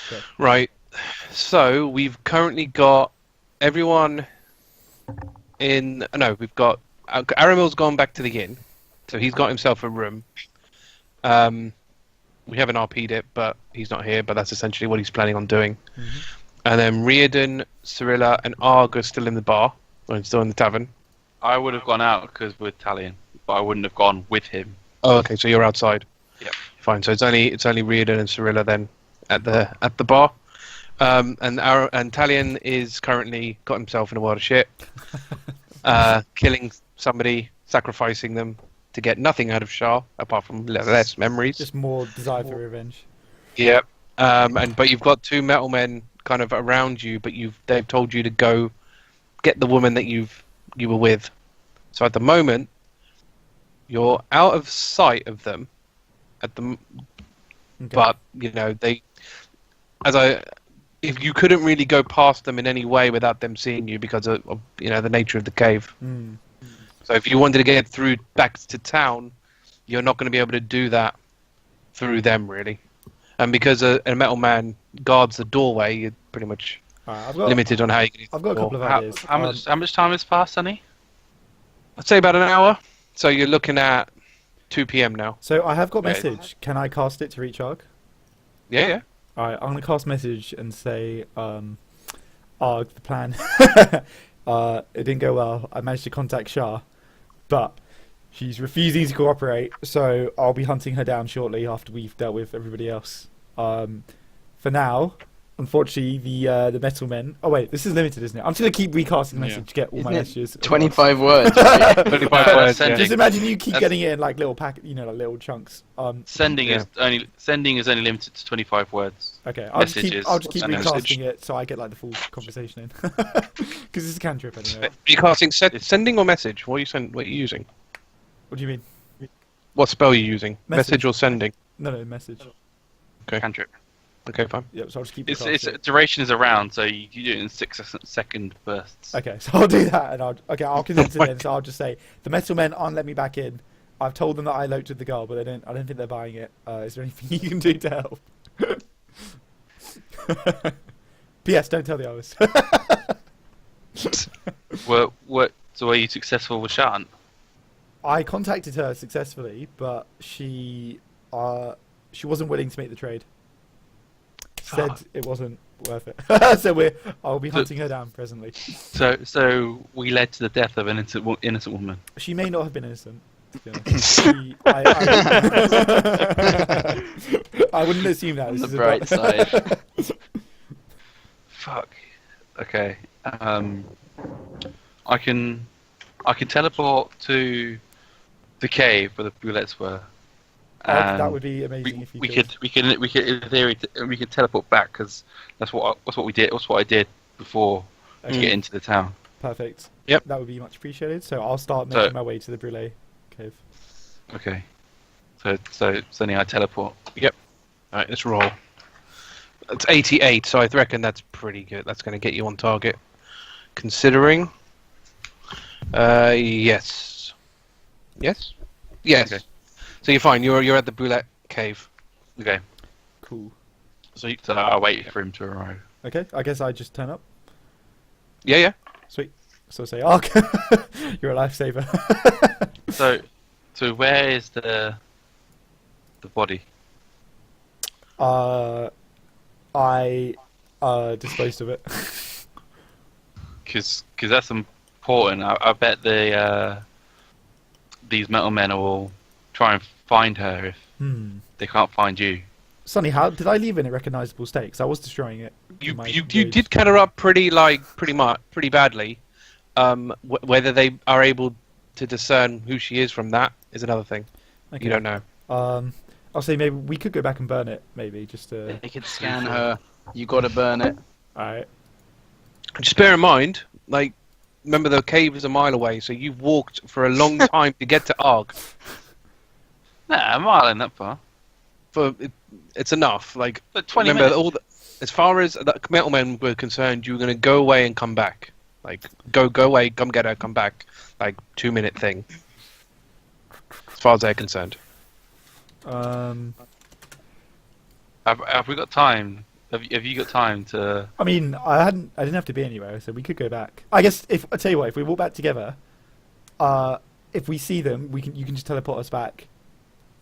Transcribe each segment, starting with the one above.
Okay. Right. So we've currently got everyone in. No, we've got Aramil's gone back to the inn, so he's got himself a room. We haven't RP'd it, but he's not here. But that's essentially what he's planning on doing. Mm-hmm. And then Riardon, Cirilla, and Argh are still in the bar, or still in the tavern. I would have gone out because with Talion, but I wouldn't have gone with him. Oh, okay. So you're outside. Yep. Fine. So it's only Riardon and Cirilla then at the bar. And Talion is currently got himself in a world of shit, killing somebody, sacrificing them to get nothing out of Shah apart from less memories. Just more desire for revenge. Yep. But you've got two metal men kind of around you, but they've told you to go get the woman that you were with. So at the moment, you're out of sight of them. Okay. But if you couldn't really go past them in any way without them seeing you because of the nature of the cave. Mm. So if you wanted to get through back to town, you're not going to be able to do that through them really. And because a metal man guards the doorway, you're pretty much limited on how you can. I've got a couple of ideas. How much time has passed, Sonny? I'd say about an hour. So you're looking at 2 p.m. now. So I have got message. Can I cast it to reach Argh? Yeah. Alright, I'm gonna cast message and say, Argh, the plan. It didn't go well. I managed to contact Shah, but she's refusing to cooperate, so I'll be hunting her down shortly after we've dealt with everybody else. For now, unfortunately, the metal men. Oh wait, this is limited, isn't it? I'm just gonna keep recasting the message to get all my messages. 25 words. Right? 25 words. Sending. Just imagine you keep getting it in like little like little chunks. Sending is only limited to 25 words. Okay, I'll just keep and recasting it so I get like the full conversation in. Because this is Cantrip anyway. Recasting sending or message? What are you using? What do you mean? What spell are you using? Message or sending? No, message. Okay. Cantrip. Okay, fine. Yep, so I'll just keep Its recasting. duration is around, so you do it in 6-second bursts. Okay, so I'll do that, and I'll condense it in. So I'll just say the metal men aren't letting me back in. I've told them that I eloped with the girl, but I don't think they're buying it. Is there anything you can do to help? P.S. Don't tell the others. So were you successful with Shan? I contacted her successfully, but she wasn't willing to make the trade. Said it wasn't worth it. So I'll be hunting her down presently. So we led to the death of an innocent woman. She may not have been innocent. To be honest. I wouldn't assume that. On the bright side. Fuck. Okay. I can teleport to the cave where the bullets were. That would be amazing if you could. We can in theory we can teleport back because that's what we did. That's what I did before to get into the town. Perfect. Yep. That would be much appreciated. So I'll start making my way to the Brûlée cave. Okay. So suddenly I teleport. Yep. All right, let's roll. It's 88, so I reckon that's pretty good. That's going to get you on target. Considering. Yes. Yes. Yes. Okay. So you're fine. You're at the Brûlée cave. Okay. Cool. So I'll wait for him to arrive. Okay. I guess I just turn up. Yeah. Sweet. So say, Ark, you're a lifesaver. So where is the body? I disposed of it. Because that's important. I bet these metal men will try and find her if they can't find you. Sonny, how did I leave in a recognisable state? Because I was destroying it. You did cut her up pretty badly. Whether they are able to discern who she is from that is another thing. Okay. You don't know. I'll say maybe we could go back and burn it. Maybe just to. They could scan her. You gotta burn it. All right. Just bear in mind, remember the cave is a mile away, so you've walked for a long time to get to Argh. Nah, a mile ain't that far. It's enough. But 20 remember minutes. as far as the metal men were concerned, you were going to go away and come back. Go away, come get her, come back. 2-minute thing. As far as they're concerned. Have we got time Have you got time to? I mean, I didn't have to be anywhere, so we could go back. I guess if I tell you what, if we walk back together, if we see them, you can just teleport us back,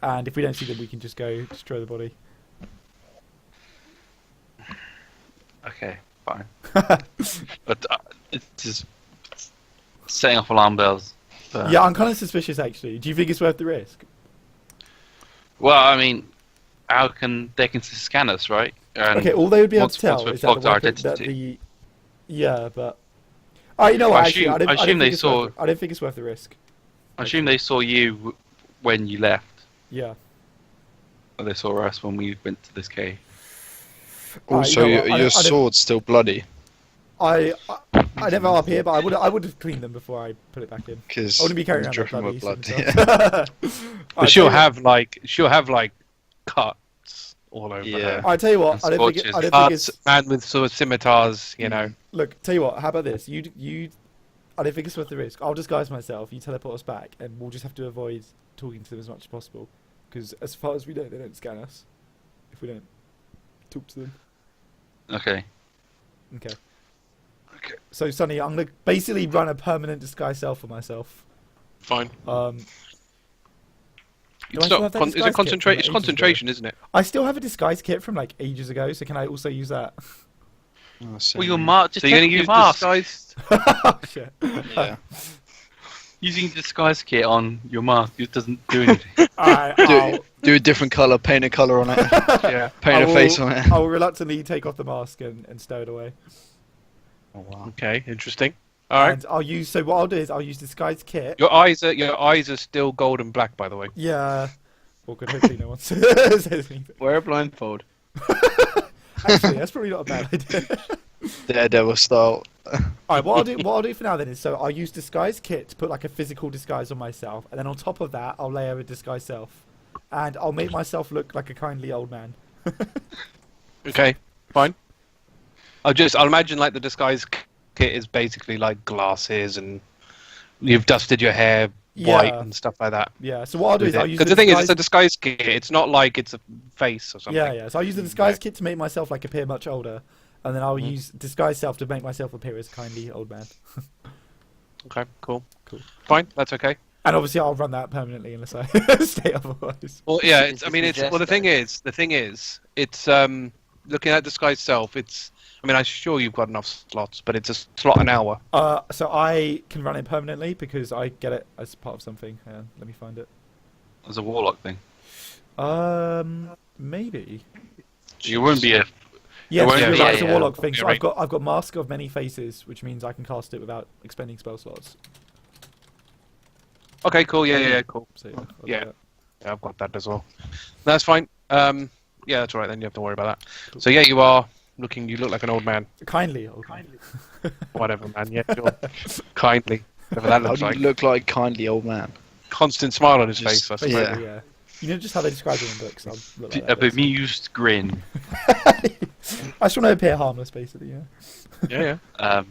and if we don't see them, we can just go destroy the body. Okay, fine. But it's just setting off alarm bells. But, Yeah, I'm kind of suspicious actually. Do you think it's worth the risk? Well, I mean, they can scan us, right? And Okay, all they would be able once- to tell once we've is that the logged our weapon, that identity. yeah, but you know what? I Actually, assume- I don't I assume think they it's saw- worth it. I don't think it's worth the risk. I assume they saw you when you left, Yeah. or they saw us when we went to this cave. Also, you know what, I your don't- sword's still bloody I never up here, but I would have cleaned them before I put it back in. because I wouldn't be carrying around dripping that with bloody blood. But she'll have like cuts all over Yeah. her. I tell you what, And I don't think scorches. it's Cuts, man with sort of scimitars, you know. Look, tell you what, how about this? I don't think it's worth the risk. I'll disguise myself, you teleport us back, and we'll just have to avoid talking to them as much as possible. Because as far as we know, they don't scan us. If we don't talk to them. Okay. Okay. Okay. So, Sonny, I'm going to basically run a permanent disguise self for myself. Fine. Do I It's still not. have that It's disguise kit from It's ages concentration, isn't it? I still have a disguise kit from like ages ago, so can I also use that? Oh, so Well, your mask. So you're going to use disguise? Oh, shit. yeah. Using disguise kit on your mask it doesn't do anything. Alright, Do a different colour, paint a colour on it, Yeah. paint a face on it. I will reluctantly take off the mask and stow it away. Oh, wow. Okay. Interesting. All right. And I'll use. So what I'll do is I'll use disguise kit. Your eyes are still gold and black, by the way. Yeah. Well, good. Hopefully no one says anything. Wear a blindfold. Actually, that's probably not a bad idea. Daredevil style. Alright, what I'll do for now then is I'll use disguise kit to put like a physical disguise on myself, and then on top of that I'll layer a disguise self, and I'll make myself look like a kindly old man. Okay. Fine. I'll imagine like the disguise kit is basically like glasses and you've dusted your hair white Yeah. and stuff like that. Yeah. So what I'll do is I'll use Because the thing is, it's a disguise kit. It's not like it's a face or something. yeah, yeah. So I'll use the disguise kit to make myself like appear much older, and then I'll use disguise self to make myself appear as a kindly old man. Okay. Cool. Cool. Fine. That's okay. And obviously I'll run that permanently unless I stay otherwise. Well, yeah. Is I mean, this it's well. The thing is, it's looking at disguise self. I mean, I'm sure you've got enough slots, but it's a slot an hour. So I can run it permanently because I get it as part of something. Let me find it. As a warlock thing. Maybe. You wouldn't be a. Yes, won't you're be right, a- it's a warlock thing. yeah, So right. I've got Mask of Many Faces, which means I can cast it without expending spell slots. Okay. Cool. Yeah. Cool. So yeah, I'll do Yeah. that. Yeah, I've got that as well. That's fine. Yeah, that's all right. Then you have to worry about that. So yeah, you are looking. You look like an old man. Kindly, old man. Whatever, man. Yeah, sure. Kindly. Whatever that How looks do you like. look like kindly old man? Constant smile on his Just- face. I suppose. Basically, yeah. You know just how they describe it in books. I'll look like A that, basically. bemused grin. I just want to appear harmless, basically. Yeah. Yeah, yeah.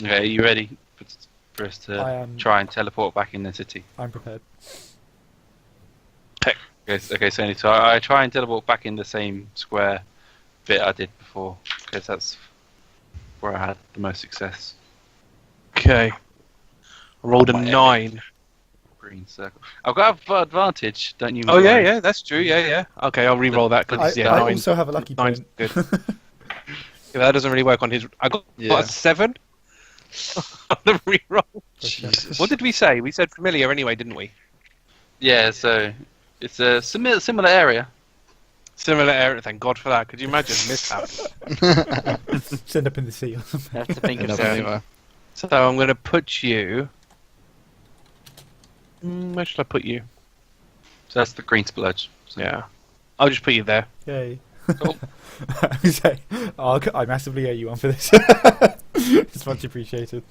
Okay, are you ready for us I to am. try and teleport back in the city? I'm prepared. Okay, so I try and teleport back in the same square bit I did before, because that's where I had the most success. Okay. I rolled a My epic. 9. Green circle. I've got advantage, don't you? Oh yeah, worry. yeah. That's true. Yeah. Okay, I'll re-roll that because yeah, I 9. also have a lucky 9's point. good. Yeah, that doesn't really work on his. I got Yeah. a 7 on the re-roll. Jesus. What did we say? We said familiar anyway, didn't we? Yeah, so it's a similar area. Similar area. Thank God for that. Could you imagine mishap? Just end up in the sea or something. Have to think of Enough Yeah. something. anyway. So I'm going to put you. Where should I put you? So that's the green splurge. So Yeah, I'll just put you there. Yay. Cool. So, I massively owe you one for this. It's much appreciated.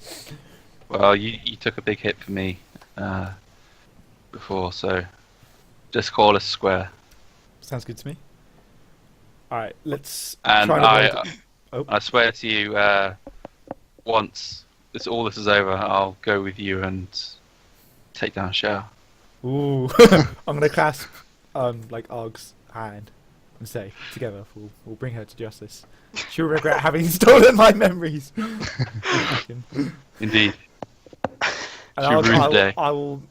Well, you took a big hit for me before, so just call us square. Sounds good to me. Alright, let's And try and avoid... Oh. I swear to you, once all this is over, I'll go with you and take down Shao. Ooh. I'm going to clasp, like, Argh's hand. and say, together, we'll bring her to justice. She'll regret having stolen my memories. Indeed. And She ruined the day. I will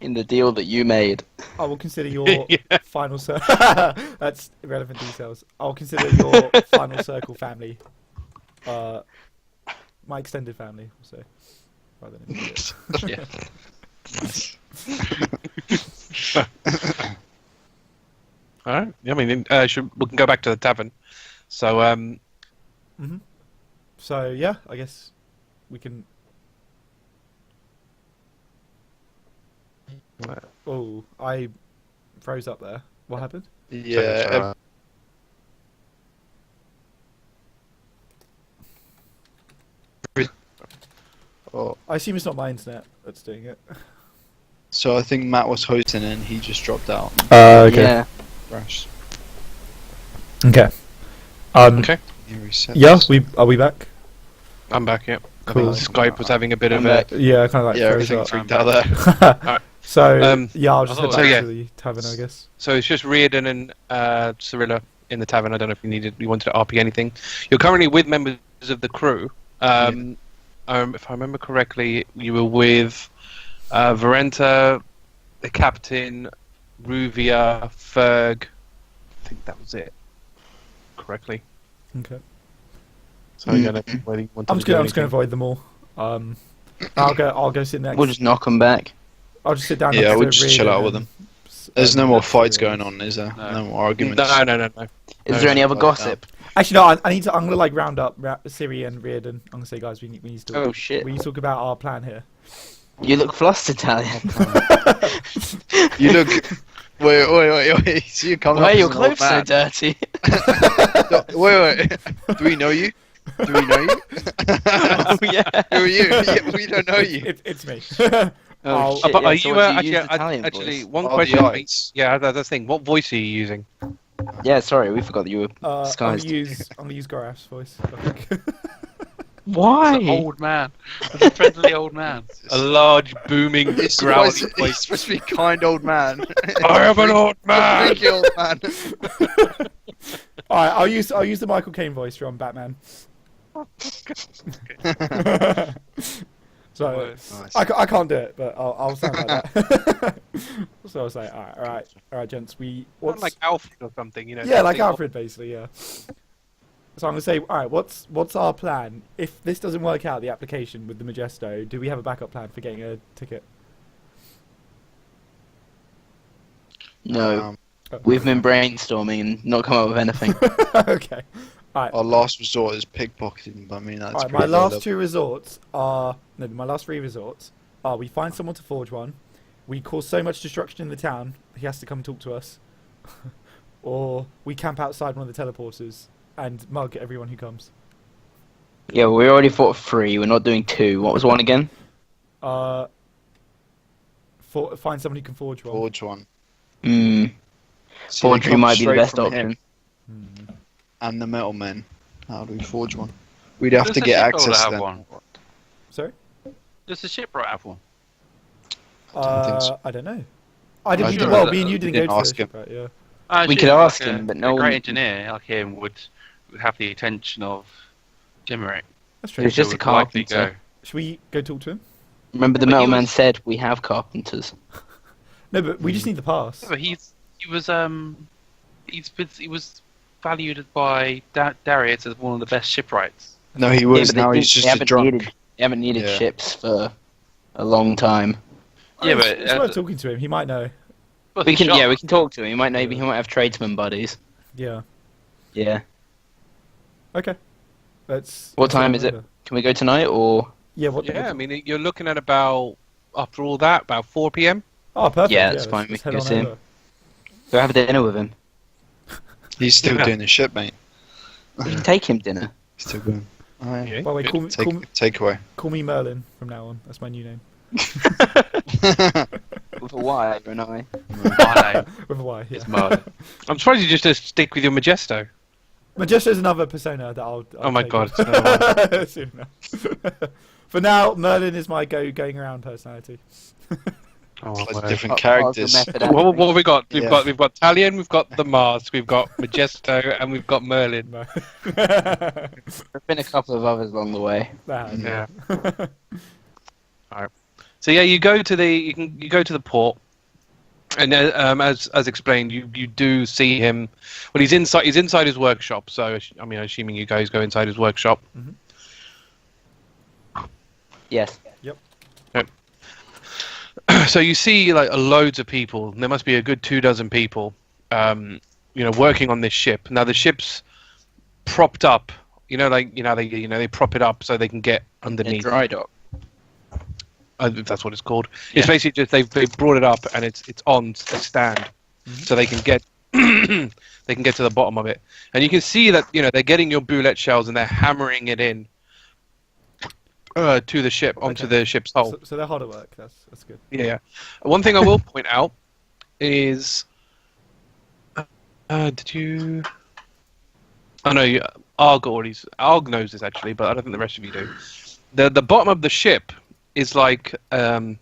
In the deal that you made. I will consider your Yeah. final circle. That's irrelevant details. I'll consider your final circle family. My extended family, also. Rather than immediate. Yeah. All right. I mean, we can go back to the tavern. So, Mhm. So yeah, I guess we can. Oh, I froze up there. What happened? Yeah. Oh, I assume it's not my internet that's doing it. so I think Matt was hosting and he just dropped out. Yeah. Crash. Okay. okay. He reset Yeah, this. are we back? I'm back. Yeah. I Cool. think Skype was having a bit of I'm a. back. Yeah, kind of like Yeah, froze everything up. freaked out there. So yeah, I'll just I head thought- back so, yeah. to the tavern, I guess. So it's just Riardon and Cirilla in the tavern. I don't know if you wanted to RP anything. You're currently with members of the crew. If I remember correctly, you were with Varenta, the captain, Ruvia, Ferg. I think that was it. Correctly. Okay. So I don't know whether you wanted I'm to just do gonna anything. avoid them all. I'll go sit next. We'll just knock them back. I'll just sit down. Yeah, next we'll to just Riardon chill out with and them. There's no more fights Riardon. going on, is there? No. No more arguments. No. Is there any other gossip? Actually, no. I'm gonna like round up Siri and Riardon. I'm gonna say, guys, we need to talk. Oh shit. We need to talk about our plan here. You look flustered, Talion. You look. Wait. So you come Why up are your as an old clothes so man. dirty? Wait. Do we know you? Oh yeah. Who are you? Yeah, we don't know you. It's me. Oh, I'll- shit, But yeah, are so you what do you actually? use the Italian Actually, voice? one Oh, question. the eyes. Yeah, that's the thing. What voice are you using? Yeah, sorry, we forgot that you were I'm disguised. gonna use Goraf's voice. I think. Why? It's an old man. It's a friendly old man. A large, booming, It's growly supposed, voice. he's supposed to be a kind old man. I am an old man. Freaky old man. All right, I'll use the Michael Caine voice from Batman. So Nice. I can't do it, but I'll sound like that. So I'll say, all right, gents. Not like Alfred or something, you know. Yeah, like something- Alfred, basically. Yeah. So I'm gonna say, all right, what's our plan? If this doesn't work out, the application with the Majesto, do we have a backup plan for getting a ticket? No, we've been brainstorming and not come up with anything. Okay. All right. Our last resort is pickpocketing, but I mean that's All right, pretty my last low two resorts are my last three resorts are: we find someone to forge one, we cause so much destruction in the town he has to come talk to us, or we camp outside one of the teleporters and mug everyone who comes. Yeah, we already fought 3. We're not doing 2. What was 1 again? Find someone who can forge one. Forge one. Hmm. See, they Forgery come might be the straight best from option. him And the metal men. How do we forge one? We'd have Does to the get shipwright access have then. one? Sorry. Does the shipwright have one? don't think so. I don't know. I didn't. sure Well, that- me and you didn't didn't go to ask the him. shipwright, yeah. We could Like ask him, but no a great one- engineer like him would have the attention of Jimerick. That's It true. was just So a would likely carpenter. go. Should we go talk to him? Remember the But he metal man was- said we have carpenters. No, but we just need the pass. Yeah, but he was valued by Darius as one of the best shipwrights. No, he was. Yeah, but Now they he's just a haven't drunk. They haven't needed Yeah. ships for a long time. Yeah, but it's worth talking to him. He might know. But We he's can, shot. yeah, we can talk to him. He might know. He might have tradesman buddies. Yeah. Yeah. Okay. Let's. What let's time head is it? over. Can we go tonight or? Yeah. What? Yeah, I mean, you're looking at about, after all that, about 4 p.m. Oh, perfect. Yeah, that's fine, Let's we head can on go see him. over. Go have dinner with him. He's still Yeah. doing his shit, mate. You can take him dinner. He's still going. Alright. Yeah, By the way, good. Take away. call me Merlin from now on. That's my new name. With a Y or an I. My name With a Y. Yeah. is Marlon. I'm surprised you just stick with your Majesto. Majesto's another persona that I'll Oh my take god. on. it's another one. Soon enough. For now, Merlin is my going around personality. Oh, It's like word. different Argh characters. method What have we got? We've Yeah. got Talion, we've got the Mask, we've got Majesto, and we've got Merlin. No. There's been a couple of others along the way. Yeah. So yeah, you go to the port, and as explained, you do see him. Well, he's inside his workshop. So I mean, assuming you guys go inside his workshop. Yes. So you see like loads of people. There must be a good 24 people, working on this ship. Now the ship's propped up. They prop it up so they can get In underneath. dry dock. If that's what it's called. It's basically just they've brought it up and it's on a stand, so they can get they can get to the bottom of it. And you can see that they're getting your boulette shells and they're hammering it in to the ship onto the ship's hull. So they're hard at work. That's good. Yeah. One thing I will point out is, did you? Oh no, Argh knows this actually, but I don't think the rest of you do. The bottom of the ship is like Oh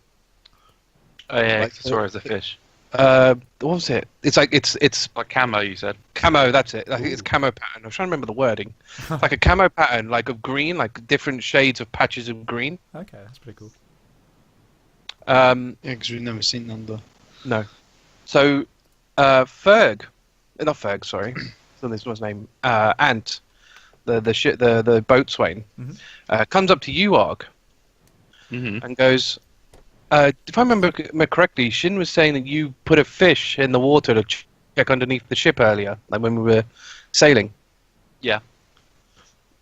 yeah, sorry, as a fish. what was it? It's like it's Like camo, you said. camo. That's it. I think it's camo pattern. I'm trying to remember the wording. It's like a camo pattern, like of green, like different shades of patches of green. Okay, that's pretty cool. Yeah, because we've never seen them though. No. So, not Ferg, sorry. So this was his name. Ant, the boatswain, comes up to you, Argh, and goes, if I remember correctly, Shin was saying that you put a fish in the water to check underneath the ship earlier, like when we were sailing. Yeah.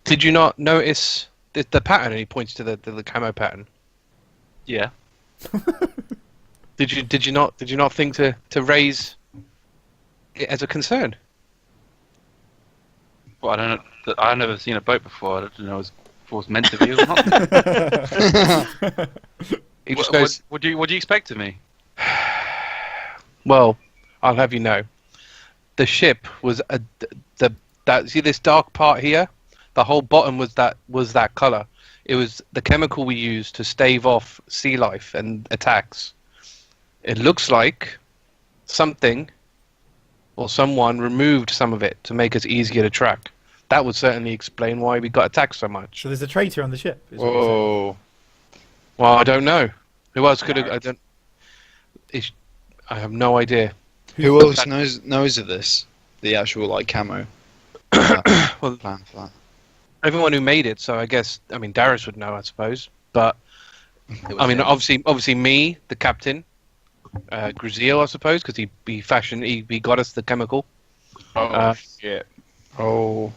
Did you not notice the pattern? And he points to the camo pattern. Yeah. Did you not think to raise it as a concern? Well, I don't know. I've never seen a boat before. I don't know if it was meant to be or not. He just goes, What do you expect of me? well, I'll have you know, the ship was see this dark part here, the whole bottom was that color. It was the chemical we used to stave off sea life and attacks. It looks like something or someone removed some of it to make us easier to track. That would certainly explain why we got attacked so much. So there's a traitor on the ship. Is what you're saying. Whoa. Well, I don't know. Who else could have? I have no idea. Who else knows of this? The actual like camo. Well, Plan for that. everyone who made it. So I guess Darius would know, I suppose. But It was him. obviously me, the captain, Crisia, I suppose, because he got us the chemical. shit. Oh.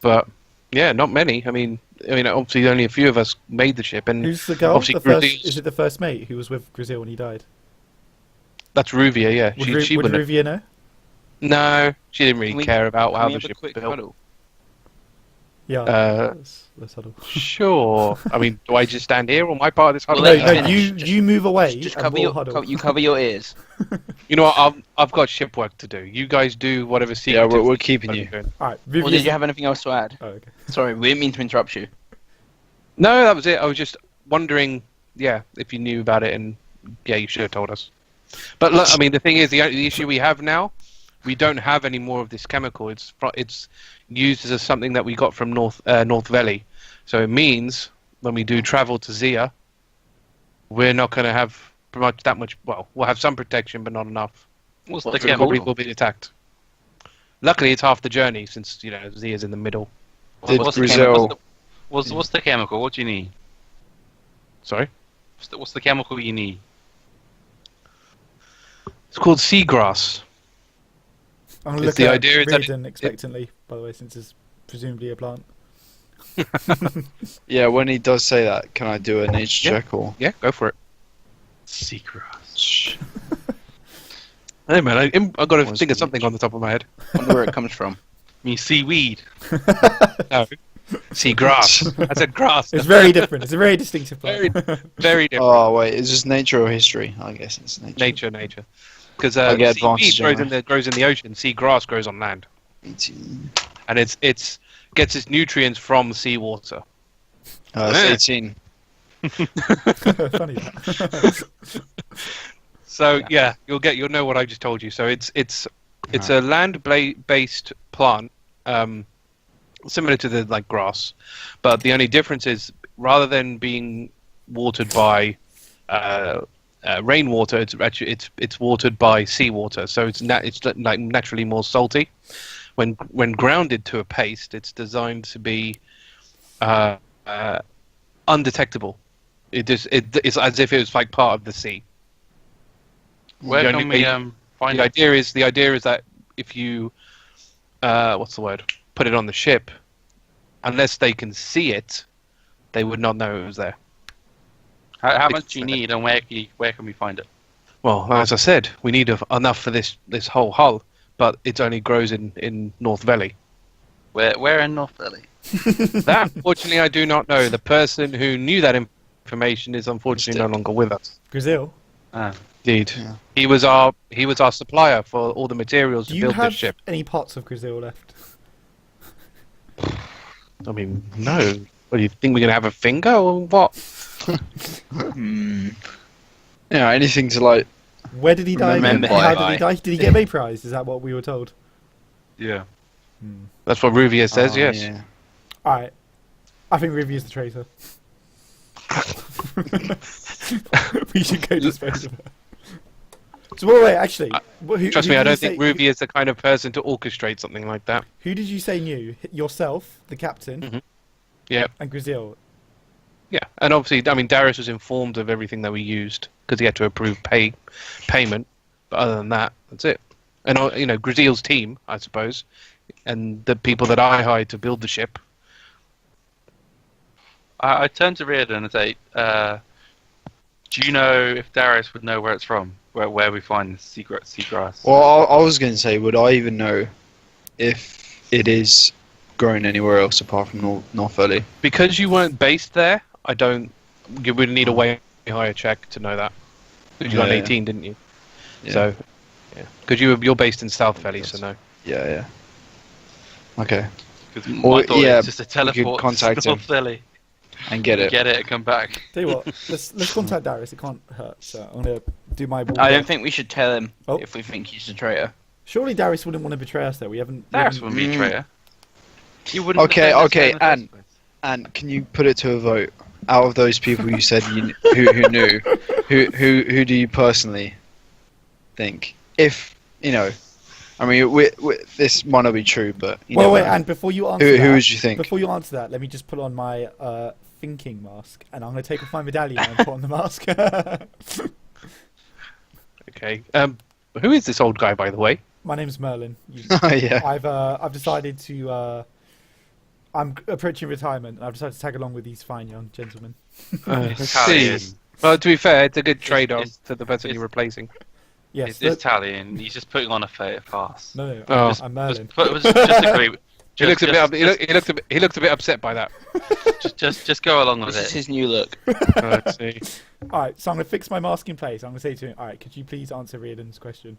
But yeah, not many. I mean, obviously only a few of us made the ship, and Who's the girl? obviously Crisia's- Is it the first mate who was with Crisia when he died? that's Ruvia. Yeah, Would she wouldn't. Ruvia know? No, she didn't really Can we- care about how Can we the have a ship quick was built. huddle? Yeah. Uh, let's huddle. Sure. I mean, do I just stand here or my part of this huddle? Well, No, let no, you you finish. you move away Just and cover we'll your huddle. you cover your ears. You know what? I've got ship work to do. You guys do whatever Yeah, secret. we're keeping you. All right, Or did you have anything else to add? Oh, okay. Sorry, we didn't mean to interrupt you. No, that was it. I was just wondering, if you knew about it, and you should have told us. But look, I mean, the thing is, the issue we have now, we don't have any more of this chemical. It's used as something that we got from North Valley, so it means when we do travel to Zia, we're not going to have that much. Well, we'll have some protection, but not enough. What's What's the it Probably chemical? will be attacked. Luckily, it's half the journey since Zia's in the middle. Did What's the Brazil- chemical? What's the chemical? What do you need? Sorry, What's the chemical you need? it's called seagrass. I'm It's gonna look the at idea is that Riardon expectantly, by the way, since it's presumably a plant. Yeah, when he does say that, can I do a nature Yeah. check or? Yeah, go for it. Seagrass. Hey man, I've got to What's think of the something on the top of my head. Wonder where it comes from. I mean seaweed. No, seagrass. I said grass. It's very different. It's a very distinctive plant. Very different. Oh wait, is this nature or history? I guess it's nature. Nature. Because I get seaweed advantage grows in the ocean. Seagrass grows on land, 18. and it's gets its nutrients from seawater. It's 18. Funny that. So yeah, you'll know what I just told you. So it's a land-based plant, similar to the like grass, but the only difference is rather than being watered by rainwater, it's watered by seawater. So it's like naturally more salty. When grounded to a paste, it's designed to be undetectable. It's as if it was like part of the sea. Where The can only we way- find the it? idea is that if you what's the word, put it on the ship, unless they can see it, they would not know it was there. How much do you need, and where can we find it? Well, as I said, we need enough for this whole hull, but it only grows in North Valley. Where in North Valley? That, unfortunately, I do not know. The person who knew that information is unfortunately no longer with us. Grizil, Ah. Indeed, Yeah. he was our supplier for all the materials do to you build have this ship. any parts of Grizil left? I mean, no. What do you think, we're gonna have a finger or what? Yeah, anything to like. Where did he die? Remember How him. did he die? Did he get vaporized? Is that what we were told? Yeah. That's what Ruvia says. Oh, Yes. Yeah. Alright. I think Ruby is the traitor. We should go dispose of her. So wait, actually. Trust me, I don't think Ruvia is the kind of person to orchestrate something like that. Who did you say knew? Yourself, the captain, Mhm. Yeah. and Grizil. Yeah, and obviously, I mean, Darius was informed of everything that we used because he had to approve payment. But other than that, that's it. And Grizil's team, I suppose, and the people that I hired to build the ship. I turn to Riardon and say, do you know if Darius would know where it's from? Where we find the seagrass? Well, I was going to say, would I even know if it is grown anywhere else apart from North Valley? Because you weren't based there, I don't. You would need a way higher check to know that. Because you got an Yeah. 18, didn't you? Yeah. So, yeah. Because you're based in South Valley, so no. Yeah. Okay. Because Or, my thought yeah, is just a we could teleport contact to North Valley, And get it. get it, and come back. Tell you what, let's contact Darius. It can't hurt. So I'm gonna do my. I don't think we should tell him Oh. if we think he's a traitor. Surely Darius wouldn't want to betray us, though. We haven't. Darius wouldn't be a Mm. traitor. You wouldn't. Okay, betray us okay, in the first and- place. And can you put it to a vote? Out of those people you said who knew, who do you personally think? If I mean, this might not be true, but Well, wait, and before you answer, who that, would you think? Before you answer that, let me just put on my thinking mask, and I'm gonna take off my medallion and put on the mask. Okay. Who is this old guy, by the way? My name's Merlin. Yeah. I've decided to. I'm approaching retirement, and I've decided to tag along with these fine young gentlemen. It's Talion. Well, to be fair, it's a good trade-off it's- to the person you're replacing. Yes. It's Talion. He's just putting on a farce. No, Oh. I'm Merlin. Just agree. He looked a bit upset by that. Just go along with This is it. his new look. Let's see. All right, so I'm gonna fix my mask in place. I'm gonna say to him, "All right, could you please answer Riardon's question?"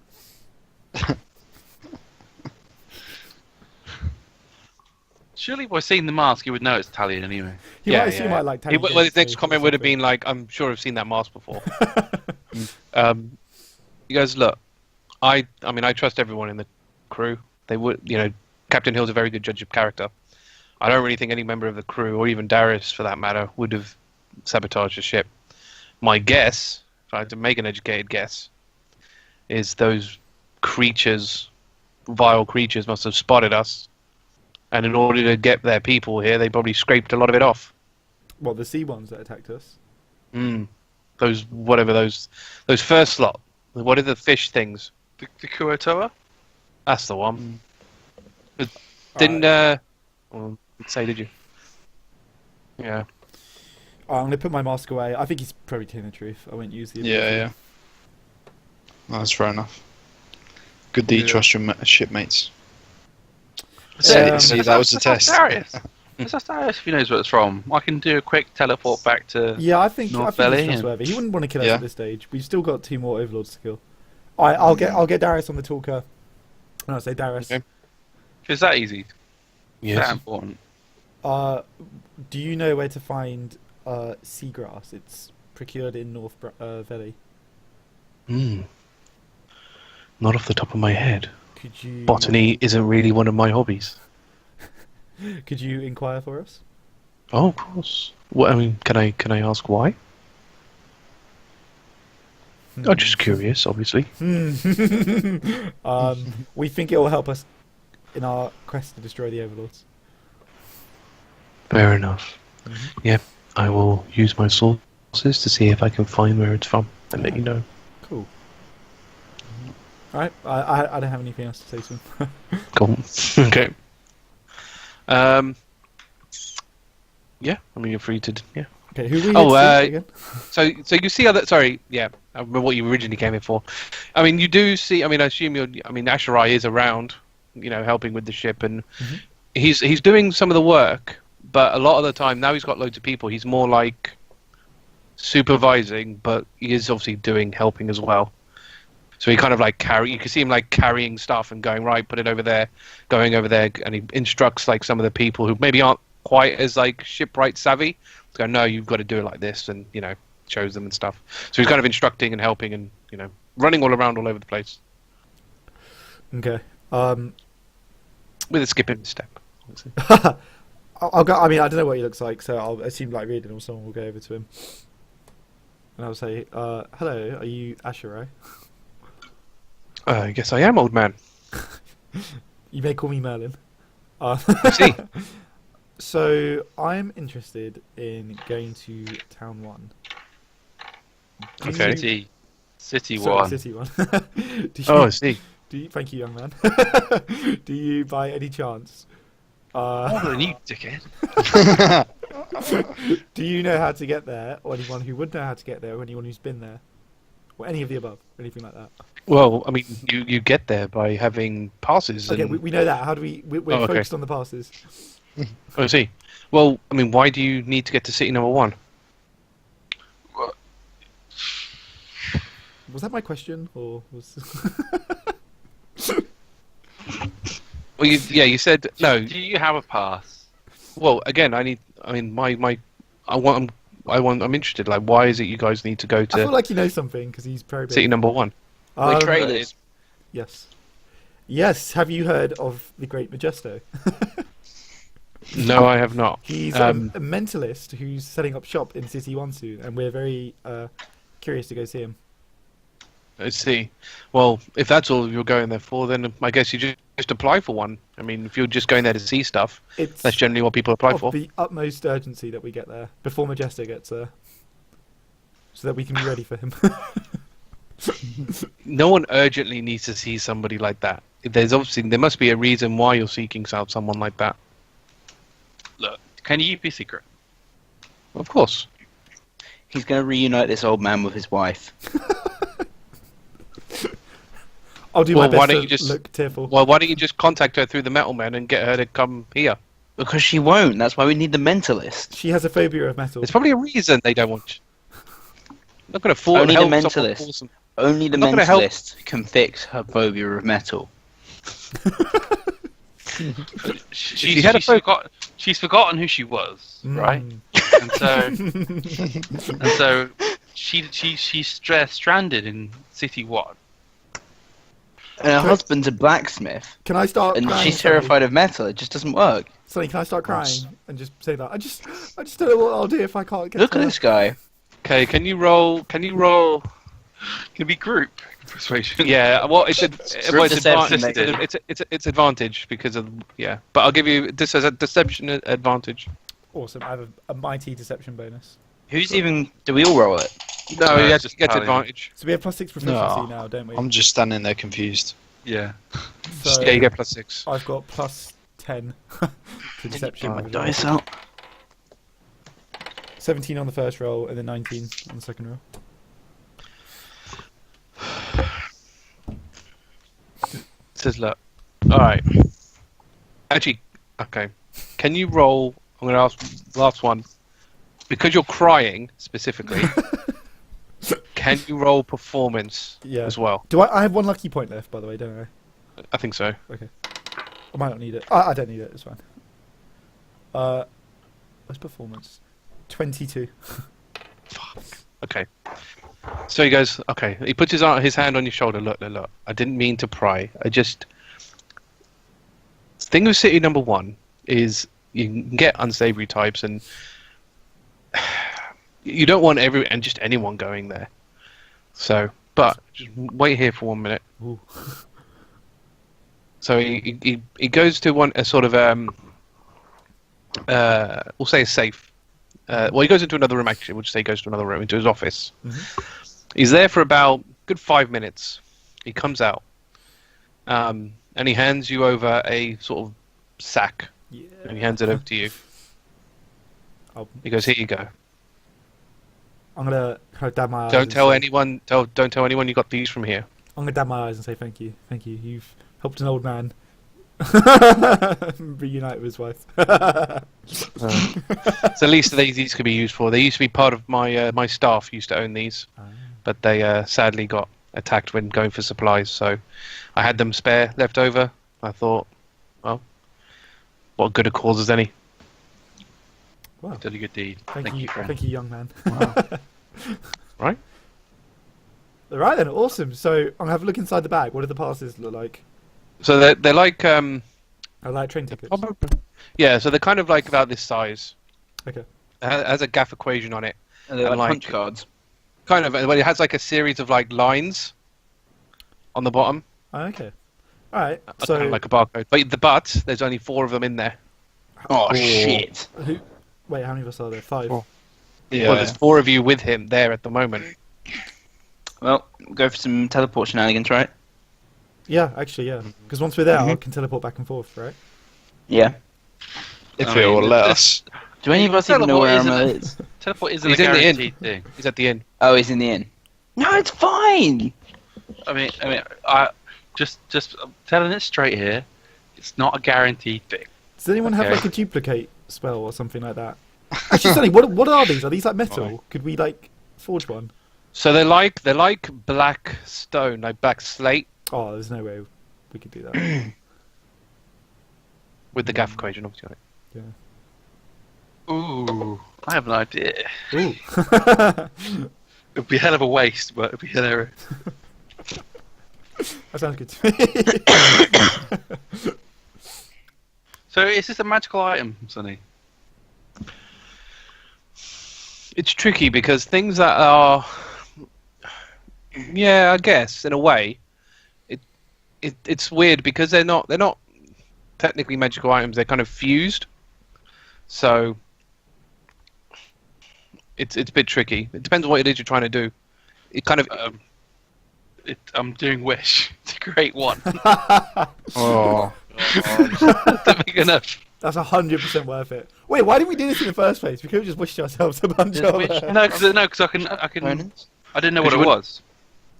Surely, by seeing the mask, you would know it's Talion anyway. He might like. Well, his next comment would have been like, "I'm sure I've seen that mask before." You guys, look, I mean, I trust everyone in the crew. They would, Captain Hill's a very good judge of character. I don't really think any member of the crew, or even Darius for that matter, would have sabotaged the ship. My guess, if I had to make an educated guess, is those creatures, vile creatures, must have spotted us, and in order to get their people here, they probably scraped a lot of it off. Well, the sea ones that attacked us. Those first slot. What are the fish things? The Kuotoa? That's the one. Didn't say, did you? Yeah. I'm gonna put my mask away. I think he's probably telling the truth. I won't use the. Yeah. That's fair enough. Good that you trust your shipmates. See, that was the test. Darius. Let's ask Darius if he knows where it's from. I can do a quick teleport back to. Yeah, I think North he's Valley, trustworthy. He wouldn't want to kill us Yeah. at this stage. We've still got 2 more overlords to kill. I'll get Darius on the talker. And I'll say Darius. Okay. Is that easy? Yes. That important? Do you know where to find seagrass? It's procured in North Valley. Not off the top of my head. Could you Botany isn't really one of my hobbies. Could you inquire for us? Oh, of course. Well, I mean, can I ask why? I'm just curious, obviously. We think it will help us in our quest to destroy the overlords. Fair enough. Yeah, I will use my sources to see if I can find where it's from and let you know. Cool. Alright, I don't have anything else to say to him. Cool. Okay. Yeah, I mean, you're free to. Yeah. Okay, who were you again? So you see other. Sorry, yeah, I remember what you originally came in for. I mean, you do see. I mean, I assume you're. I mean, Asherai is around, helping with the ship, and he's doing some of the work. But a lot of the time, now he's got loads of people. He's more like supervising, but he is obviously helping as well. So he kind of like you can see him like carrying stuff and going, right, put it over there, going over there, and he instructs like some of the people who maybe aren't quite as like shipwright savvy. Go, no, you've got to do it like this, and shows them and stuff. So he's kind of instructing and helping, and running all around all over the place. Okay. With a skip in step. I'll go. I mean, I don't know what he looks like, so I'll assume like Riardon or someone will go over to him, and I'll say, "Hello, are you Asherai?" I guess I am, old man. You may call me Merlin. I see. So I'm interested in going to Town 1. Okay. City Sorry, 1. City 1. I see. Thank you, young man. Do you, by any chance, More than you, dickhead. do you know how to get there, or anyone who would know how to get there, or anyone who's been there, or any of the above, or anything like that? Well, I mean, you get there by having passes. Okay, and... we know that. How do we're focused on the passes. I see. Well, I mean, why do you need to get to city number 1? Was that my question, or was? Well, you said no. Do you have a pass? Well, again, I'm interested. Like, why is it you guys need to go I feel to like you know something because he's very big. city number 1? We're traders. Yes. Yes. Have you heard of the Great Majesto? No, I have not. He's a mentalist who's setting up shop in City 1 soon, and we're very curious to go see him. I see. Well, if that's all you're going there for, then I guess you just apply for one. I mean, if you're just going there to see stuff, that's generally what people apply for. Of the utmost urgency that we get there before Majesto gets there, so that we can be ready for him. No one urgently needs to see somebody like that. There must be a reason why you're seeking out someone like that. Look, can you keep a secret? Of course. He's going to reunite this old man with his wife. I'll do my best to look tearful. Well, why don't you just contact her through the metal man and get her to come here? Because she won't. That's why we need the mentalist. She has a phobia of metal. There's probably a reason they don't want you. I'm not going to fall Only the help mentalist. Only the mentalist can fix her phobia of metal. She's forgotten who she was, right? And so she's stranded in City 1. And her husband's a blacksmith. Can I start? And crying, she's terrified of metal. It just doesn't work. Sonny, can I start crying and just say that? I just don't know what I'll do if I can't get. Look at this guy. Okay, can you roll? Can we group persuasion? Yeah, well, it's deception, it's advantage because of but I'll give you this as a deception advantage. Awesome. I have a mighty deception bonus. Do we all roll it? No, No, he it's just gets Talion. advantage. So we have +6 proficiency now, don't we? I'm just standing there confused. Yeah. So Yeah, you get +6. I've got +10 to deception. Get my dice out. 17 on the first roll and then 19 on the second roll. Says look. All right. Actually, okay. Can you roll? I'm going to ask last one because you're crying specifically. Can you roll performance as well? Do I have one lucky point left, by the way, don't I? I think so. Okay. I might not need it. I don't need it, it's fine. What's performance? 22. Fuck. Okay. So he goes, okay. He puts his hand on your shoulder. Look. I didn't mean to pry. Thing with City Number 1 is you can get unsavory types, and you don't want just anyone going there. So, but just wait here for 1 minute. Ooh. So he goes to a sort of we'll say a safe. Well, he goes into another room. Actually, we'll just say he goes to another room, into his office. Mm-hmm. He's there for about a good 5 minutes. He comes out, and he hands you over a sort of sack. Yeah. And he hands it over to you. He goes, "Here you go. I'm gonna kind of dab my eyes. Don't and tell say- anyone. Don't tell anyone you got these from here." I'm gonna dab my eyes and say thank you. Thank you. You've helped an old man reunite with his wife. So at least these could be used for. They used to be part of my staff. Used to own these, but they sadly got attacked when going for supplies. So I had them spare left over. I thought, well, what good a cause as any. Wow. You did a good deed. Thank you, friend. thank you, young man. Right? All right then, awesome. So I'm gonna have a look inside the bag. What do the passes look like? So they're like I like train tickets. yeah. So they're kind of like about this size. Okay. It has a gaff equation on it. And they're And like like- punch cards. Kind of. Well, it has like a series of like lines on the bottom, Oh, okay. All right. kind So of like a barcode. But there's only 4 of them in there. Oh, shit. wait, how many of us are there? 5. Four. Yeah. Well, there's 4 of you with him there at the moment. Well, we'll go for some teleport shenanigans, right? Yeah, actually, yeah. Because once we're there, I Mhm. can teleport back and forth, right? Yeah. if I it will mean, let this- us. Do any of us even know where Aramil is? Teleport isn't He's a in the inn. guaranteed thing. He's at the inn. Oh, he's in the inn. No, it's fine. I just I'm telling it straight here. It's not a guaranteed thing. Does anyone have Okay. like a duplicate spell or something like that? Actually, Sonny, what are these? Are these like metal? Right. Could we like forge one? So they're like black stone, like black slate Oh, there's no way we could do that. with the gaff equation obviously on it. Ooh, I have an idea. Ooh. It'd be a hell of a waste, but it'd be hilarious. That sounds good to me. So is this a magical item, Sonny? It's tricky because things that are, yeah, I guess in a way, it's weird because they're not technically magical items. They're kind of fused, so it's a bit tricky. It depends on what it is you're trying to do. It kind of I'm doing wish to create one. Oh. Not big enough. That's 100% worth it. Wait, why did we do this in the first place? We could have just wished ourselves a bunch Just of. wish- No, because I can. I didn't know what it was.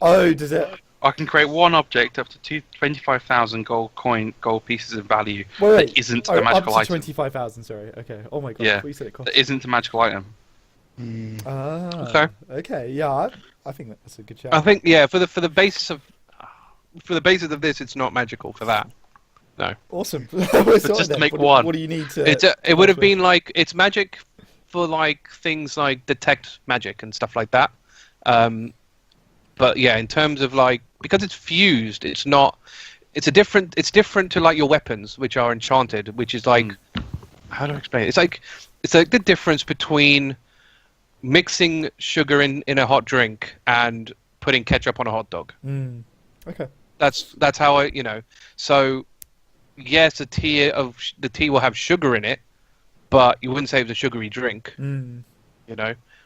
Oh, does it? I can create one object up to 25,000 gold pieces of value Wait. that isn't Oh, a magical up to item. 25,000. Sorry. Okay. Oh my god. Yeah. We said it cost. That isn't a magical item. Ah. Okay. Okay. Yeah. I think that's a good shout. I think yeah for the basis of this, it's not magical for that. Awesome. just to make one. What do you need to? It would have been like it's magic for like things like detect magic and stuff like that. But yeah, in terms of like because it's fused, it's not. It's different to like your weapons, which are enchanted, which is like how do I explain it? It's like the difference between mixing sugar in a hot drink and putting ketchup on a hot dog. Mm. Okay. That's how I so. Yes, the tea will have sugar in it, but you wouldn't say it's a sugary drink, Mm.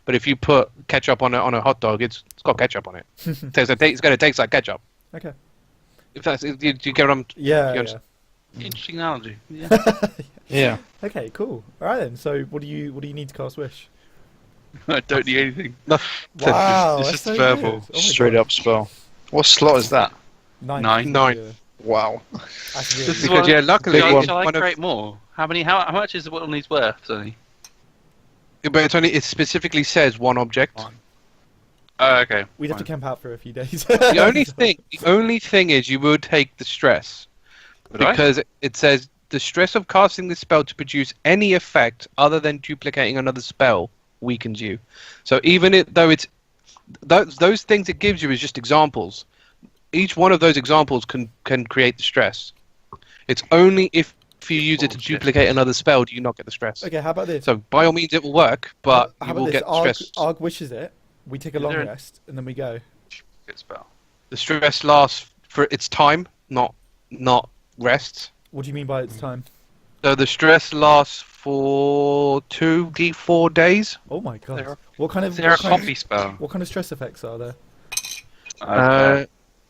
But if you put ketchup on a hot dog, it's got ketchup on it. It's going to taste like ketchup. Okay. Do you get what I'm? Yeah. You Yeah. Interesting analogy. Yeah. Yeah. Okay. Cool. All right then. So, what do you need to cast wish? I don't need anything. Wow. It's that's just so verbal. good. Oh my Straight God. up spell. What slot is that? 9. 9. Yeah. Wow. That's really This is good. Because what- yeah, luckily Shall, one shall I of- create more? How much is one of these worth, Sonny? but it specifically says one object. Oh, okay. We'd have to fine. camp out for a few days. The only thing is you would take the stress Would I? because it says the stress of casting this spell to produce any effect other than duplicating another spell weakens you. So even though it's those things it gives you is just examples. Each one of those examples can create the stress. It's only if you use it to duplicate another spell do you not get the stress. Okay, how about this? So by all means it will work, but how you about will this? get stress. Argh wishes it. We take a long there a- rest and then we go. Good spell. The stress lasts for its time, not rests. What do you mean by its time? So the stress lasts for 2d4 days. Oh my god! There- What kind of Is there a what kind copy of, spell? what kind of stress effects are there?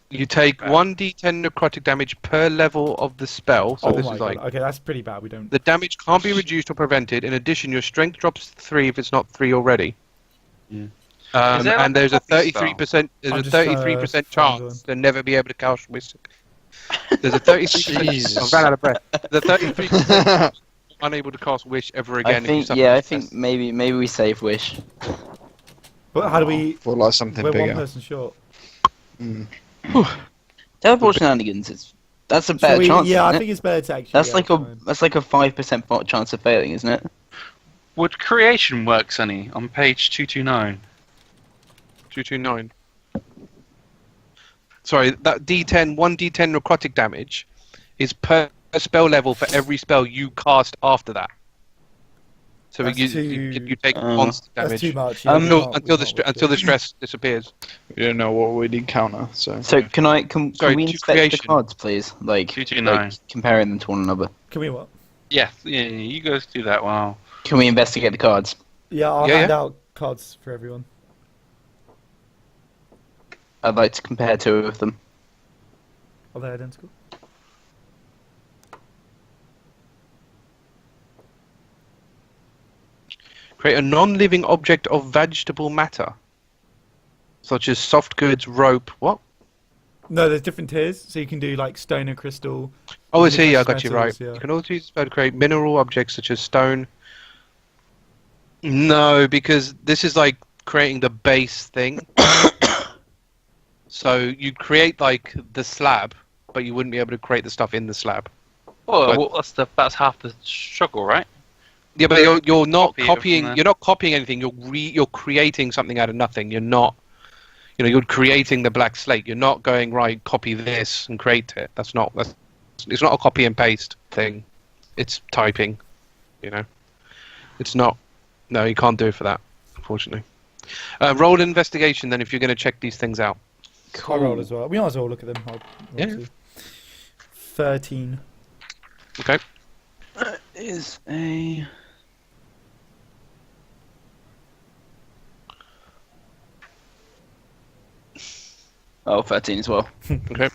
You take 1d10 necrotic damage per level of the spell. So oh this my is god! like Okay, that's pretty bad. We don't. the damage can't be reduced or prevented. In addition, your strength drops 3 if it's not 3 already. Yeah. Is there, like, And there's a copy spell? 33%. There's I'm a just trying to 33% find chance to never be able to cast Wisp. There's a 33%. Jesus. I ran out of breath. The 33% unable to cast Wish ever again. I if you think suffer yeah, I stress. think maybe we save Wish. But how do we? For like something We're one bigger. person short. Mm. Teleport shenanigans. That's a Shall better we- chance. yeah, I isn't it? think it's better to actually. That's yeah, like a fine. 5% chance of failing, isn't it? Would creation work, Sonny, on page 229? 229. Sorry, that D10, 1d10 necrotic damage is per spell level for every spell you cast after that. So That's you take Oh. constant That's damage too much. yeah, Um, we can't- until we the can't until the do it. stress disappears. We don't know what we'd encounter, so. So can Sorry, we to inspect creation. the cards, please? Like 229. comparing them to one another. Can we what? Yeah, you guys do that. Wow. Can we investigate the cards? Yeah, I'll Yeah, hand yeah. out cards for everyone. I'd like to compare 2 of them. Are they identical? Create a non-living object of vegetable matter, such as soft goods, rope. What? No, there's different tiers, so you can do like stone and crystal. Oh, it's Different here. I got you right. metals, yeah. You can also use the spell to create mineral objects such as stone. No, because this is like creating the base thing. So you'd create like the slab, but you wouldn't be able to create the stuff in the slab. Well, that's half the struggle, right? Yeah, but you're not Copy it copying. from there. You're not copying anything. You're creating something out of nothing. You're not. You're creating the black slate. You're not going right. Copy this and create it. It's not a copy and paste thing. It's typing. It's not. No, you can't do it for that. Unfortunately. Roll an investigation then if you're going to check these things out. I'll roll as well. We might as well look at them. I'll roll Yeah. too. 13. Okay. Is a Oh, 13 as well. Okay.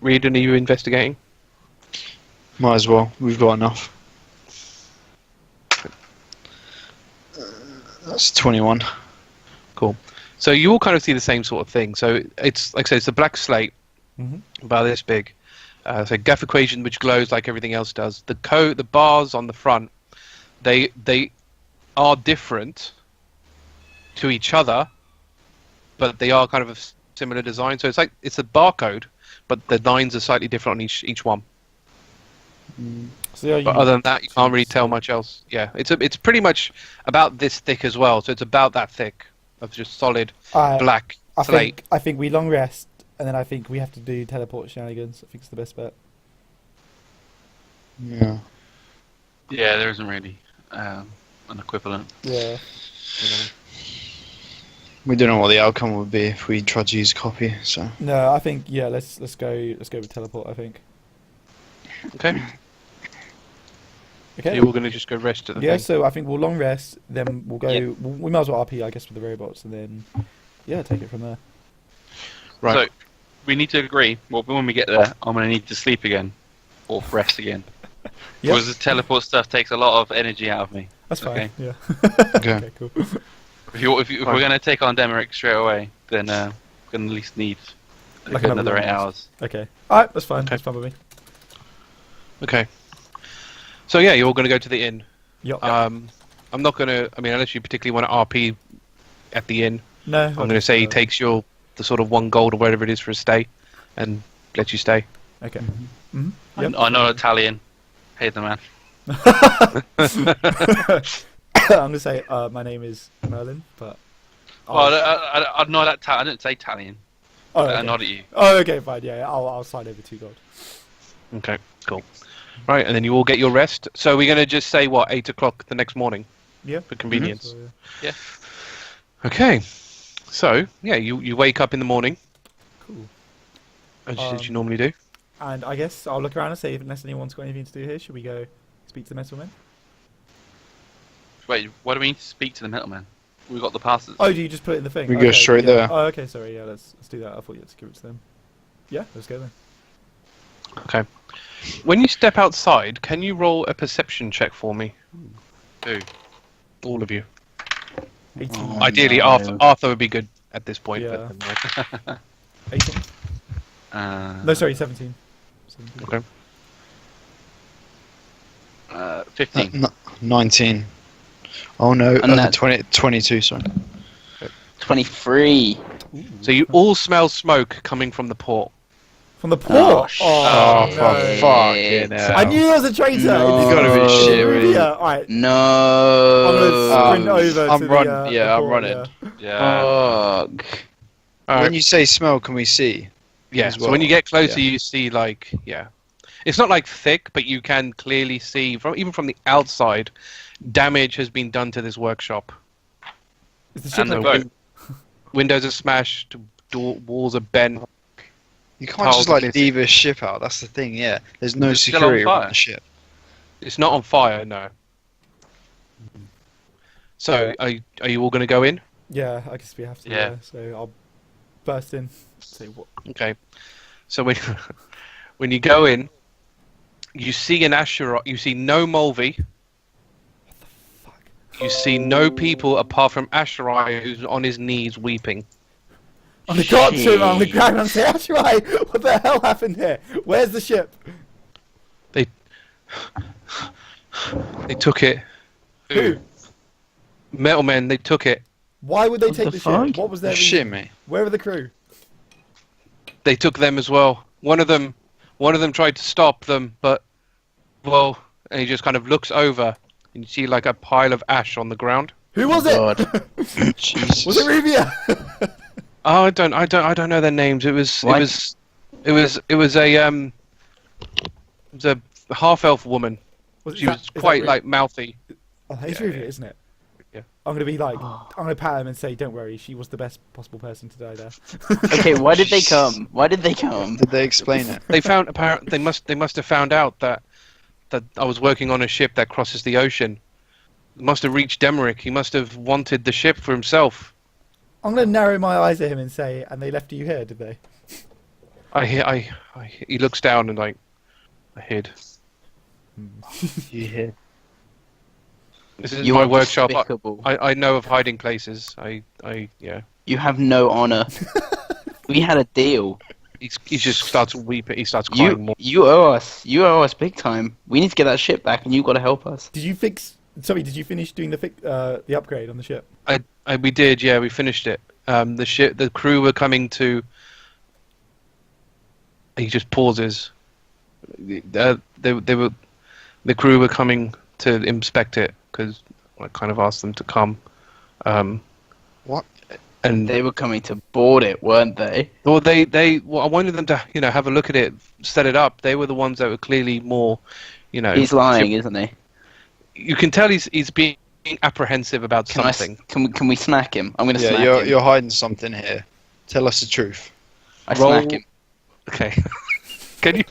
Riardon, are you investigating? Might as well. We've got enough. That's 21. Cool. So you all kind of see the same sort of thing. So it's like I said, it's a black slate, Mhm. about this big. So Gaff equation, which glows like everything else does. The bars on the front, they are different to each other, but they are kind of a similar design. So it's a barcode, but the lines are slightly different on each one. So yeah, But other than that, you can't really tell much else. Yeah, it's pretty much about this thick as well. So it's about that thick of just solid black slate. I think we long rest, and then I think we have to do teleport shenanigans. I think it's the best bet. Yeah. Yeah, there isn't really an equivalent. Yeah. We don't know what the outcome would be if we tried to use copy, so. No, I think let's go with teleport. I think. Okay. Okay. You're all going to just go rest at the Yeah, thing. so I think we'll long rest, then we'll go. Yeah. We might as well RP, I guess, with the robots, and then take it from there. Right. So we need to agree. Well, when we get there, I'm going to need to sleep again or rest again. Yep. Because the teleport stuff takes a lot of energy out of me. That's fine. Okay. Yeah. Okay. Okay. Cool. If we're going to take on Demeric straight away, then we're going to at least need Like another another 8 long hours. Okay. All right. That's fine. Okay. That's fine with me. Okay. So yeah, you're all going to go to the inn. Yep. I'm not going to. I mean, unless you particularly want to RP at the inn, No. I'm going to say he takes the sort of 1 gold or whatever it is for a stay, and lets you stay. Okay. Mm-hmm. Yep. I know Italian. Pay the man. I'm gonna say my name is Merlin, but Well, I nod at I didn't say Talion. Oh, I okay. nod at you. Oh, okay, fine. Yeah, I'll slide over 2 gold. Okay, cool. Right, and then you all get your rest. So we're going to just say, what, 8 o'clock the next morning? Yeah. For convenience. So, Yeah. Okay. So, yeah, you wake up in the morning, cool. as you normally do. And I guess I'll look around and say, unless anyone's got anything to do here, should we go speak to the metalmen? Wait, what do we need to speak to the middleman? We've got the passes. Oh, do you just put it in the thing? We go straight yeah. there. Oh, okay, sorry. Yeah, let's do that. I thought you had to give it to them. Yeah, let's go then. Okay. When you step outside, can you roll a perception check for me? Who? All of you. 18. Oh, Ideally, no. Arthur would be good at this point. Yeah. But, 18? No, sorry, 17. 17. okay. 15. 19. Oh no, And that- 22, sorry. 23. So you all smell smoke coming from the port. From the port? Oh, no. for fucking hell. I knew there was a traitor. No. You gotta be shit, really. Yeah, alright. No. I'm gonna sprint over I'm to run- the, yeah, the I'm port, running. Yeah. Ugh. When you say smell, can we see? Yeah, as so well. when you get closer, Yeah. you see, like, yeah. It's not, like, thick, but you can clearly see, even from the outside, damage has been done to this workshop. Is the ship And the okay? boat. Windows are smashed, walls are bent. You can't just Tiles like are leave a ship out. That's the thing. Yeah, there's no Is it still on security fire? around the ship. It's not on fire, no. So, are you all going to go in? Yeah, I guess we have to. Yeah. Yeah. So I'll burst in. Say what? Okay. So when you go in, you see an Asherah. You see no Mulvey. Fuck. You see no people apart from Asherah, who's on his knees weeping. I'm gonna go up to him on the ground and say, "That's right. What the hell happened here? Where's the ship?" They took it. Who? Metal men, they took it. Why would they What take the the fuck? ship? What was their Shit, reason? mate. Where were the crew? They took them as well. One of them tried to stop them, but and he just kind of looks over and you see like a pile of ash on the ground. Who was God. it? Jesus. Was it Rubia? Oh, I don't know their names. It was a half elf woman. She was quite like mouthy. Oh, it's Yeah, Rubia, yeah. isn't it? Yeah. I'm gonna be like, I'm gonna pat him and say, "Don't worry, she was the best possible person to die there." Okay, why did they come? Why did they come? Did they explain it? They found they must have found out that I was working on a ship that crosses the ocean. It must have reached Demerick. He must have wanted the ship for himself. I'm gonna narrow my eyes at him and say, "And they left you here, did they?" He looks down and like, I hid. You hear? This is You my are workshop. despicable. I know of hiding places. Yeah. You have no honor. We had a deal. He just starts weeping. He starts crying more. You owe us. You owe us big time. We need to get that ship back, and you got to help us. Did you fix? Sorry, did you finish doing the upgrade on the ship? We did. Yeah, we finished it. The crew were coming to. He just pauses. The crew were coming to inspect it because I kind of asked them to come. What? And They were coming to board it, weren't they? well, I wanted them to have a look at it, set it up. They were the ones that were clearly more, He's lying, isn't he? You can tell he's being apprehensive about Can something. Can we smack him? I'm gonna Yeah, smack him. you're hiding something here. Tell us the truth. I Roll- smack him. Okay. Can you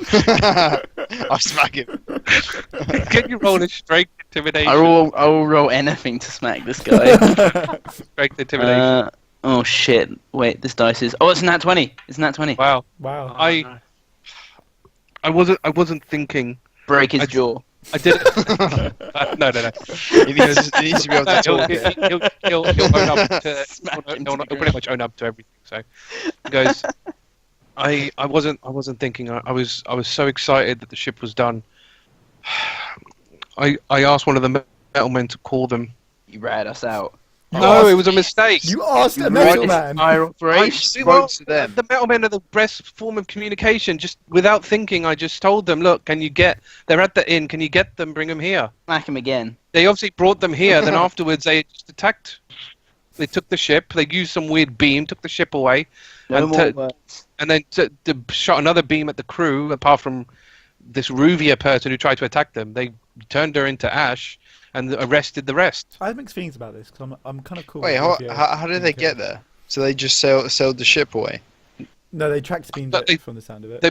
I'll smack him. can you roll a strength intimidation? I will roll anything to smack this guy. Strength intimidation. Oh shit! Wait, this dice is. Oh, it's nat 20. It's nat 20. Wow. Wow. I wasn't thinking. Break his jaw. I did. No. He needs to be able to talk. He'll own up to. Smack him to He'll the pretty much own up to everything. So he goes. I wasn't thinking. I was so excited that the ship was done. I asked one of the metalmen to call them. You rat us out. No, it was a mistake. You asked a Right, metal it's man. our I operation. spoke to them. The metalmen are the best form of communication. Just without thinking, I just told them, "Look, they're at the inn. Can you get them? Bring them here." Smack him again. They obviously brought them here. Then afterwards, they just attacked. They took the ship. They used some weird beam, took the ship away, No and more words. and then shot another beam at the crew. Apart from this Ruvia person who tried to attack them, they turned her into ash and arrested the rest. I have mixed feelings about this because I'm kind of cool. Wait, with Ruvia how did they being get there? So they just sailed the ship away. No, they tracked beams But they- from the sound of it. they-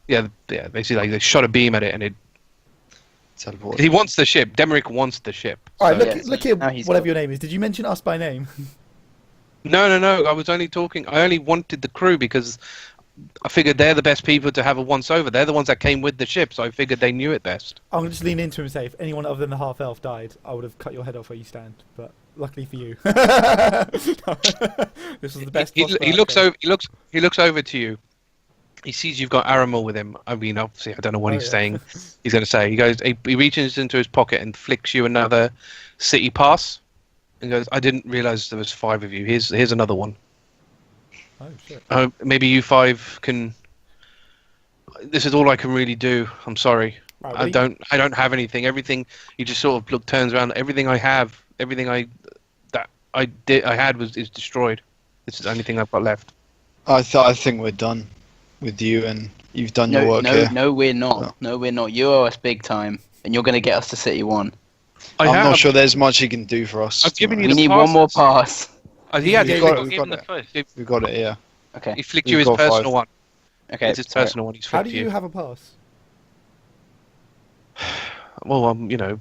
Yeah, basically, like, they shot a beam at it, and it. Teleport. He wants the ship. Demeric wants the ship. All right, so- look, Yeah, look so here, now he's whatever got- your name is. Did you mention us by name? No. I was only talking. I only wanted the crew because I figured they're the best people to have a once over. They're the ones that came with the ship, so I figured they knew it best. I'm going to just lean into him and say, if anyone other than the half-elf died, I would have cut your head off where you stand. But luckily for you. This was the best He possible looks outcome. over. He looks over to you. He sees you've got Aramil with him. I mean, obviously, I don't know what Oh, he's yeah. saying. He's going to say. He goes. He reaches into his pocket and flicks you another city pass. And goes, I didn't realise there was 5 of you. Here's another one. Oh, shit. Maybe you 5 can. This is all I can really do. I'm sorry. Right, I don't have anything. Everything. He just sort of turns around. Everything I have. Everything I had is destroyed. This is the only thing I've got left. I think we're done with you, and you've done your work here. No, we're not. No, we're not. You owe us big time, and you're going to get us to City 1. I I'm have. not sure there's much he can do for us. I've given you We the need one more passes. pass. He had. We've He, got it, Give we've him got the it. first. We've got it, yeah. Okay. he flicked We've you his got 5. personal one. Okay. It's his sorry. personal one. He's How flicked do you have a pass? Well,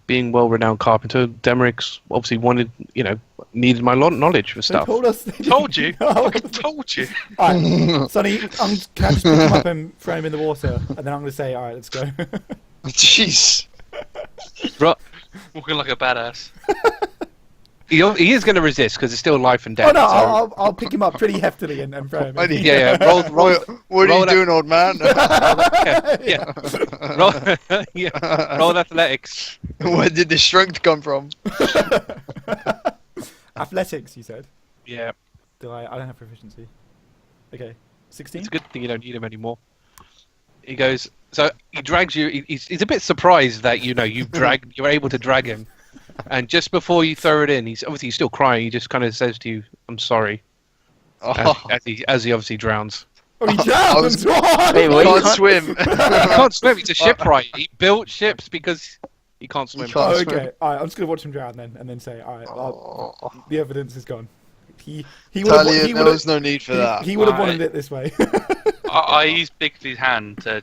being well-renowned carpenter, Demeric's obviously needed my knowledge for They stuff. told us. Told you. Oh. Fucking told you. Alright, Sonny, can I just pick him up and throw him in the water? And then I'm going to say, alright, let's go. Jeez. Walking like a badass. He is going to resist because it's still life and Oh death. no, so- I'll pick him up pretty heftily and throw him in. Yeah. Roll. What are roll you that- doing, old man? Yeah. Roll. Yeah. Roll athletics. Where did the strength come from? Athletics, you said. Yeah. Do I don't have proficiency. Okay. 16? It's a good thing you don't need him anymore. He goes. So he drags you. He's a bit surprised that you're able to drag him. And just before you throw it in, he's obviously still crying. He just kind of says to you, "I'm sorry," Oh, as he obviously drowns. Oh, he I was- drowns! What? Wait, he what? You can't can't- swim. He can't swim. He's a shipwright. He built ships because he can't swim. can't Oh, swim. okay. Alright, I'm just going to watch him drown then, and then say, alright, Oh. the evidence is gone. He would have Talion, there was no need for that. he would have wanted Alright. it this way. I used Bigfoo's hand to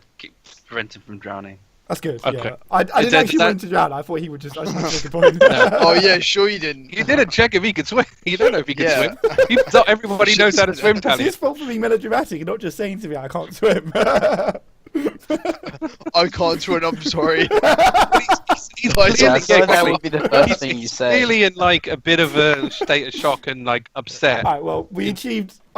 prevent him from drowning. That's good. Okay. Yeah. I didn't that- actually that- want him to drown. I thought he would just. I just wanted to make a point. Oh yeah, sure you didn't. You didn't check if he could swim. You don't know if he can Yeah. swim. Not everybody knows how to swim, It's Talion. his fault for being melodramatic and not just saying to me, I can't swim. I can't swim. I'm sorry. He's Like, clearly, Yeah, I thought that yeah, would be the first thing you he's say. clearly in like a bit of a state of shock and like upset. Alright, well, I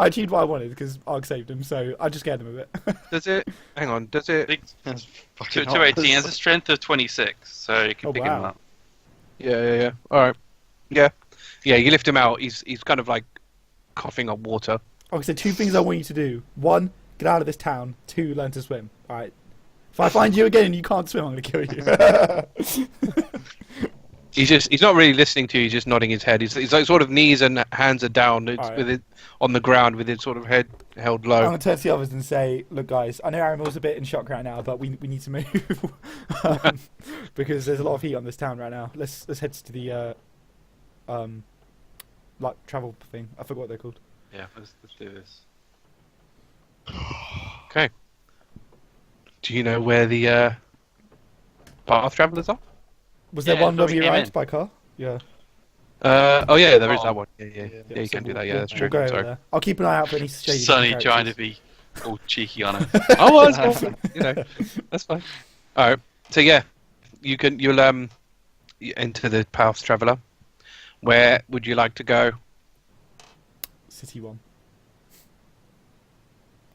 achieved what I wanted because Argh saved him, so I just scared him a bit. Does it? Hang on. Does it? Big, That's fucking 218 has hot. a strength of 26, so you can Oh, pick him wow. up. Yeah. All right. Yeah. You lift him out. He's kind of like coughing up water. Okay, so 2 things I want you to do. 1, get out of this town. 2, learn to swim. Alright. If I find you again and you can't swim, I'm going to kill you. He's not really listening to you. He's just nodding his head. He's like sort of knees and hands are down. It's Alright. with it on the ground with his sort of head held I'm low. going to turn to the others and say, look, guys, I know Aramil's a bit in shock right now, but we need to move. Because there's a lot of heat on this town right now. Let's head to the like travel thing. I forgot what they're called. Yeah, let's do this. Okay. Do you know where the path travelers are? Was there Yeah, one before when we we came arrived in. by car? Yeah. Oh yeah, there is that one. Yeah, you so can do that. Yeah, we'll- that's we'll true. go over Sorry. there. I'll keep an eye out for any shady Sonny characters. trying to be all cheeky on it. I was, that's fine. All right. So yeah, you'll you enter the path traveler. Where would you like to go? City 1.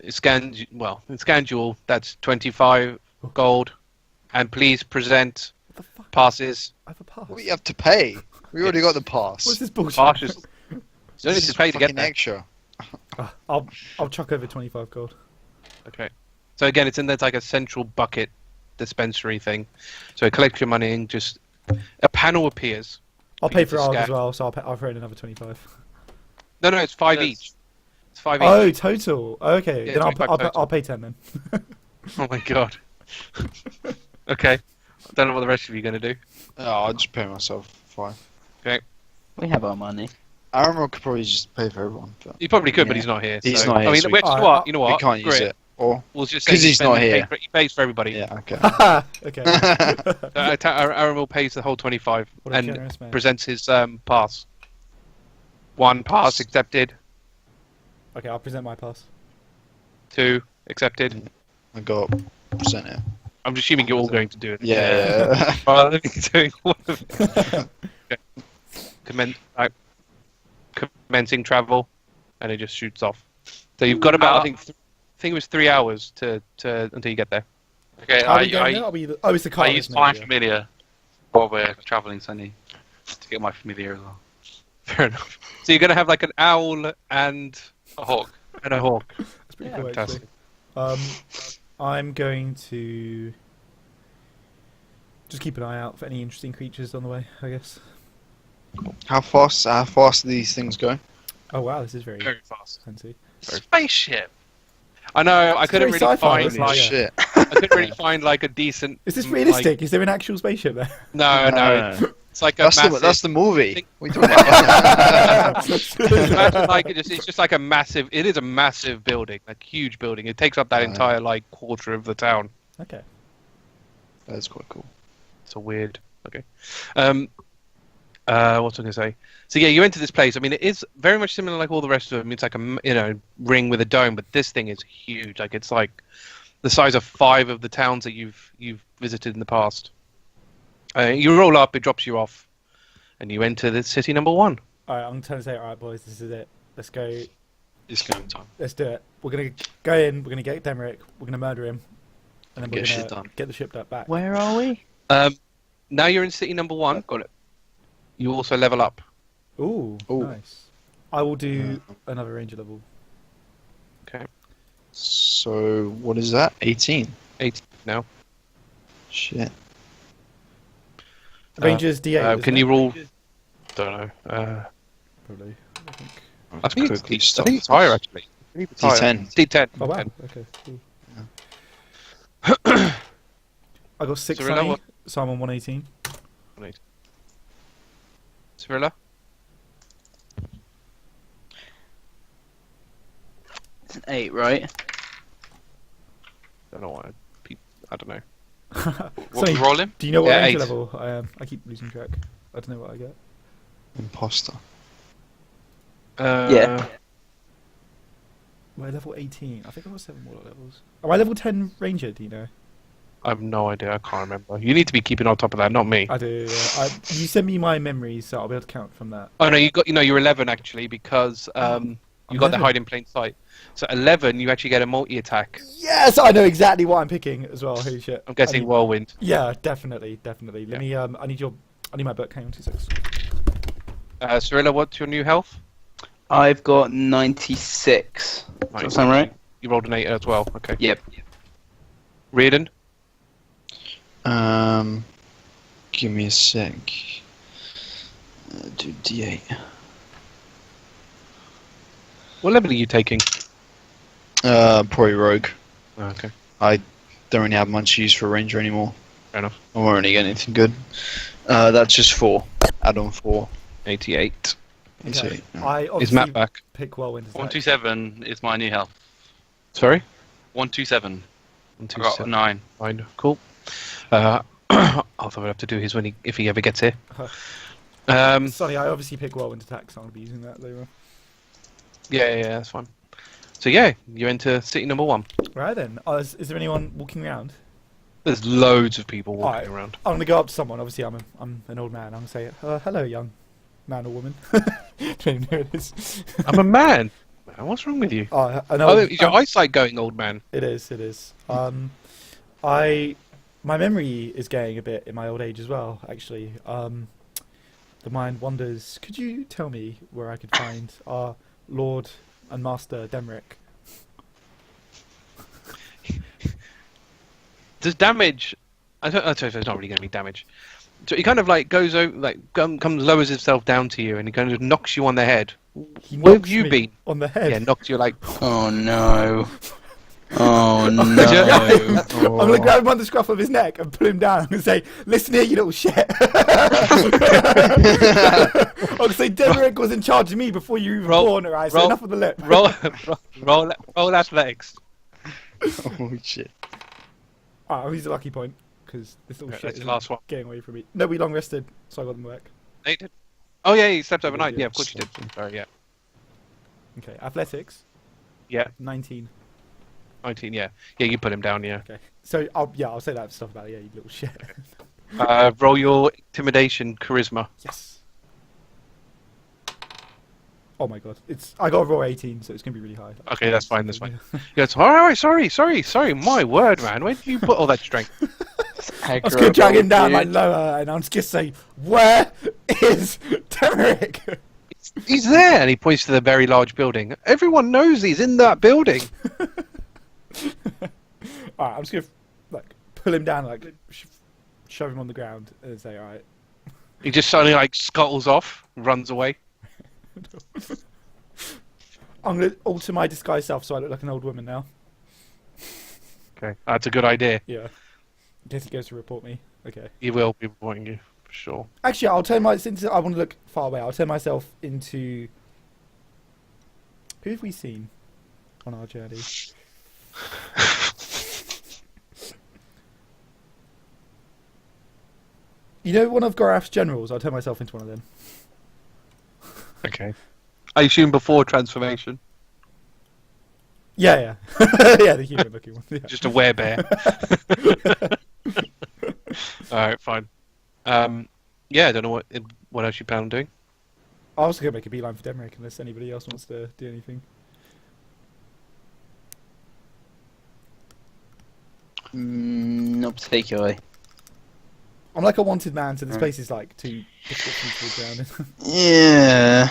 Scandual, that's 25 gold. And please present What the fuck? passes. I have a pass. What do you have to pay? We already got the pass. What's this bullshit? Passes. You don't need This to is pay to get fucking there. extra. I'll chuck over 25 gold. Okay. So again, it's in there's like a central bucket dispensary thing. So collect your money and just a panel appears. I'll For pay you for to Argh scan. as well, so I'll throw in another 25. No, it's 5 Yes. each. It's 5 Oh, each. total. Okay, Yeah, then 25 total. I'll pay 10 then. Oh my god. Okay. I don't know what the rest of you are going to do. I'll just pay myself 5. We have our money. Aramil could probably just pay for everyone, but You probably could, but Yeah. he's not here. He's so- not here, I mean, so which, we- you know we what? can't use Great. it. Or We'll just say because he's not here. He pays for everybody. Yeah, okay. Okay. Aramil pays the whole 25 What a and generous man. presents his pass. 1 pass accepted. Okay, I'll present my pass. 2 accepted. I got present it. I'm assuming you're all going to do it. Yeah. Well, let me doing all of it. Okay. Commencing travel, and it just shoots off. So you've got about, I think it was 3 hours to until you get there. Okay, Are we going there? Are we oh, it's the car. I use isn't it? my Yeah. familiar while we're travelling, Sunny, to get my familiar as well. Fair enough. So you're going to have like an owl and A hawk. a hawk. That's pretty Yeah, cool, actually. Fantastic. I'm going to just keep an eye out for any interesting creatures on the way, I guess. How fast do these things go? Oh wow, this is very Very fast. fancy. Spaceship. I know. I It's couldn't very really sci-fi, find isn't it? like Yeah. Shit. I couldn't really find like a decent. Is this like- realistic? Is there an actual spaceship there? No. It's like a massive. That's the movie. Think- What are you talking about? Imagine like it's just like a massive. It is a massive building, like huge building. It takes up that Right. entire like quarter of the town. Okay. That's quite cool. It's a weird. Okay. What was I going to say? So yeah, you enter this place. I mean, it is very much similar like all the rest of them. It's like a ring with a dome, but this thing is huge. Like it's like the size of 5 of the towns that you've visited in the past. You roll up, it drops you off, and you enter the city number 1. Alright, I'm trying to say, alright boys, this is it. Let's go. It's going time. Let's do it. We're gonna go in, we're gonna get Demeric, we're gonna murder him, and then we're Get shit gonna done. get the ship back. Where are we? Now you're in city number 1. Got it. You also level up. Ooh, Ooh. nice. I will do another ranger level. So what is that? 18. 18 now. Shit. Rangers D8. isn't Can it? you roll? Don't know. Probably. I think. I think it's, Quickly I stop think it's this. higher actually. I think it's higher. D10. D10. Oh wow. 10. Okay. Cool. I got 6 Cirilla, sunny, what? so I'm on 118. Cirilla? It's an 8, right? Don't know why. I don't know. What Sunny, we rolling? do you know what Yeah, ranger 8. level I am? I keep losing track. I don't know what I get. Imposter. Yeah. We're level 18. I think I got 7 more levels. Am I level 10 ranger, do you know? I have no idea. I can't remember. You need to be keeping on top of that, not me. I do, yeah. You send me my memories, so I'll be able to count from that. Oh no, you're 11 actually because you I'm got the 11. hide in plain sight. So 11, you actually get a multi attack. Yes, I know exactly what I'm picking as well. Holy shit. I'm guessing I need- whirlwind. Yeah, definitely. Let me, I need my book. Hang on 2 seconds. Cirilla, what's your new health? I've got 96. Does that sound right? You rolled an 8 as well. Okay. Yep. Riardon? Give me a sec. Do D8. What level are you taking? Probably rogue. Oh, okay. I don't really have much use for ranger anymore. Fair enough. I won't really get anything good. That's just 4. Add on 4. 88. That's Okay. it. I Is obviously Matt back? pick whirlwind. as that. 127 is my new health. Sorry? 127. I got 127. 9. Fine. Cool. Arthur would have to do his if he ever gets here. Sonny, I obviously pick whirlwind attack, so I'm gonna be using that later on. Yeah, that's fine. So yeah, you enter city number 1. Right then, is there anyone walking around? There's loads of people walking Alright. around. I'm gonna go up to someone. Obviously, I'm an old man. I'm gonna say, "Hello, young man or woman." Don't even know who it is. I'm a man. Man, what's wrong with you? An Oh, old, is your eyesight going, old man? It is. My memory is getting a bit in my old age as well. Actually, the mind wanders. Could you tell me where I could find our Lord and Master Demeric? Does damage? I don't know if there's not really going to be damage. So he kind of like goes over, like comes lowers himself down to you, and he kind of knocks you on the head He Where have knocks you me been? on the head. Yeah, knocked you like. Oh no. Oh I'm no. gonna grab him on the scruff of his neck and pull him down and say, "Listen here, you little shit." I'm gonna say Derek was in charge of me before you even Roll- born, alright? So roll- enough of the lip. roll athletics. Oh shit. Ah, I'll use a lucky point because this little Yeah, shit that's is the last one. getting away from me. No, we long rested, so I got them back. They did. Oh yeah, you slept overnight. Yeah, Yeah, of course you did. Sorry, yeah. Okay, athletics, Yeah, 19. 19. Yeah, yeah. You put him down. Yeah. Okay, so I'll say that stuff about it. Yeah, you little shit. Roll your intimidation charisma. Yes. Oh my god, I got a raw 18, so it's gonna be really high. Okay, that's fine. That's fine. Yes. All right. Sorry. My word, man. Where did you put all that strength? I was gonna drag him down like lower, and I'm just gonna say, "Where is Derek?" He's there, and he points to the very large building. Everyone knows he's in that building. Alright, I'm just gonna like pull him down, like shove him on the ground, and say, "Alright." He just suddenly like scuttles off, runs away. I'm gonna alter my disguise self so I look like an old woman now. Okay, that's a good idea. Yeah. In case he goes to report me. Okay. He will be reporting you for sure. Actually, since I want to look far away, I'll turn myself into. Who have we seen on our journey? You know, one of Gorath's generals. I'll turn myself into one of them. Okay. I assume before transformation. Yeah. Yeah, the human-looking one. Yeah. Just a werebear. Alright, fine. Yeah, I don't know what else you plan on doing. I was going to make a beeline for Demrick unless anybody else wants to do anything. Not particularly. I'm like a wanted man, so this place is like too difficult for me to walk around in. Yeah.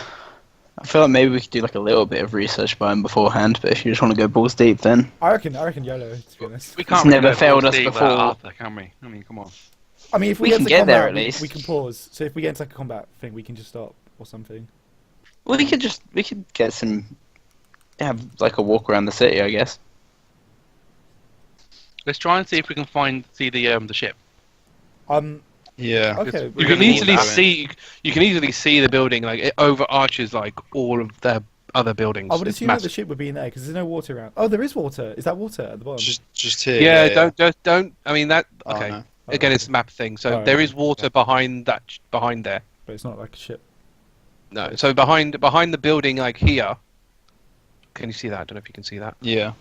I feel like maybe we could do like a little bit of research by him beforehand, but if you just want to go balls deep, then I reckon YOLO, to be honest. We can't It's never go failed balls us deep before. without Arthur, can we? I mean, come on. I mean, if we We get can to get combat, there at least. we can pause. So if we get into like a combat thing, we can just stop or something. we could get some, have like a walk around the city, I guess. Let's try and see if we can see the ship. Yeah. Okay. You We're can gonna easily need that. see. You can easily see the building. Like it overarches like all of the other buildings. I would It's assume that the massive. ship would be in there because there's no water around. Oh, there is water. Is that water at the bottom? Just here. Yeah, don't. I mean that. Oh, Okay. no. Again, it's a map thing. So Oh, there okay. is water behind there. But it's not like a ship. No. So behind the building, like here. Can you see that? I don't know if you can see that. Yeah.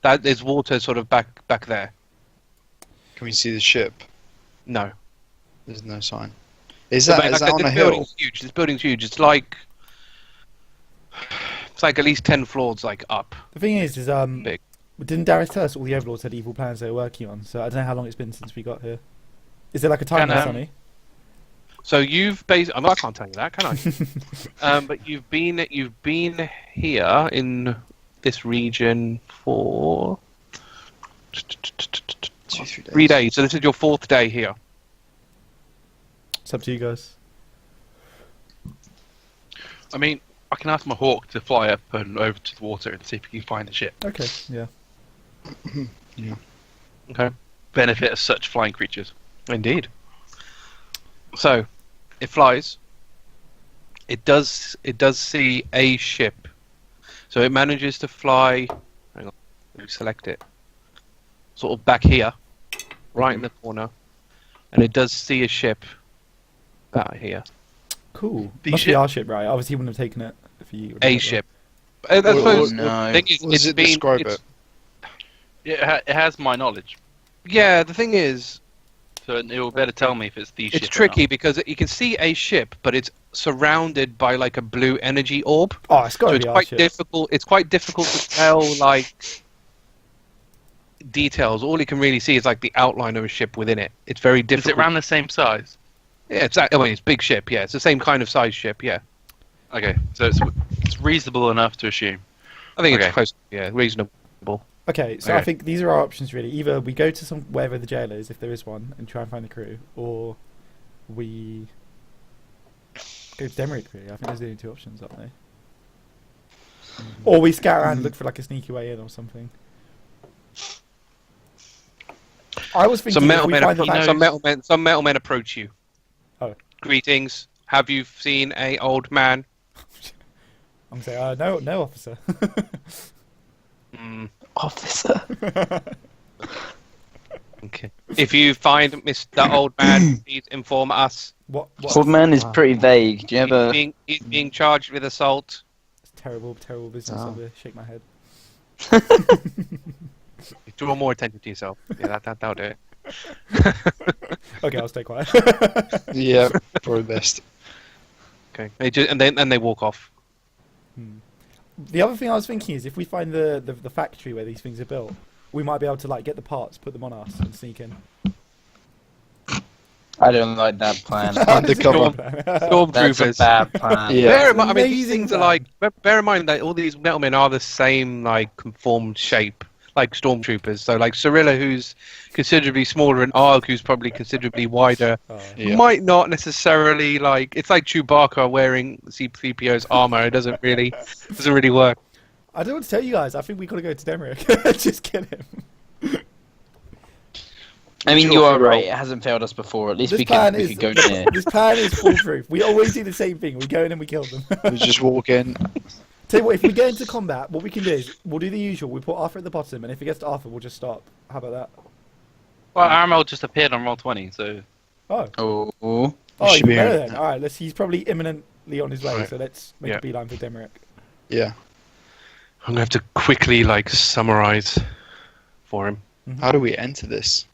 That is water, sort of back there. Can we see the ship? No. There's no sign. Is But, that like, on a this hill? building's huge. This building's huge. It's like at least 10 floors, like up. The thing is Big. didn't Darius tell us all the overlords had evil plans they were working on? So I don't know how long it's been since we got here. Is there like a timer, Can, Sonny? So you've basically. I can't tell you that, can I? But you've been here in this region for 2-3 days. 3 days. So this is your 4th day here. It's up to you guys. I mean, I can ask my hawk to fly up and over to the water and see if we can find the ship. Okay, yeah. Okay. Benefit of such flying creatures. Indeed. So, it flies. It does see a ship. So it manages to fly. Hang on, let me select it. Sort of back here, right in the corner, and it does see a ship. About here. Cool. The Must be ship? our ship, right? Obviously, he wouldn't have taken it if you. A ship. I What- suppose no. the thing is, What does it describe it? It has my knowledge, Yeah, the thing is, so it will better tell me if it's the ship. it's or tricky not. because you can see a ship, but it's surrounded by like a blue energy orb. Oh, it's got So to it's be our quite ship. difficult. It's quite difficult to tell like details. All you can really see is like the outline of a ship within it. It's very Is difficult. it around the same size? Yeah, it's a big ship. Yeah, it's the same kind of size ship. Yeah, Okay, so it's reasonable enough to assume. I think Okay. it's close. Yeah, reasonable. Okay, so I Okay. think these are our options really. Either we go to wherever the jail is, if there is one, and try and find the crew, or we go to Demrick. Really, I think those are the only two options, aren't they? Or we scout around and look for like a sneaky way in or something. I was thinking some metal men approach you. Oh. Greetings. Have you seen a old man? I'm saying, no, officer. Officer. Okay. If you find Mr. Old Man, please inform us. What? Old man is pretty vague. Do you ever? He's being charged with assault. It's terrible business over here. Shake my head. Draw more attention to yourself. Yeah, that'll do it. Okay, I'll stay quiet. Yeah, probably best. Okay. And they walk off. The other thing I was thinking is if we find the factory where these things are built, we might be able to like get the parts, put them on us, and sneak in. I don't like that plan. Undercover. That's a Stormtroopers. bad plan. Yeah. Bear in mind, I mean, these Amazing things are like. Bear in mind that all these metalmen are the same, like, conformed shape, like stormtroopers. So, like Cirilla, who's considerably smaller, and Argh, who's probably considerably wider, Yeah. might not necessarily like. It's like Chewbacca wearing C-3PO's armor. It doesn't really work. I don't want to tell you guys. I think we gotta go to Demeric. Just kill him. I mean, you are right. It hasn't failed us before. At least we could go near. This plan is foolproof. We always do the same thing. We go in and we kill them. We just walk in. Tell you what, if we get into combat, what we can do is we'll do the usual. We put Arthur at the bottom, and if it gets to Arthur, we'll just stop. How about that? Well, Aramil just appeared on roll 20, so Oh, Oh. oh, should even be better here. then. All right, he's probably imminently on his way, Right. so let's make Yeah. a beeline for Demeric. Yeah. I'm gonna have to quickly like summarize for him. How do we enter this?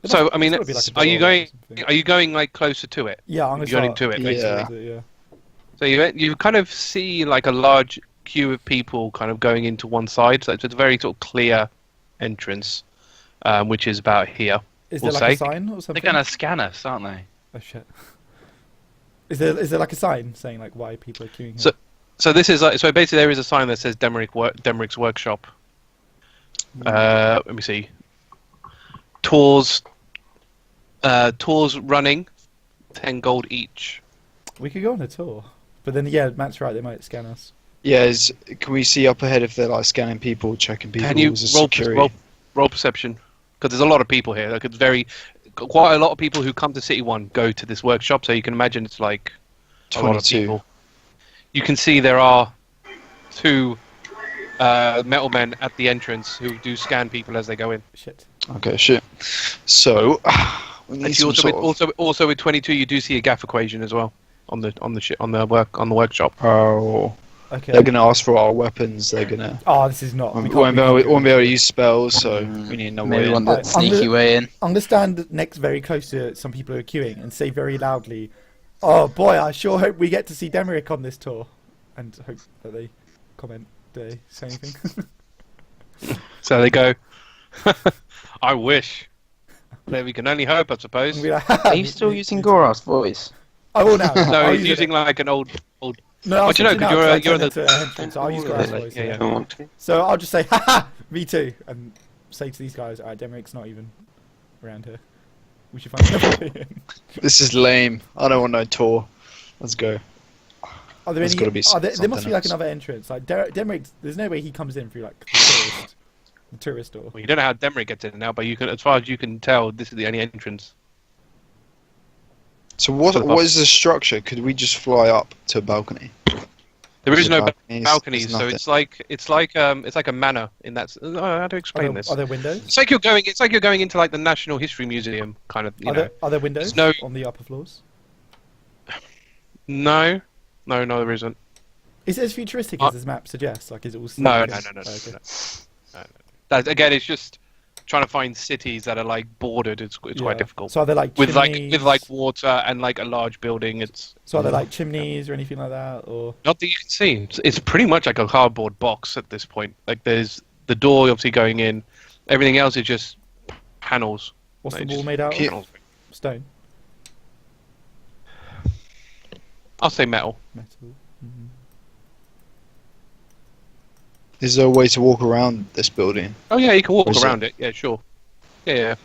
So I mean, It's gotta be like a are you door or going? something. Are you going like closer to it? Yeah, I'm gonna You're going start. into it, Yeah. basically. Yeah. So you kind of see like a large queue of people kind of going into one side. So it's a very sort of clear entrance, which is about here. Is We'll there like say. a sign or they're something? gonna scan us, aren't they? Oh shit. Is there like a sign saying like why people are queuing here? So this is like, so basically there is a sign that says Demeric's workshop. Let me see. Tours running, 10 gold each. We could go on a tour, but then yeah, Matt's right. They might scan us. Yeah, can we see up ahead if they're like scanning people, checking people? Can you security? roll perception? Because there's a lot of people here. Like quite a lot of people who come to City 1 go to this workshop, so you can imagine it's like a lot of 22. people. You can see there are 2 metal men at the entrance who do scan people as they go in. Shit. Okay, shit. So we need Actually, some sort of... also with 22, you do see a gaff equation as well on the workshop. Oh, Okay. they're gonna ask for our weapons. They're gonna. Oh, this is not. We We won't be able can't to use spells, so we need no Maybe way want in. that Right, sneaky way in. I'm gonna stand next, very close to some people who are queuing, and say very loudly, "Oh boy, I sure hope we get to see Demeric on this tour," and hope that they comment. Do they say anything? So they go, I wish. Then we can only hope, I suppose. And be like, Are you still using Gorath's voice? I will now. No, I'll he's use using it. like an old. No, What do you know? Because you're the the. so I'll use Grass voice. Yeah, Yeah. yeah. So I'll just say, "Ha me too," and say to these guys, "Alright, Demeric's not even around here. We should find another way in." This is lame. I don't want no tour. Let's go. Are there There's any? gotta be there must be like something another entrance. Like Demeric, there's no way he comes in through like the tourist door. Well, you don't know how Demeric gets in now, but you can, as far as you can tell, this is the only entrance. So what is the structure? Could we just fly up to a balcony? There is no balconies? balconies, There's so nothing. it's like a manor in that. How to explain this? Are there windows? It's like you're going into like the National History Museum kind of. You know. Are there windows There's on the upper floors? No, there isn't. Is it as futuristic as this map suggests? Like, is it all? No. Okay. That, again, it's just trying to find cities that are like bordered. It's Yeah. quite difficult. So are there like with chimneys? like water and like a large building. So are there like chimneys or anything like that, or? Not that you can see. It's pretty much like a cardboard box at this point. Like there's the door obviously going in. Everything else is just panels. What's Like, the wall just made out of? panels. Stone. I'll say metal. Metal. Is there a way to walk around this building? Oh yeah, you can walk Or is around it. Yeah, sure. Yeah.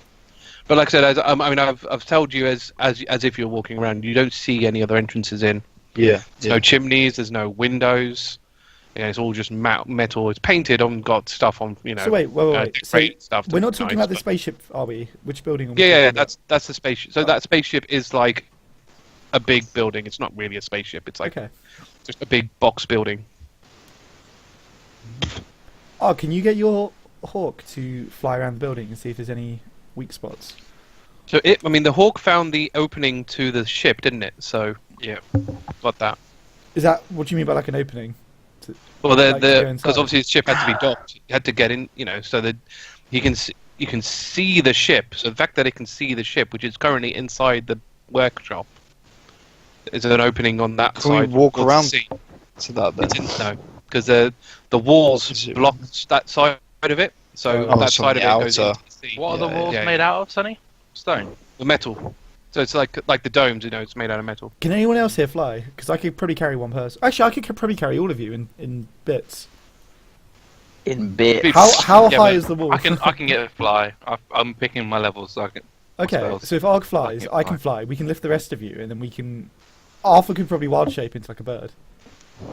But like I said, I mean, I've told you as if you're walking around. You don't see any other entrances in. Yeah. There's no chimneys. There's no windows. Yeah, it's all just metal. It's painted on, got stuff on, So wait. So decorate stuff. we're not to be talking nice, about the but- spaceship, are we? Which building? Are we Yeah, talking about? that's the spaceship. So that spaceship is like a big building. It's not really a spaceship. It's like Okay. just a big box building. Oh, can you get your hawk to fly around the building and see if there's any weak spots? So the hawk found the opening to the ship, didn't it? So yeah, got that. Is that what do you mean by like an opening? Well, Like to go because inside? obviously the ship had to be docked. You had to get in, so that you can see the ship. So the fact that it can see the ship, which is currently inside the workshop, is an opening on that Can we side. walk towards the around sea. to that then? It didn't know because the walls Is it- block that side of it. So Oh, that so side of the it goes outer. into the sea. What are the Yeah, walls yeah. made out of, Sonny? Stone. The metal. So it's like the domes, it's made out of metal. Can anyone else here fly? Because I could probably carry one person. Actually, I could probably carry all of you in bits. In bits. How Yeah, high but is the wall? I can get a fly. I'm picking my levels, so I can. Okay, spells. so if Arg flies, get I can fly. We can lift the rest of you, and then we can. Arthur could probably wild shape into like a bird.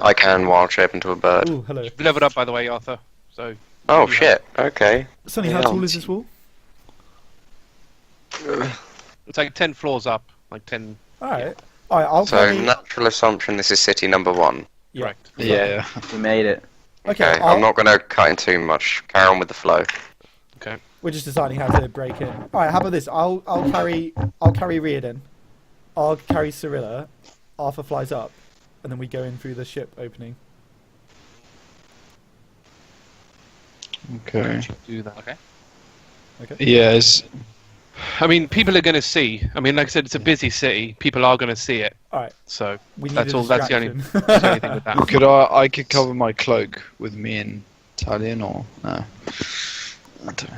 I can wild shape into a bird. Ooh, hello. You've leveled up, by the way, Arthur. So Oh shit, okay. Sonny, how Yeah. tall is this wall? it's like 10 floors up, like 10. Alright. Alright, I'll So, carry. natural assumption this is city number 1. Yeah. Correct. Yeah. We made it. Okay, Okay, I'm not going to cut in too much. Carry on with the flow. Okay. We're just deciding how to break in. Alright, how about this? I'll carry Riardon. I'll carry Cirilla. Arthur flies up, and then we go in through the ship opening. Okay. Do that. Okay. Okay. Yeah, it's, I mean, people are going to see. I mean, like I said, it's a busy city. People are going to see it. Alright. So We need that's a all. That's the only. distraction. That's the only thing with that. I could cover my cloak with me and Talion or no. I don't know.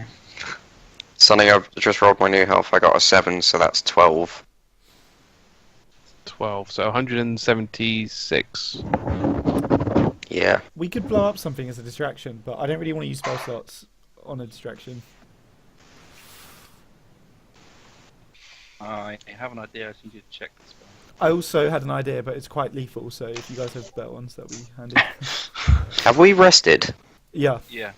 Sonny, I've just rolled my new health. I got a 7, so that's 12. 12. So 176. Yeah. We could blow up something as a distraction, but I don't really want to use spell slots on a distraction. I have an idea. I just need to check the spell. I also had an idea, but it's quite lethal, so if you guys have better ones, that'd be handy. Have we rested? Yeah. Yeah.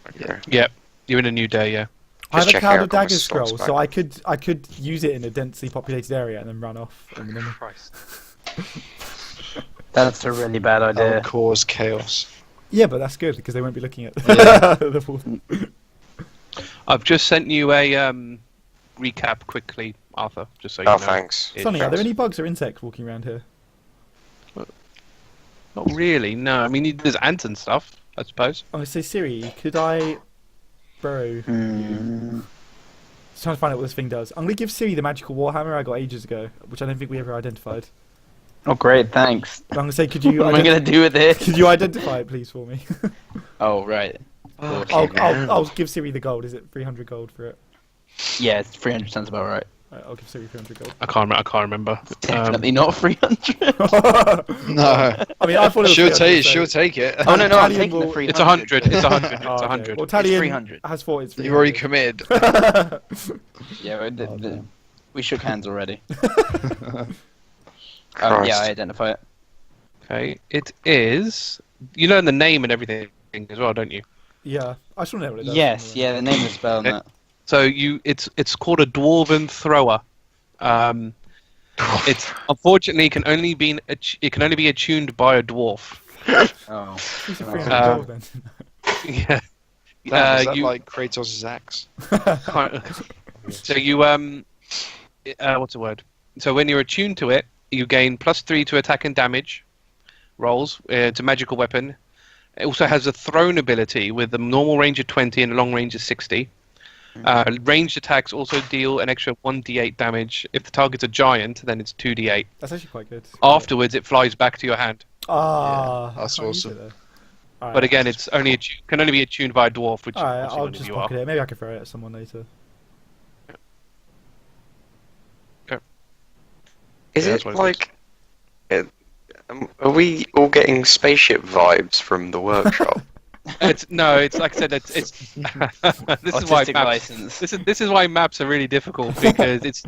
Okay. Yep. You're in a new day. Yeah. I have Just a checking Cloud out of got my Daggers slots scroll, back. so I could use it in a densely populated area and then run off. And then... Christ. That's a really bad That idea. would cause chaos. Yeah, but that's good because they won't be looking at Yeah. the full. I've just sent you a recap quickly, Arthur. Just so you know. Oh, thanks. Sonny, are there any bugs or insects walking around here? Not really. No. I mean, there's ants and stuff. I suppose. I say, Siri, could I burrow? Just trying to find out what this thing does. I'm going to give Siri the magical warhammer I got ages ago, which I don't think we ever identified. Oh, great, thanks. I'm going to say, could you What am I going to do with this? could you identify it, please, for me? Oh, right. I'll give Siri the gold. Is it 300 gold for it? Yeah, it's 300 sounds about right. Right, I'll give Siri 300 gold. I can't remember. Definitely not 300. No. I mean, I thought it was She'll 300, take. so- She'll take it. Oh, no, I'm Talion taking the will- 300. It's 100. It's 100. It's Oh, okay. 100. Well, Talion 300. has thought it's 300. You've already committed. Yeah, we shook hands already. Christ. Yeah, I identify it. Okay. It is. You learn the name and everything as well, don't you? Yeah, I just want to know what it does. Yes, yeah, the name of the spell and that. So it's called a dwarven thrower. It's unfortunately can only be attuned by a dwarf. Oh. It's a 300 Um, gold then. Yeah. Is that You like Kratos' axe? so you what's the word? So when you're attuned to it, you gain +3 to attack and damage rolls. It's a magical weapon. It also has a thrown ability with a normal range of 20 and a long range of 60. Ranged attacks also deal an extra 1d8 damage. If the target's a giant, then it's 2d8. That's actually quite good. Afterwards, it flies back to your hand. Ah, Yeah, that's I can't use awesome. it though. Alright. But again, it's only can only be attuned by a dwarf, which Alright, obviously I'll none of just you pocket are. it. Maybe I can throw it at someone later. Is Yeah, it that's what it like... are we all getting spaceship vibes from the workshop? It's like I said, it's this is why Autistic maps, license. this is why maps are really difficult because it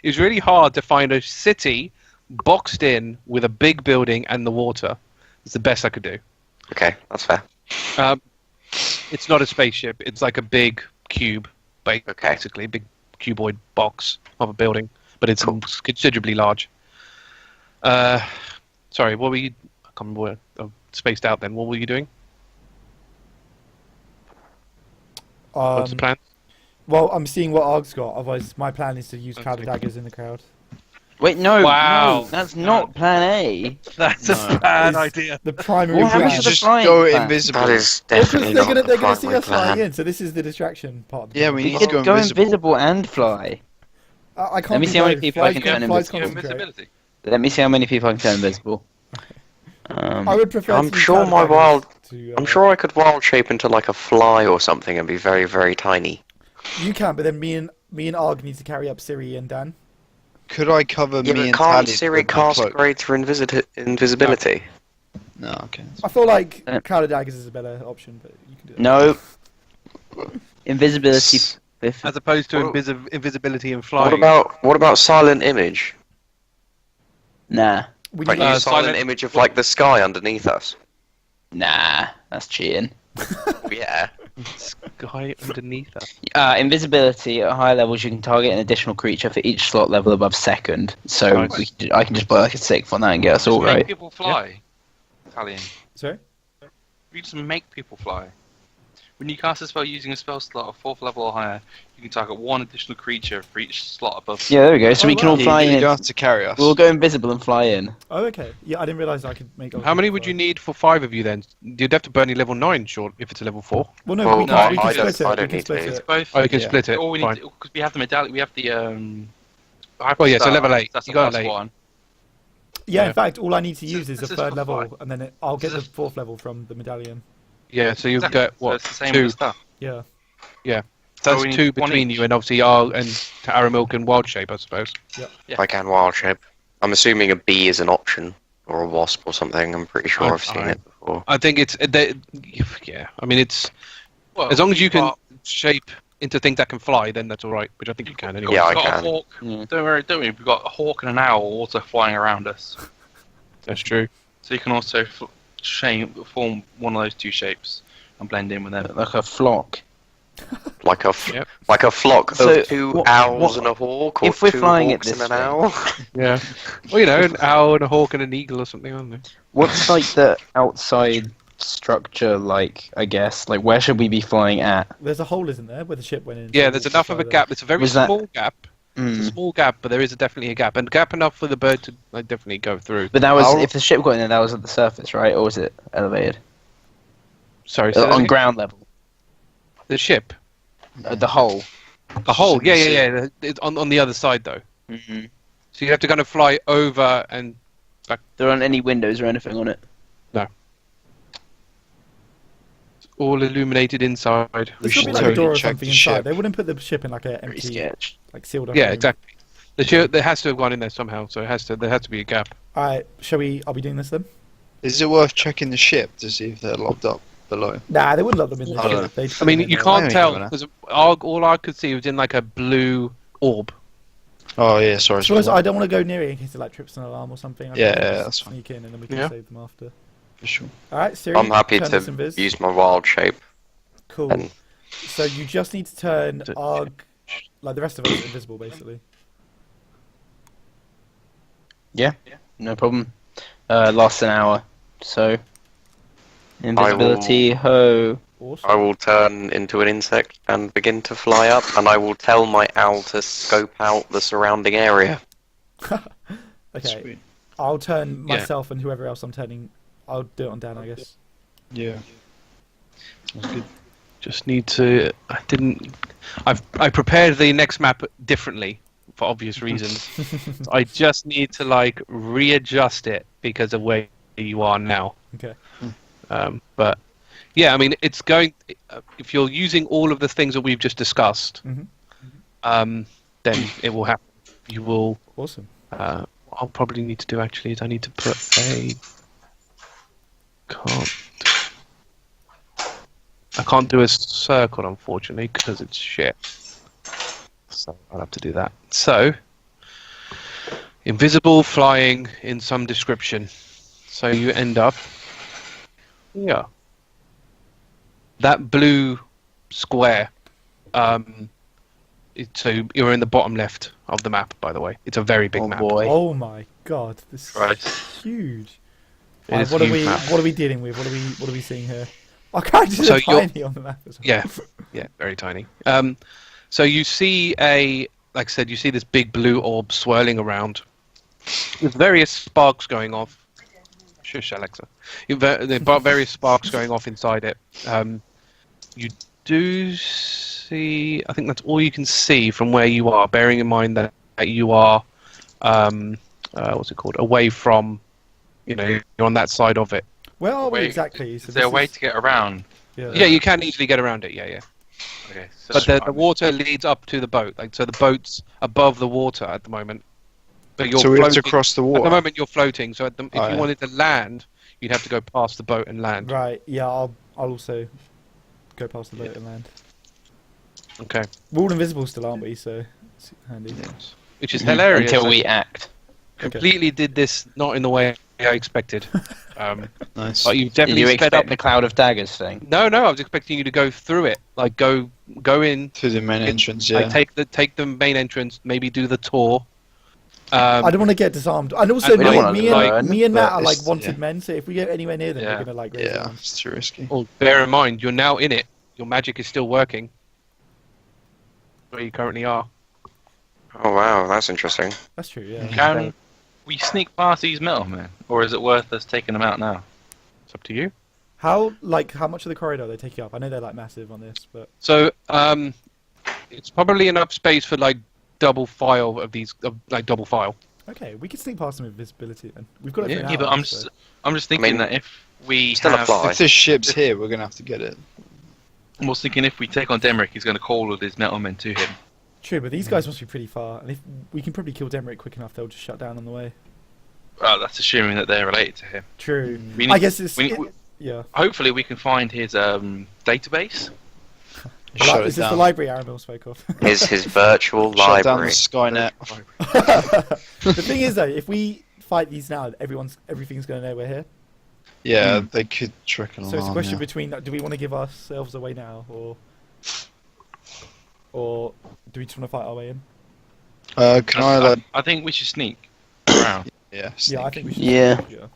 was really hard to find a city boxed in with a big building and the water. It's the best I could do. Okay, that's fair. It's not a spaceship. It's like a big cube, Okay. basically, a big cuboid box of a building, but it's considerably large. Sorry, what were you? I can't remember. I'm spaced out. Then what were you doing? What's the plan? Well, I'm seeing what Argh's got. Otherwise, my plan is to use cloud of daggers in the crowd. Wait, no, Wow. no, that's not plan A. That's No. a bad It's idea. The primary What plan. happens to the Just flying go plan? invisible. That is Because definitely they're not gonna the see us primary flying plan. in, so this is the distraction part. Of the Yeah, plan. we You need to could go go invisible. invisible and fly. I can't Let me do see how many both. people I Flies can turn flies invisible. concentrate. Invisibility. Let me see how many people I can turn invisible. I would prefer. I'm to use sure cloud of my daggers wild- to, I'm sure I could wild shape into like a fly or something and be very, very tiny. You can, but then me and Argh need to carry up Ciri and Dan. Could I cover Yeah, me but and can't Talion Siri with my cast cloak? greater invisibility? No, okay. I feel like Uh, cloud of daggers is a better option, but you can do that. No. Invisibility. As opposed to What- invisibility and flying. What about silent image? Nah. We Like need use silent image of like the sky underneath us. Nah. That's cheating. Yeah. Sky underneath us. Invisibility at higher levels, you can target an additional creature for each slot level above second. So Nice. I can just buy like a sixth on that and get us all Just make right. people fly. Italian. Sorry. You just make people fly. When you cast a spell using a spell slot of 4th level or higher, you can target one additional creature for each slot above. Yeah, there we go. So we can all wow. fly You in. don't have to carry us. We'll go invisible and fly in. Oh, okay. Yeah, I didn't realise I could make. How many would you need for 5 of you then? You'd have to burn your level 9 short if it's a level 4. Well, no, Well, we no, can, we I can don't- split it. I We don't can need split to. It's it. both. Oh, you can Yeah. split it. All we Fine. need because we have the medallion. We have the Oh, yeah, so level 8. That's You the got first an 8. one. Yeah, Yeah. in fact, all I need to This use is- is a this is third for level, fly. and then I'll get the This is- 4th level from the medallion. Yeah, so you'll Exactly. get, So what, it's the same 2? with stuff. Yeah. That's we need 2 one between each. you and obviously Argh and Aramil can wild shape, I suppose. If I can wild shape. I'm assuming a bee is an option. Or a wasp or something. I'm pretty sure I've seen it before. I think it's... yeah, I mean, it's... Well, As long as you we've can got- shape into things that can fly, then that's alright, which I think you can anyway. Yeah, I we've got can. A hawk. Yeah. Don't worry. We've got a hawk and an owl also flying around us. That's true. So you can also form one of those two shapes and blend in with them. Like a flock. Like a Yep. like a flock So, of two what- owls what- and a hawk, or if we're two flying it hawks and this an way- owl. Yeah. Well, you know, an owl and a hawk and an eagle or something, aren't they? What's like the outside structure like, I guess? Like, where should we be flying at? There's a hole, isn't there, where the ship went in? Yeah, so there's we'll enough of fly a there. gap. It's a very Was that- small gap. It's a small gap, but there is definitely a gap. And gap enough for the bird to like, definitely go through. But that was, I'll- if the ship got in there, that was at the surface, right? Or was it elevated? Sorry, so On ground level. the ship. The hole. The hole, yeah. It's on the other side, though. Mm-hmm. So you have to kind of fly over and... There aren't any windows or anything on it. all illuminated inside. There We should should be like a totally door or check something the inside. ship. They wouldn't put the ship in like a Pretty empty, sketch. like sealed off Yeah, room. exactly. There has to have gone in there somehow, so there has to be a gap. Alright, shall we? Are we doing this then? Is it worth checking the ship to see if they're locked up below? Nah, they wouldn't let them in I don't there. know. They'd I put mean, them in you there. can't I tell don't know. because all I could see was in like a blue orb. Oh yeah, sorry. To be honest, I don't want to go near it in case it like trips an alarm or something. I'd Yeah, rather yeah, just that's fine. sneak in and then we can Yeah. save them after. For sure. Alright, Siri, I'm happy turn to this invis. use my wild shape. Cool. and- So you just need to turn D- Argh, like the rest of us, invisible basically. No problem. Lasts an hour. So, invisibility, ho. Awesome. I will turn into an insect and begin to fly up, and I will tell my owl to scope out the surrounding area. Okay, Sweet. I'll turn Yeah. myself and whoever else I'm turning. I'll do it on Dan, I guess. Yeah. That's good. Just need to. I prepared the next map differently for obvious reasons. I just need to like readjust it because of where you are now. Okay. But yeah, I mean, it's going. If you're using all of the things that we've just discussed, Mhm. then it will happen. You will. Awesome. I'll probably need to do actually is I need to put a. I can't do a circle, unfortunately, because it's shit. So I'll have to do that. So, invisible flying in some description. So you end up Yeah. That blue square. So you're in the bottom left of the map, by the way. It's a very big Oh map. boy. Oh my god, this Christ. is huge. It Right, is what a are huge we? map. What are we dealing with? What are we seeing here? Our characters So are you're- tiny on the map as well. Yeah, yeah, very tiny. So you see like I said, you see this big blue orb swirling around with various sparks going off. Shush, Alexa. There are various sparks going off inside it. You do see. I think that's all you can see from where you are. Bearing in mind that you are, what's it called? Away from, you're on that side of it. Where are we Wait, exactly? Is there a way to get around? Yeah. Yeah, you can easily get around it. Yeah. Okay. So But the water leads up to the boat, so the boat's above the water at the moment. But you're So we have to floating- cross the At water. the moment, you're floating. So if Oh, you yeah. wanted to land, you'd have to go past the boat and land. Right. Yeah. I'll also go past the boat and land. Okay. We're all invisible still, aren't we? So it's handy. Yes. Which is hilarious. Until I we act. completely did this not in the way I expected. Nice. But you Did definitely you sped expect up. the cloud of daggers thing? No, I was expecting you to go through it, like go in, To the main entrance, yeah. like take the main entrance, maybe do the tour. I don't want to get disarmed, and also We don't wanna me learn, and Matt but are like it's- wanted yeah. men. So if we get anywhere near them, Yeah. we're gonna like raise Yeah, arms. it's too risky. Well, bear in mind, you're now in it. Your magic is still working. Where you currently are. Oh wow, that's interesting. That's true. Yeah. Can we sneak past these metal men, or is it worth us taking them out now? It's up to you. How much of the corridor are they taking up? I know they're like massive on this, but So, it's probably enough space for like double file of these, like double file. okay, we can sneak past them with visibility. Then we've got it. for Yeah, an Yeah, but hour, I'm so- just thinking mean, that if we still have, apply. If this ship's here, we're gonna have to get it. I was thinking if we take on Demrick, he's going to call all his metal men to him. True, but these guys must be pretty far, and if we can probably kill Demrick quick enough, they'll just shut down on the way. Well, that's assuming that they're related to him. True. We I need- guess it's we- yeah. Hopefully, we can find his database. Shut Is it this the down. library Aramil spoke of? His virtual Shut down the library. Skynet. The thing is, though, if we fight these now, everything's going to know we're here. Yeah, they could trickle So it's a along, question yeah. between do we want to give ourselves away now, or do we just want to fight our way in? Can I I think we should sneak around. Yeah, Yeah, I think we should. Yeah. Yeah.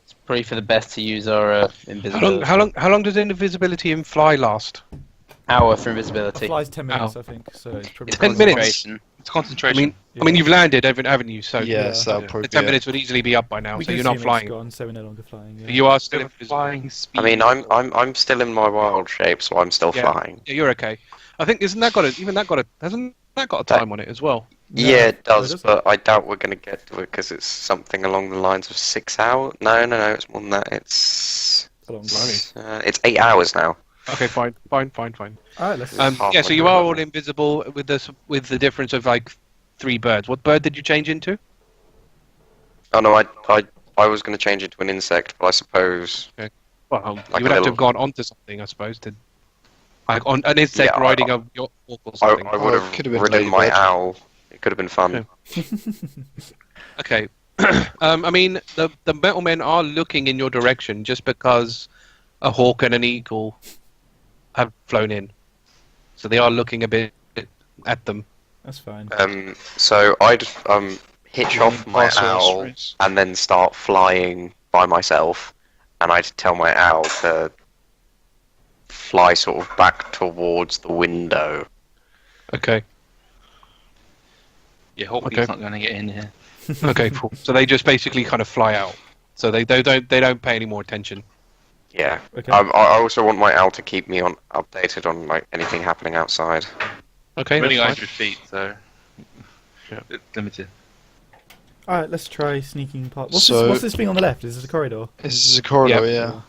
It's probably for the best to use our invisibility. How long does invisibility in fly last? Hour for It invisibility. flies 10 minutes, I think. So it's probably 10 minutes? Concentration. It's I concentration. mean, you've landed, haven't you? So Yes, that'll yeah. probably the be 10 it. minutes would easily be up by now. We So can you're not assume it's flying. Gone, so we're no longer flying. Yeah. You are still Still invisible. flying speed. I mean, I'm still in my wild shape, so I'm still Yeah. flying. Yeah, you're okay. I think hasn't that got a time on it as well? No, Yeah, it no, does, doesn't. but I doubt we're going to get to it because it's something along the lines of 6 hours. No, it's more than that. It's It's a long time. it's 8 hours now. Okay, fine. Alright, let's. Yeah, so you are all invisible with the difference of like 3 birds. What bird did you change into? Oh no, I was going to change it to an insect, but I suppose Well, Like you would a have to little- have gone onto something, I suppose, to like on an insect Yeah, riding a York or I something. would Oh, have could've been ridden my ladybird. owl. It could have been fun. Okay. I mean, the metal men are looking in your direction just because a hawk and an eagle have flown in, so they are looking a bit at them. That's fine. So I'd hitch off my Pass us, owl race. and then start flying by myself, and I'd tell my owl to fly sort of back towards the window. Okay. Yeah, hopefully Okay. he's not going to get in here. Okay. Cool. So they just basically kind of fly out. So they don't pay any more attention. Yeah. Okay. I also want my owl to keep me updated on like anything happening outside. Okay. I'm only That's 100 feet, so Yeah. it's limited. Alright, let's try sneaking past. So- What's this thing on the left? Is this a corridor? This is a corridor, Yeah. yeah.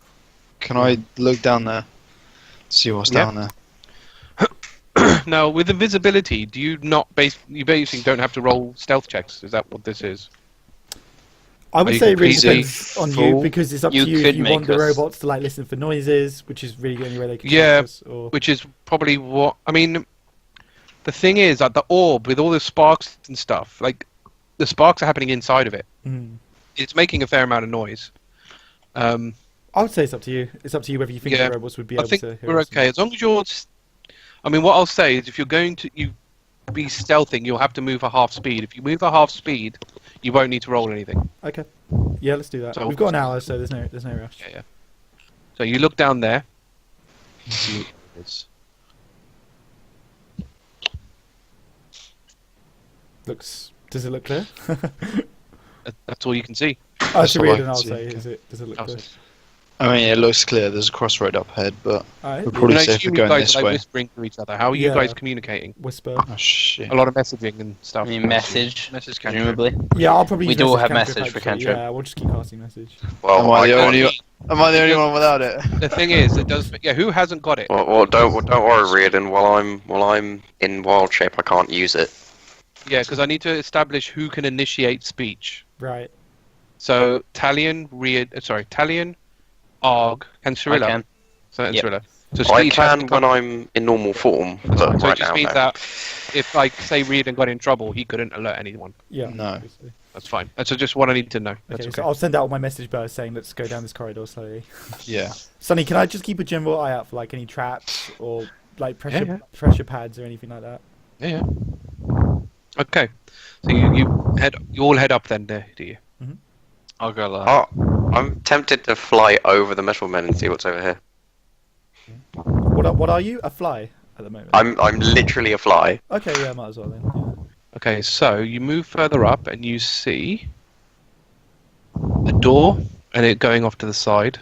Can I look down there? See what's Yeah. down there? Now, with invisibility, do you not you basically don't have to roll stealth checks? Is that what this is? I would you say it really completely depends on you full? because it's up You to you if could you make want the us- robots to like listen for noises, which is really the only way they can Yeah. track us, or Which is probably what I mean. The thing is that the orb with all the sparks and stuff, like the sparks are happening inside of it. Hmm. It's making a fair amount of noise. I would say it's up to you. It's up to you whether you think Yeah. the robots would be I able think to hear we're us. okay as long as you're. I mean, what I'll say is, if you're going to be stealthing, you'll have to move at half speed. If you move at half speed, you won't need to roll anything. Okay. Yeah, let's do that. So- We've got an hour, so there's no rush. Yeah. So you look down there. See what it is. Does it look clear? That's all you can see. Oh, That's to all read I and can I'll see, say, okay. does it look I'll clear? say. I mean, it looks clear. There's a crossroad up ahead, but Alright. We're probably And I safer assume you going guys this are like way. whispering to each other. How are you Yeah. guys communicating? Whisper. oh shit. A lot of messaging and I stuff. mean, message, Message Cantrip. presumably. Yeah, I'll probably We use do all have Cantrip, message for actually. Cantrip. Yeah, we'll just keep casting message. Well, Am I the can't- only? Am I the only one without it? The thing is, it does. Yeah, who hasn't got it? Well, don't worry, Riardon. While I'm in wild shape, I can't use it. Yeah, because I need to establish who can initiate speech. Right. So Talion, Argh, and I Cirilla. can. So and Yep. Cirilla. So I speech has to can come- when I'm in normal form. But So right it just now, means no. that if, like, say, Riardon got in trouble, he couldn't alert anyone. Yeah. No. obviously. That's fine. That's just what I need to know. That's Okay, okay. so I'll send out my message burst saying let's go down this corridor slowly. Yeah. Sonny, can I just keep a general eye out for like any traps or like pressure Yeah. pressure pads or anything like that? Yeah. Okay. So you all head up then, do you? I'll go last. Oh, I'm tempted to fly over the metal men and see what's over here. What are you? A fly at the moment? I'm literally a fly. Okay, yeah, might as well then. Yeah. Okay, so you move further up and you see a door and it going off to the side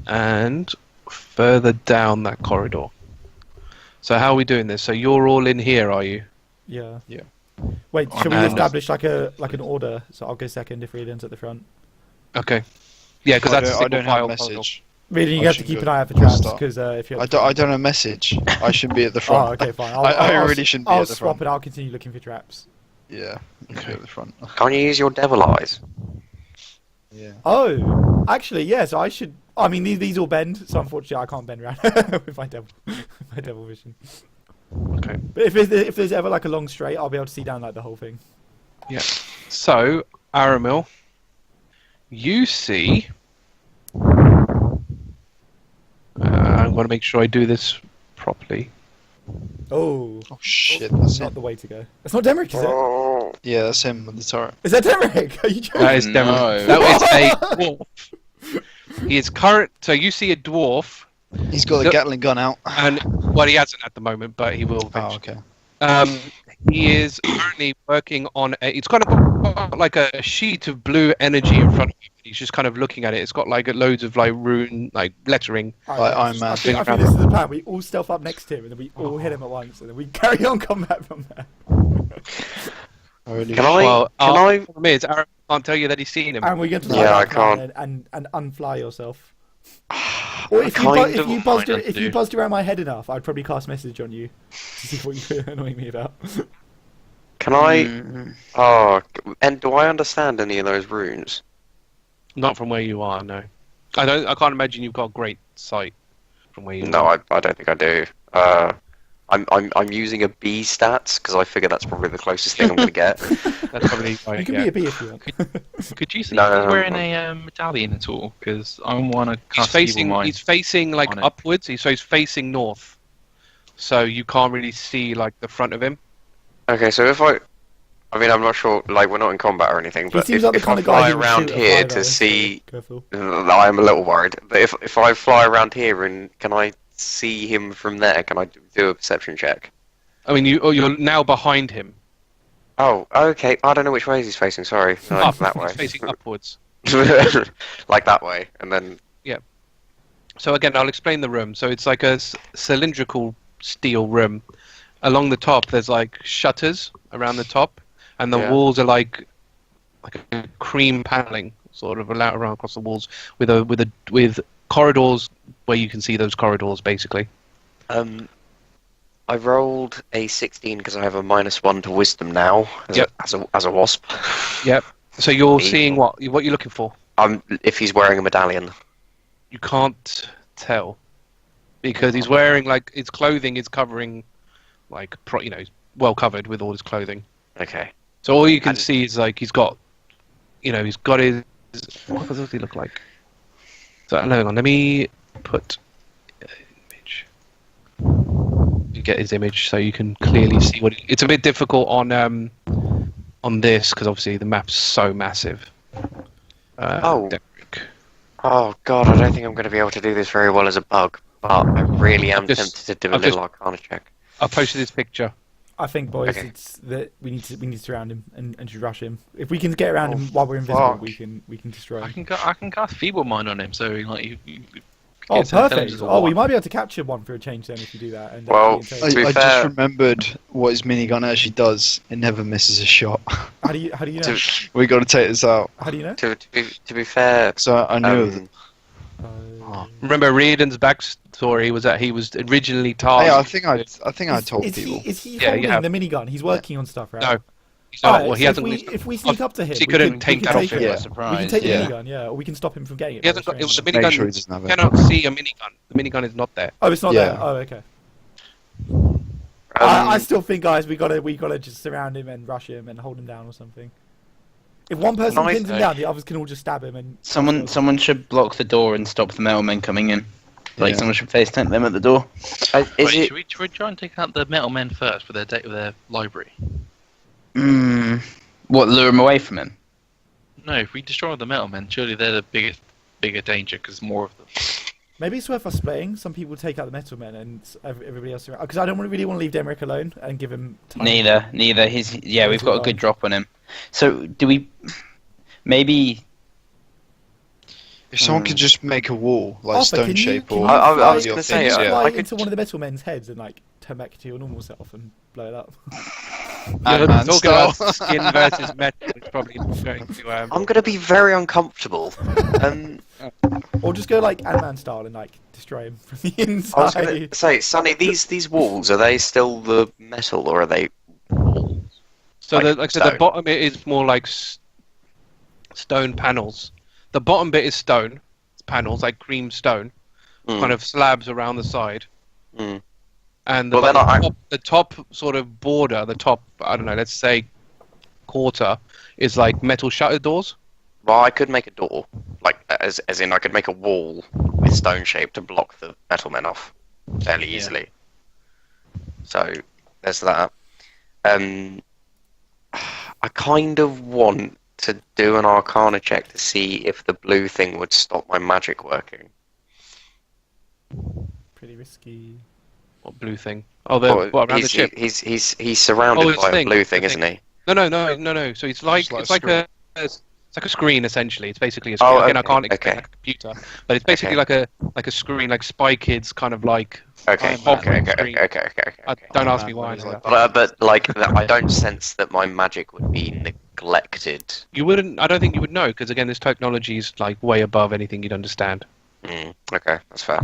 and further down that corridor. So how are we doing this? So you're all in here, are you? Yeah. Yeah. Wait, shall we And- establish like an order? So I'll go second if Riordan's at the front. Okay. Yeah, because that's a I single don't have file a corridor. message. Riordan, you I have to should keep go an eye out for at the traps start. because if you're I don't have a message. I should be at the front. Oh, okay, fine. I really shouldn't be I'll at the swap front. and I'll continue looking for traps. Yeah. Okay. At the front. Can't you use your devil eyes? Yeah. Oh, actually, yes, I should. I mean, these all bend, so unfortunately, I can't bend around with my devil vision. Okay. But if there's ever like a long straight, I'll be able to see down like the whole thing. So, Aramil, you see... I want to make sure I do this properly. Oh, Oh shit. That's not him. the way to go. It's not Demrick, is it? Oh, Yeah, that's him with the turret. Is that Demrick? Are you joking? That is No. Demrick. That is a dwarf. He is current... So you see a dwarf, He's got the Look- Gatling gun out. and... Well, he hasn't at the moment, but he will Oh, eventually. okay. He is currently working on it's kind of got like a sheet of blue energy in front of him. He's just kind of looking at it. It's got like loads of like rune, like lettering. Alright, Like Iron Man. I think this is the plan. We all stealth up next to him, and then we all hit him at once, and then we carry on combat from there. I really Can I? Well, can our I? problem is Aaron can't tell you that he's seen him. And we're going to Yeah, fly I back down can't. and unfly yourself. Or if kind you, of buzzed wanna if you do. buzzed around my head enough, I'd probably cast message on you to see what you're annoying me about. Can I? Mm, Oh, and do I understand any of those runes? Not from where you are, no. I can't imagine you've got great sight from where you No, are. I don't think I do. I'm using a B stats because I figure that's probably the closest thing I'm gonna get. That's probably You right. can Yeah. be a bee if you want. Could you see No, if he's no, wearing no. a medallion at all? Because I want to He's cast facing. Evil Mind. He's facing like on it. upwards. So he's facing north. So you can't really see like the front of him. Okay, so if I mean, I'm not sure. Like, we're not in combat or anything, He but seems if, like the if kind I of guy fly who would around shoot a here fly, to though, so see, careful. I'm a little worried. But if I fly around here and can I see him from there? Can I do a perception check? I mean, you're now behind him. Oh, okay. I don't know which way he's facing. Sorry, no, Up. that way. He's facing upwards. Like that way, and then So again, I'll explain the room. So it's like a cylindrical steel room. Along the top, there's like shutters around the top, and the Yeah. walls are like a cream paneling, sort of around across the walls, with corridors where you can see those corridors basically. I rolled a 16 because I have a -1 to wisdom now Yep. as a wasp. Yep. So you're Evil. seeing what you're looking for. If he's wearing a medallion. You can't tell because he's wearing like his clothing is covering, like he's well covered with all his clothing. Okay. So all you can And- see is like he's got his. What does he look like? So hang on, let me put image. You get his image so you can clearly see what it's a bit difficult on this because obviously the map's so massive. Derek. Oh god, I don't think I'm going to be able to do this very well as a bug, but I really am tempted to do a little Arcana check. I posted this picture. I think, boys, Okay. it's that we need to surround him and just rush him. If we can get around him while we're invisible, fuck. we can destroy I him. can cast Feeble Mind on him, so like you Oh, get some perfect! intelligence or Oh, we what. might be able to capture one for a change then if you do that. And Well, actually To I, be I fair- just remembered what his minigun actually does. It never misses a shot. how do you know? To, We got to take this out. How do you know? to be fair, So I knew of it. Remember Riardon's backstory was that he was originally tasked. Yeah, I think I told is people. Is he Yeah, you holding have. the minigun? He's working on stuff, right? No, he's not. Alright, Well, he so hasn't. if we sneak up to him, he we couldn't can, take we that can off take him. it. by We surprise. can take yeah. the minigun, yeah, or we can stop him from getting it. He hasn't got. by The restraining him. Make sure he minigun. doesn't have it. Cannot see a minigun. The minigun is not there. Oh, it's not Yeah. there. Oh, okay. I still think, guys, we gotta just surround him and rush him and hold him down or something. If one person Nice, pins him though. down, the others can all just stab him and. Someone should block the door and stop the metal men coming in. Like Yeah. someone should face tank them at the door. is Wait, it? should we try and take out the Metal Men first with their library? What, lure him away from him? No, if we destroy the Metal Men, surely they're the bigger danger because more of them. Maybe it's worth us splitting. Some people take out the metal men and everybody else around. Because I don't really want to leave Demeric alone and give him time. Neither. We've got a good drop on him. So do we? Maybe. If someone could just make a wall, like Arthur, stone can you- shape can or. you I fly- was gonna can say, you yeah, fly I could- into one of the metal men's heads and like turn back to your normal self and blow it up. Yeah, Man talking about style. skin versus metal, it's probably going to. I'm going to be very uncomfortable. Or just go like Ant-Man style and like destroy him from the I was going inside. to say, Sonny, these walls, are they still the metal or are they walls? So Like like I said, the stone. bottom bit is more like stone panels. The bottom bit is stone panels, like cream stone, Mm. kind of slabs around the side. Mm. And the, Well, then the top sort of border, the top, I don't know, let's say quarter, is like metal shutter doors. Well, I could make a door, like as in I could make a wall with stone shape to block the metal men off fairly easily. So there's that. I kind of want to do an Arcana check to see if the blue thing would stop my magic working. Pretty risky. What blue thing? Oh, the what around the ship? He's surrounded Oh, it's by a thing, blue the thing, isn't thing. he? No. So it's like Just like a it's like a screen essentially. It's basically a screen. Oh, Again, I okay, can't explain okay. like a computer, but it's basically like a screen, like Spy Kids kind of like. Okay, Iron Man okay. Don't ask me Iron why. I Man know is that. like- But like, I don't sense that my magic would be neglected. You wouldn't. I don't think you would know because again, this technology is like way above anything you'd understand. Okay, that's fair.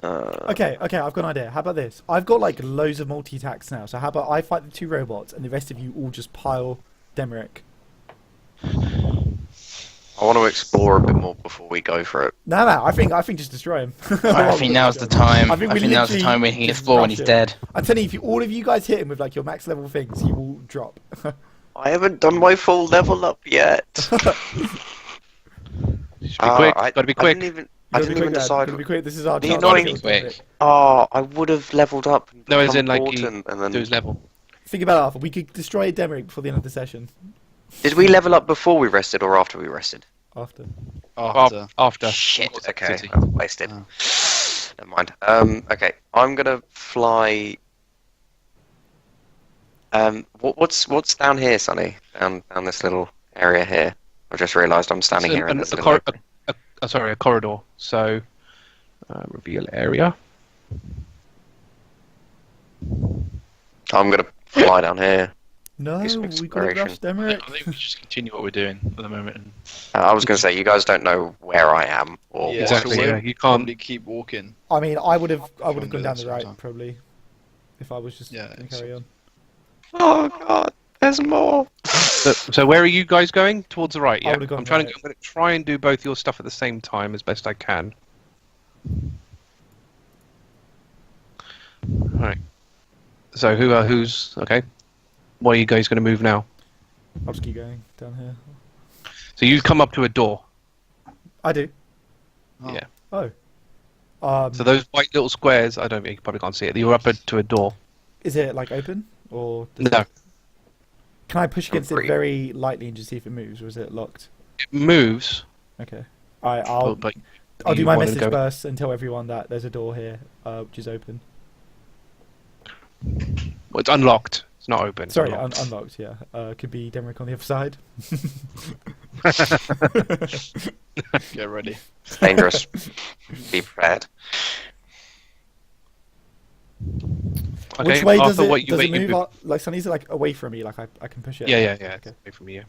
Okay, I've got an idea. How about this? I've got like loads of multi-attacks now, so how about I fight the two robots and the rest of you all just pile Demeric? I want to explore a bit more before we go for it. No, I think just destroy him. I think now's the time. I think we now's the literally time when he can just explore when rush he's it. dead. I'm telling you, if all of you guys hit him with like your max level things, he will drop. I haven't done my full level up yet. Just be quick. Gotta be quick. I didn't even decide. Be quick. This is our The chance. annoying- to kill Quick. Demeric. Oh, I would have leveled up. And No, as become in like important, and then... do his level. Think about it, Arthur. We could destroy Demeric before the end of the session. Did we level up before we rested or after we rested? After. After. Shit. Okay, City. I was wasted. Oh. Never mind. Okay, I'm gonna fly. What's down here, Sonny? Down this little area here. I just realised I'm standing here in this little opening. A corridor. So, reveal area. I'm gonna fly down here. No, Piece of we gotta rush exploration. Demeric. I think we should just continue what we're doing at the moment. And I was gonna say you guys don't know where I am or Yeah, Exactly, so yeah, we'll you can't- probably keep walking. I mean, I would have Can't gone do down that the right sometime. probably, if I was just Yeah, gonna carry on. Oh god, there's more. So where are you guys going? Towards the right. I Yeah. would've gone I'm going right. to try and do both your stuff at the same time as best I can. All right. So who's okay? Where are you guys going to move now? I'll just keep going down here. So you come up to a door. I do. Oh. Yeah. Oh. So those white little squares, I don't think you probably can't see it. You're up to a door. Is it like open or? No, Can I push against it Agreed. very lightly and just see if it moves, or is it locked? it moves. Okay. I'll but do you my wanna message go- burst and tell everyone that there's a door here, which is open. Well, it's unlocked. It's not open. It's Sorry, unlocked. unlocked. Yeah. Could be Demrick on the other side. Get ready. It's dangerous. Be prepared. Okay, Which way does after it? what you Does wait, it you move? move- Like Sunny's like away from me. Like I can push it. Yeah. Okay. It's away from you.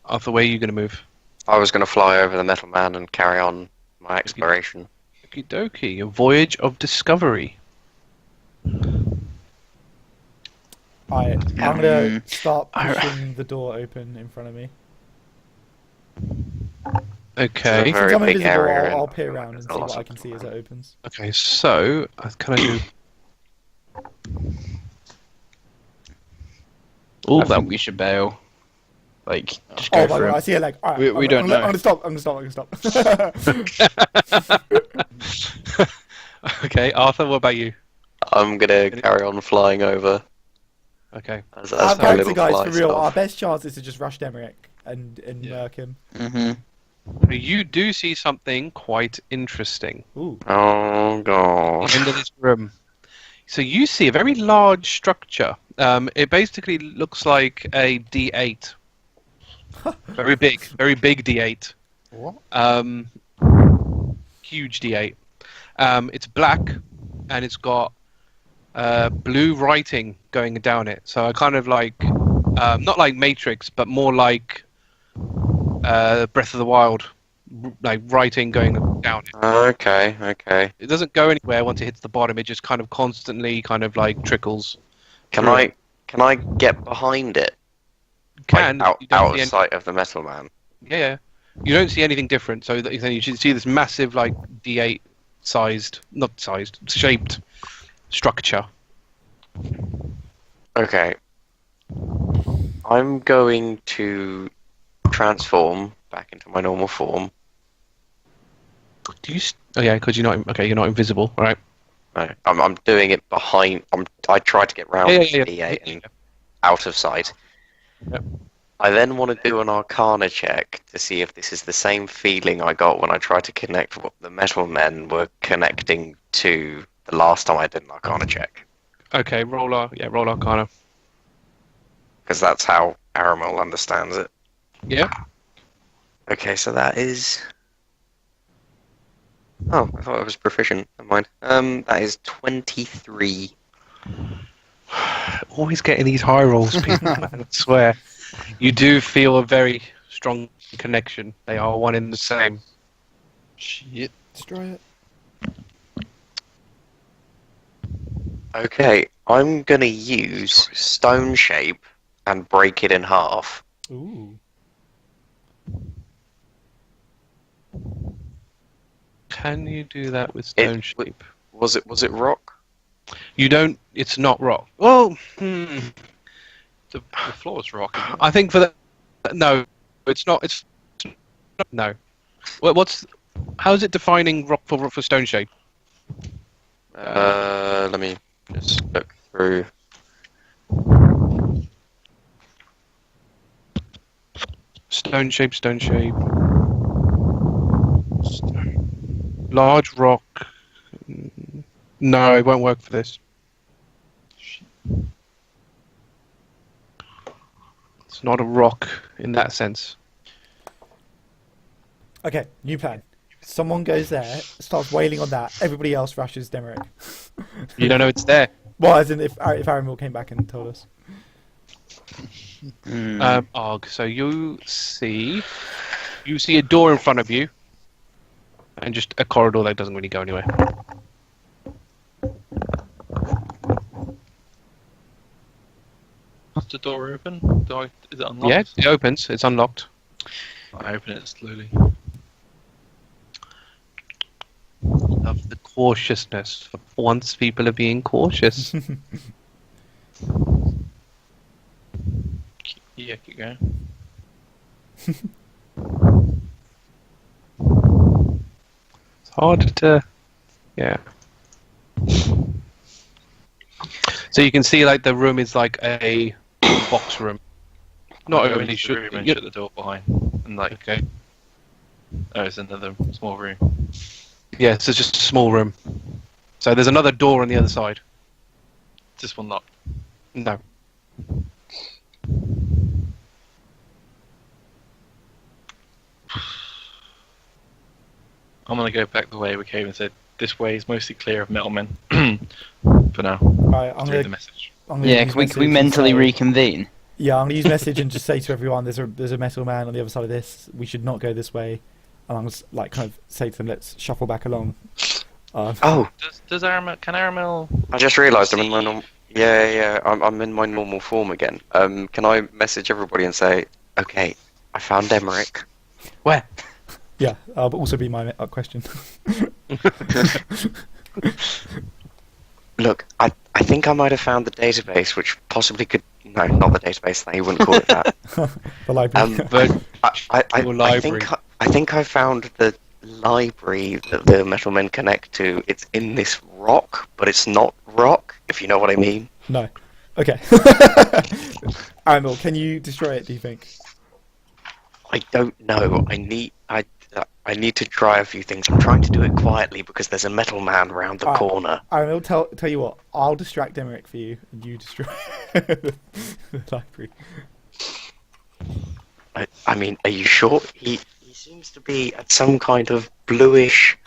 After where are you going to move? I was going to fly over the Metal Man and carry on my exploration. Okie dokie. A voyage of discovery. I'm gonna start I- pushing the door open in front of me. Okay. Very Since I'm big invisible, area I'll and peer around and there's see a lot what I of can see as it opens. Okay. So can I do? Oh, I think we should bail. Like, just go Oh my for god, I it. see a leg. Alright, We don't know. I'm gonna stop. I'm gonna stop. Okay, Arthur. What about you? I'm going to carry on flying over. Okay. As Our my character little guys, fly for real, stuff. our best chance is to just rush Demrick and Yeah. murk him. Mm-hmm. You do see something quite interesting Ooh. Oh god. into this room. So you see a very large structure. It basically looks like a D8. Very big D8. What? Huge D8. It's black, and it's got blue writing going down it. So I kind of like, not like Matrix, but more like Breath of the Wild, like writing going down it. Okay. It doesn't go anywhere once it hits the bottom. It just kind of constantly kind of like trickles. Can through I it. can I get behind it? Can Like, you don't out see of any- sight of the Metal Man. Yeah. You don't see anything different. So that you should see this massive like D8 shaped structure. Okay. I'm going to transform back into my normal form. Do you? Oh yeah, because you're not. Okay, you're not invisible, right? No, I'm doing it behind. I tried to get round Yeah. the D8 and out of sight. Yep. I then want to do an Arcana check to see if this is the same feeling I got when I tried to connect what the Metal Men were connecting to the last time I did an Arcana check. Okay, roll Arcana. Because that's how Aramil understands it. Yeah. Okay, so that is... Oh, I thought I was proficient. Never mind. That is 23. Always getting these high rolls, people. Man, I swear. You do feel a very strong connection. They are one in the same. Shit. Destroy it. Okay, I'm gonna use Stone Shape and break it in half. Ooh. Can you do that with stone shape? Was it rock? You don't. It's not rock. Well, The floor's rock. Isn't it? I think for the no, it's not. It's no. What's? How is it defining rock for stone shape? Let me just look through. Stone shape. Large rock. No, it won't work for this. It's not a rock in that sense. Okay, new plan. Someone goes there, starts wailing on that. Everybody else rushes Demrick. You don't know it's there. Well, as in if Aramil came back and told us. Argh. So you see a door in front of you, and just a corridor that doesn't really go anywhere. Is the door open? Is it unlocked? Yeah, it opens. It's unlocked. I open it slowly. Love the cautiousness. For once, people are being cautious. Yeah, keep going. hard to. Yeah. So you can see like the room is like a box room. Not I'll go overly into the room and sure. shut the door behind. And like, Okay. oh, it's another small room. Yeah, so it's just a small room. So there's another door on the other side. This one locked. No. I'm gonna go back the way we came and said this way is mostly clear of metal men. For now. Right, I'm Read the gonna, message. I'm gonna Yeah, use can we message and mentally say- reconvene? Yeah, I'm gonna use message and just say to everyone, there's a metal man on the other side of this. We should not go this way. And I'm just like kind of say to them, let's shuffle back along. Oh, Does Aramil? Can Aramil? I just realised I'm in my normal. Yeah. I'm in my normal form again. Can I message everybody and say, okay, I found Emmerich. Where? Yeah, but also be my question. Look, I think I might have found the database, which possibly could. No, not the database. You wouldn't call it that. The library. But I think I found the library that the metal men connect to. It's in this rock, but it's not rock, if you know what I mean. No. Okay. Aramil, can you destroy it, do you think? I don't know. I need to try a few things. I'm trying to do it quietly because there's a metal man round the Alright. corner. Aramil, tell you what, I'll distract Emmerich for you, and you destroy the library. I mean, are you sure? He seems to be at some kind of bluish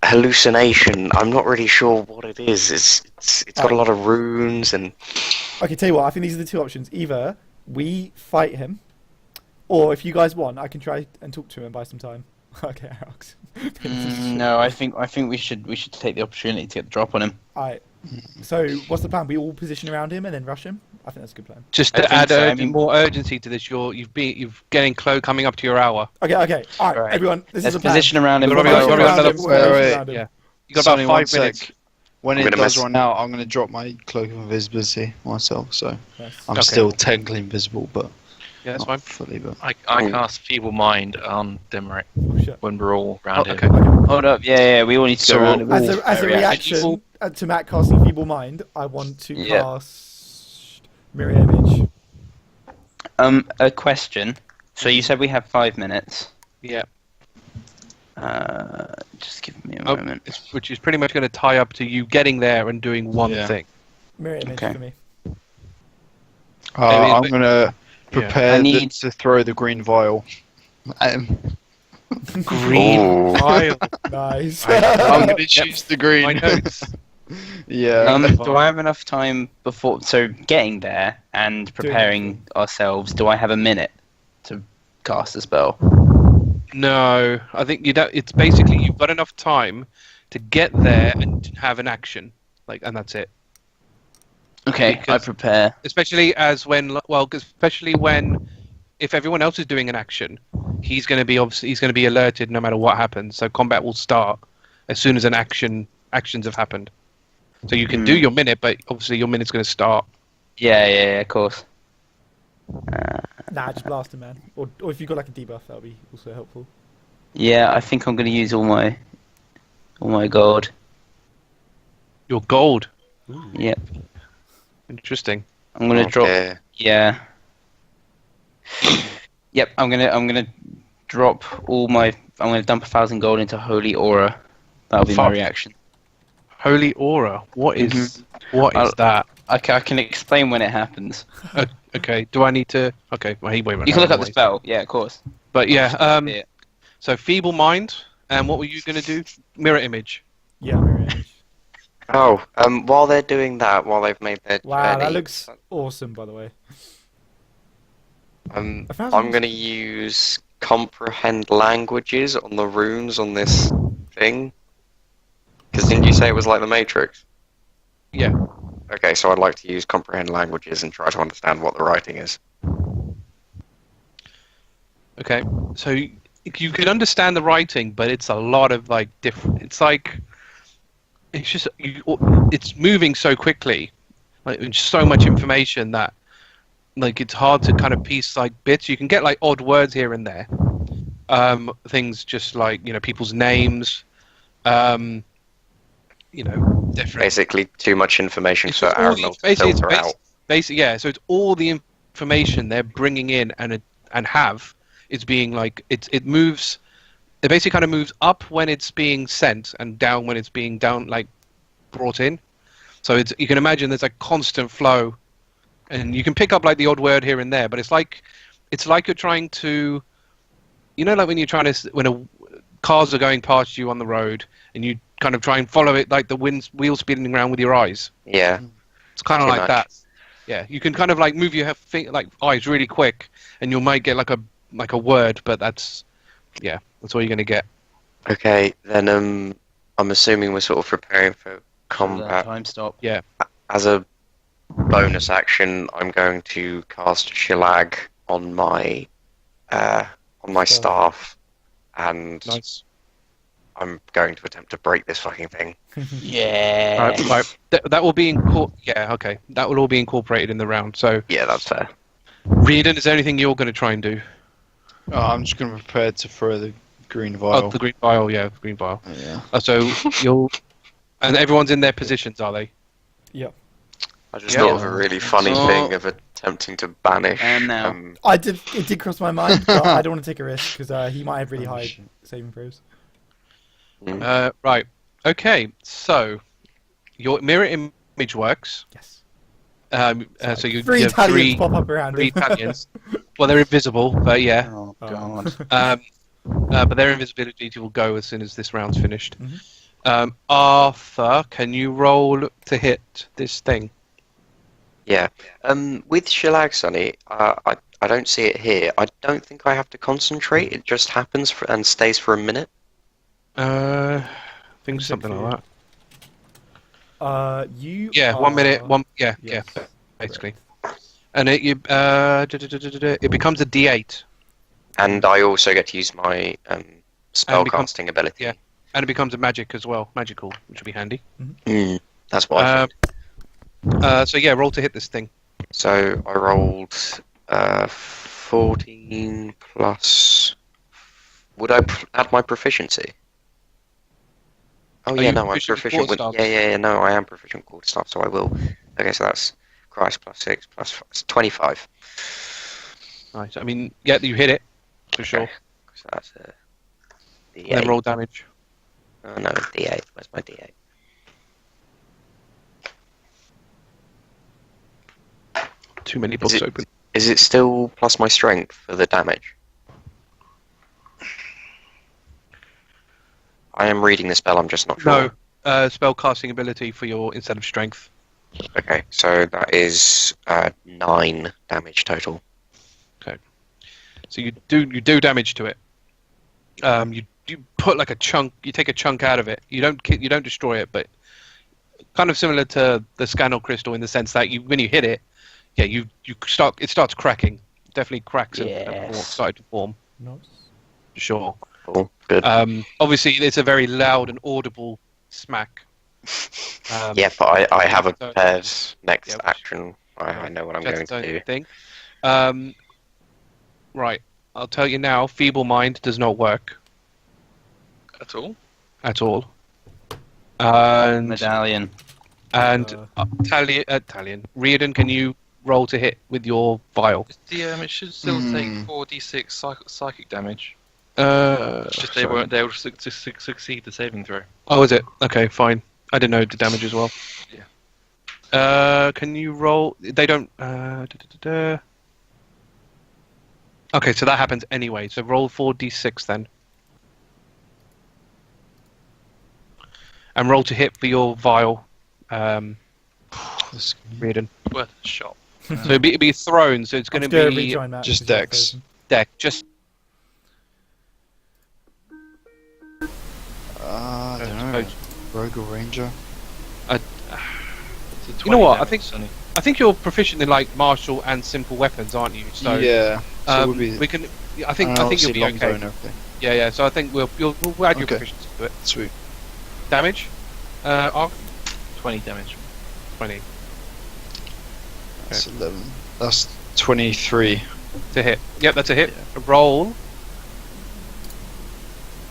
hallucination. I'm not really sure what it is. It's got a lot of runes and. Okay, tell you what, I think these are the two options. Either we fight him, or if you guys want, I can try and talk to him and buy some time. Okay, Alex. No, I think we should take the opportunity to get the drop on him. Alright. So, what's the plan? We all position around him and then rush him? I think that's a good plan. just I to think add so, I mean- more urgency to this, you've getting close, coming up to your hour. Okay. Alright, Alright. everyone, this Let's is the plan. position around him. You've got Position another- around him, wait, position wait. around him. Yeah. You got Sonny, about 5 1 sec. minutes. When I'm it gonna does mess- run out, I'm going to drop my cloak of invisibility myself, so Yes. I'm Okay. still technically invisible, but Yeah, that's not fine. fully. But I Oh. cast Feeble Mind on Demeric Oh, shit. when we're all round Oh, him. okay. Hold up, yeah, we all need to So go around him. As a reaction. reaction to Matt casting Feeble Mind, I want to Yeah. cast Mirror Image. A question. So you said we have 5 minutes. Yeah. Just give me a Oh, moment. which is pretty much going to tie up to you getting there and doing one Yeah. thing. Mirror Image Okay. for me. I mean, I'm but- going to prepare I need- to throw the green vial. Green Ooh. vial. Nice. I'm going to choose the My green. notes. Yeah. Do I have enough time before? So getting there and preparing ourselves. Do I have a minute to cast a spell? No, I think you don't. It's basically you've got enough time to get there and have an action, and that's it. Okay, Because- I prepare. Especially if everyone else is doing an action, he's going to be alerted no matter what happens. So combat will start as soon as actions have happened. So you can do your minute, but obviously your minute's going to start. Yeah, of course. Nah, just blast him, man. Or if you've got like a debuff, that'll be also helpful. Yeah, I think I'm going to use all my gold. Your gold. Yep, Interesting. I'm going to drop. Okay. Yeah. Yep, I'm gonna drop all my. I'm gonna dump 1,000 gold into Holy Aura. That'll be my Fuck. reaction. Holy aura. What is what is I'll- that? I can explain when it happens. Okay. Do I need to? Okay. Well, wait. You can look up the spell. Yeah, of course. But yeah. Yeah. So feeble mind. And what were you going to do? Mirror image. Yeah, Mirror Image. Oh, while they're doing that, while they've made their Wow, that journey, looks awesome, by the way. I'm 1,000 going to use comprehend languages on the runes on this thing. Because didn't you say it was like the Matrix? Yeah. Okay, so I'd like to use comprehend languages and try to understand what the writing is. Okay. So you can understand the writing, but it's a lot of different. It's just it's moving so quickly, it's so much information that it's hard to kind of piece bits. You can get odd words here and there, things just like people's names, different. Basically, too much information It's for just all Aramil to basically, filter out. Basically, yeah. So it's all the information they're bringing in and have. It's being like it moves. It basically kind of moves up when it's being sent and down when it's being brought in. So you can imagine there's a constant flow, and you can pick up like the odd word here and there, but it's like you're trying to, like when you're trying to cars are going past you on the road and you kind of try and follow it like the wheels spinning around with your eyes. Yeah. It's kind of Pretty like much. that. Yeah, you can kind of like move your eyes really quick, and you might get like a word, but that's all you're gonna get. Okay, then I'm assuming we're sort of preparing for combat. Time stop. Yeah. As a bonus action, I'm going to cast Shelag on my staff, and Nice. I'm going to attempt to break this fucking thing. Yeah. Right. That will be Yeah. Okay. That will all be incorporated in the round. So, Yeah, that's fair. Riardon, is there anything you're going to try and do? I'm just going to prepare to throw the green Oh, vial. the green vial. Yeah, the green vial. Yeah. So you'll, and everyone's in their positions, are they? Yep. I just Yeah. thought of a really funny So- thing of attempting to banish. And now. It did cross my mind, but I don't want to take a risk because he might have really high saving throws. Right. Okay. So your mirror image works. Yes. So you Three have Italians pop up around three him. Italians. Well, they're invisible, but yeah. Oh god. But their invisibility will go as soon as this round's finished. Mhm. Arthur, can you roll to hit this thing? Yeah. With Shelag, Sonny, I don't see it here. I don't think I have to concentrate. It just happens and stays for a minute. I think something like that. You. Yeah, are... 1 minute. Yeah, Yes. basically. And it becomes a D8, And I also get to use my spellcasting ability. yeah. and it becomes a magic as well, magical, which will be handy. That's what I think. So yeah, roll to hit this thing. So I rolled 14 plus. Would I add my proficiency? Oh Are yeah, you no, I'm proficient with proficient with. quarterstaff? Yeah, no, I am proficient with quarterstaff, so I will. Okay, so that's Christ plus 6 plus 5, it's 25. Nice. I mean, yeah, you hit it for sure. Okay, so that's a And D8. then roll damage. Oh no, it's D8. Where's my D8? Too many books open. Is it still plus my strength for the damage? I am reading the spell, I'm just not sure. No, spell casting ability for your instead of strength. Okay, so that is 9 damage total. So you do damage to it. You put like a chunk. You take a chunk out of it. You don't destroy it, but kind of similar to the Scannel crystal in the sense that when you hit it, yeah, it starts cracking. Definitely cracks and started to form. Nice. For sure. Cool, good. Obviously, it's a very loud and audible smack. Yeah, but I have a so- prepared next yeah, action. I know what I'm going to do. Thing. Right, I'll tell you now. Feeble Mind does not work At all? at all. And Medallion. Talion, Riardon, can you roll to hit with your vial? It should still take 4d6 psychic damage. It's It's just they weren't able to succeed the saving throw. Oh, is it? Okay, fine. I didn't know the damage as well. Yeah. Can you roll? They don't. Okay, so that happens anyway. So roll 4d6 then. And roll to hit for your vial, Riardon. Worth a shot. So it'd be thrown, so it's going to be rejoin that just because you're dex. frozen. deck. Just I don't know. Rogue or Ranger? It's a You know what, 20 I think- damage, Sonny. I think you're proficient in like martial and simple weapons, aren't you? So yeah. So it would be. we can. I and think you'll obviously be longbow okay. and everything. Yeah. So I think we'll add your Okay. proficiency to it. Sweet. Damage. Arc 20 damage. 20 That's 11. That's 23. to hit. Yep, that's a hit. Roll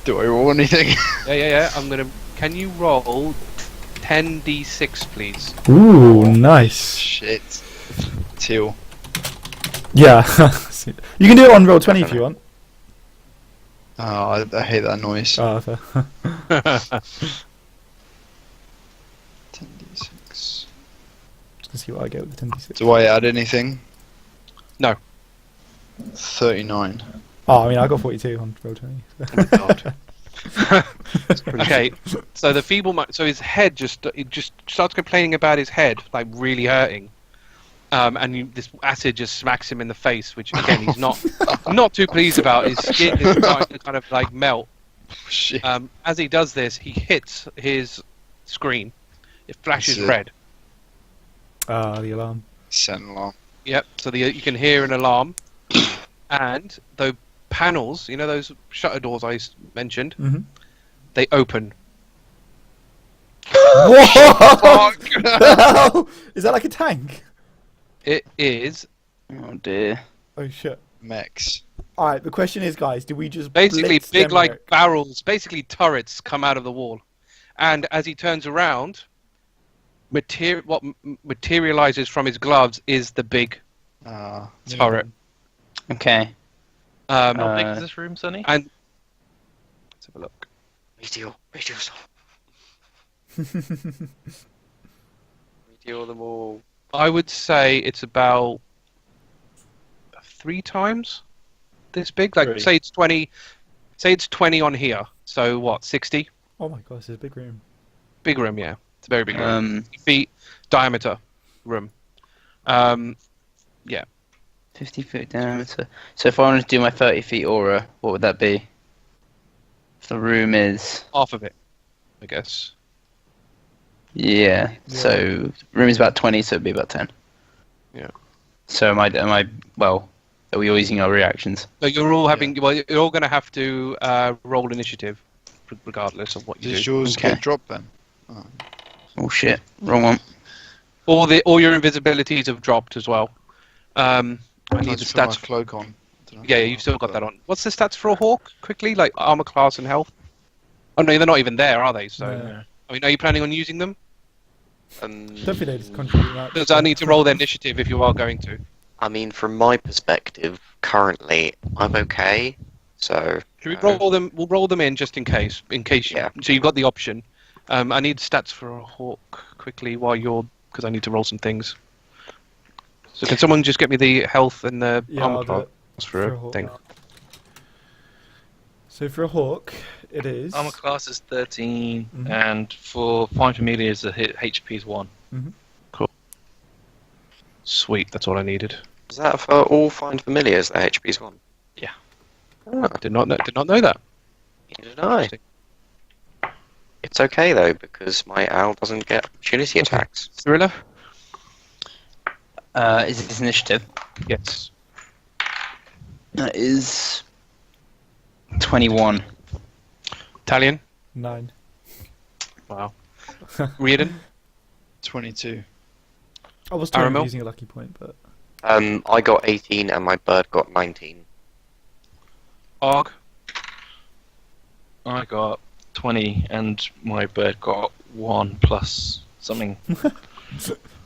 Do I roll anything? Yeah. I'm gonna. Can you roll 10d6, please? Ooh, nice. Shit. Teal. Yeah. You can do it on roll 20 if you want. Oh, I hate that noise. Oh, fair. 10d6. Just to see what I get with the 10d6. Do I add anything? No. 39. Oh, I mean, I got 42 on roll 20. God. Okay, so the so his head just starts complaining about his head, like really hurting. This acid just smacks him in the face, which again he's not too pleased about. His skin is starting to kind of like melt. Shit. As he does this, he hits his screen. It flashes That's it. red. The alarm. Set an alarm. Yep. So you can hear an alarm, and the panels, you know those shutter doors I mentioned, Mm-hmm. they open. Whoa! Is that like a tank? It is Oh dear. Oh shit. Mechs. Alright, the question is, guys, do we just basically blitz big them, like Eric? barrels, basically turrets come out of the wall, and as he turns around, what materializes from his gloves is the big turret. Okay. How big is this room, Sonny? And let's have a look. Meteor them all. I would say it's about 3 times this big. Like, Really? say it's 20. Say it's 20 on here. So what? 60. Oh my god, this is a big room. Big room, yeah. It's a very big room. 50 Um, feet diameter room. 50 foot diameter. So if I wanted to do my 30 feet aura, what would that be? If the room is Half of it, I guess. yeah. So the room is about 20, so it'd be about 10. Yeah. So am I well? Are we all using our reactions? So you're all having. Well, you're all going to have to roll initiative, regardless of what you Does do. yours Okay. get dropped then? Oh shit! Wrong one. All your invisibilities have dropped as well. I need the Just put my stats. cloak on. Dunno. Yeah, you've still got that on. What's the stats for a hawk? Quickly, like armor class and health. Oh no, they're not even there, are they? So, No. I mean, are you planning on using them? Don't think they just contribute much. Because I need to roll their initiative if you are going to. I mean, from my perspective, currently, I'm okay. So. Should we roll them? We'll roll them in just in case. In case. Yeah. So you've got the option. I need stats for a hawk quickly because I need to roll some things. So can someone just get me the health and the Yeah, armor I'll do class it for for a a hawk. thing? So for a hawk, it is. Armor class is 13, Mhm. and for Fine Familiars, the HP is 1. Sweet, that's all I needed. Is that for all Find Familiars that HP's one? Yeah. Oh, Did not know that. neither did I. It's okay though, because my owl doesn't get opportunity attacks. Cirilla? Is this initiative? Yes. That is 21. Talion? 9. Wow. Riardon? 22. I was told Aramil? using a lucky point, but I got 18 and my bird got 19. Argh? I got 20, and my bird got 1 plus something.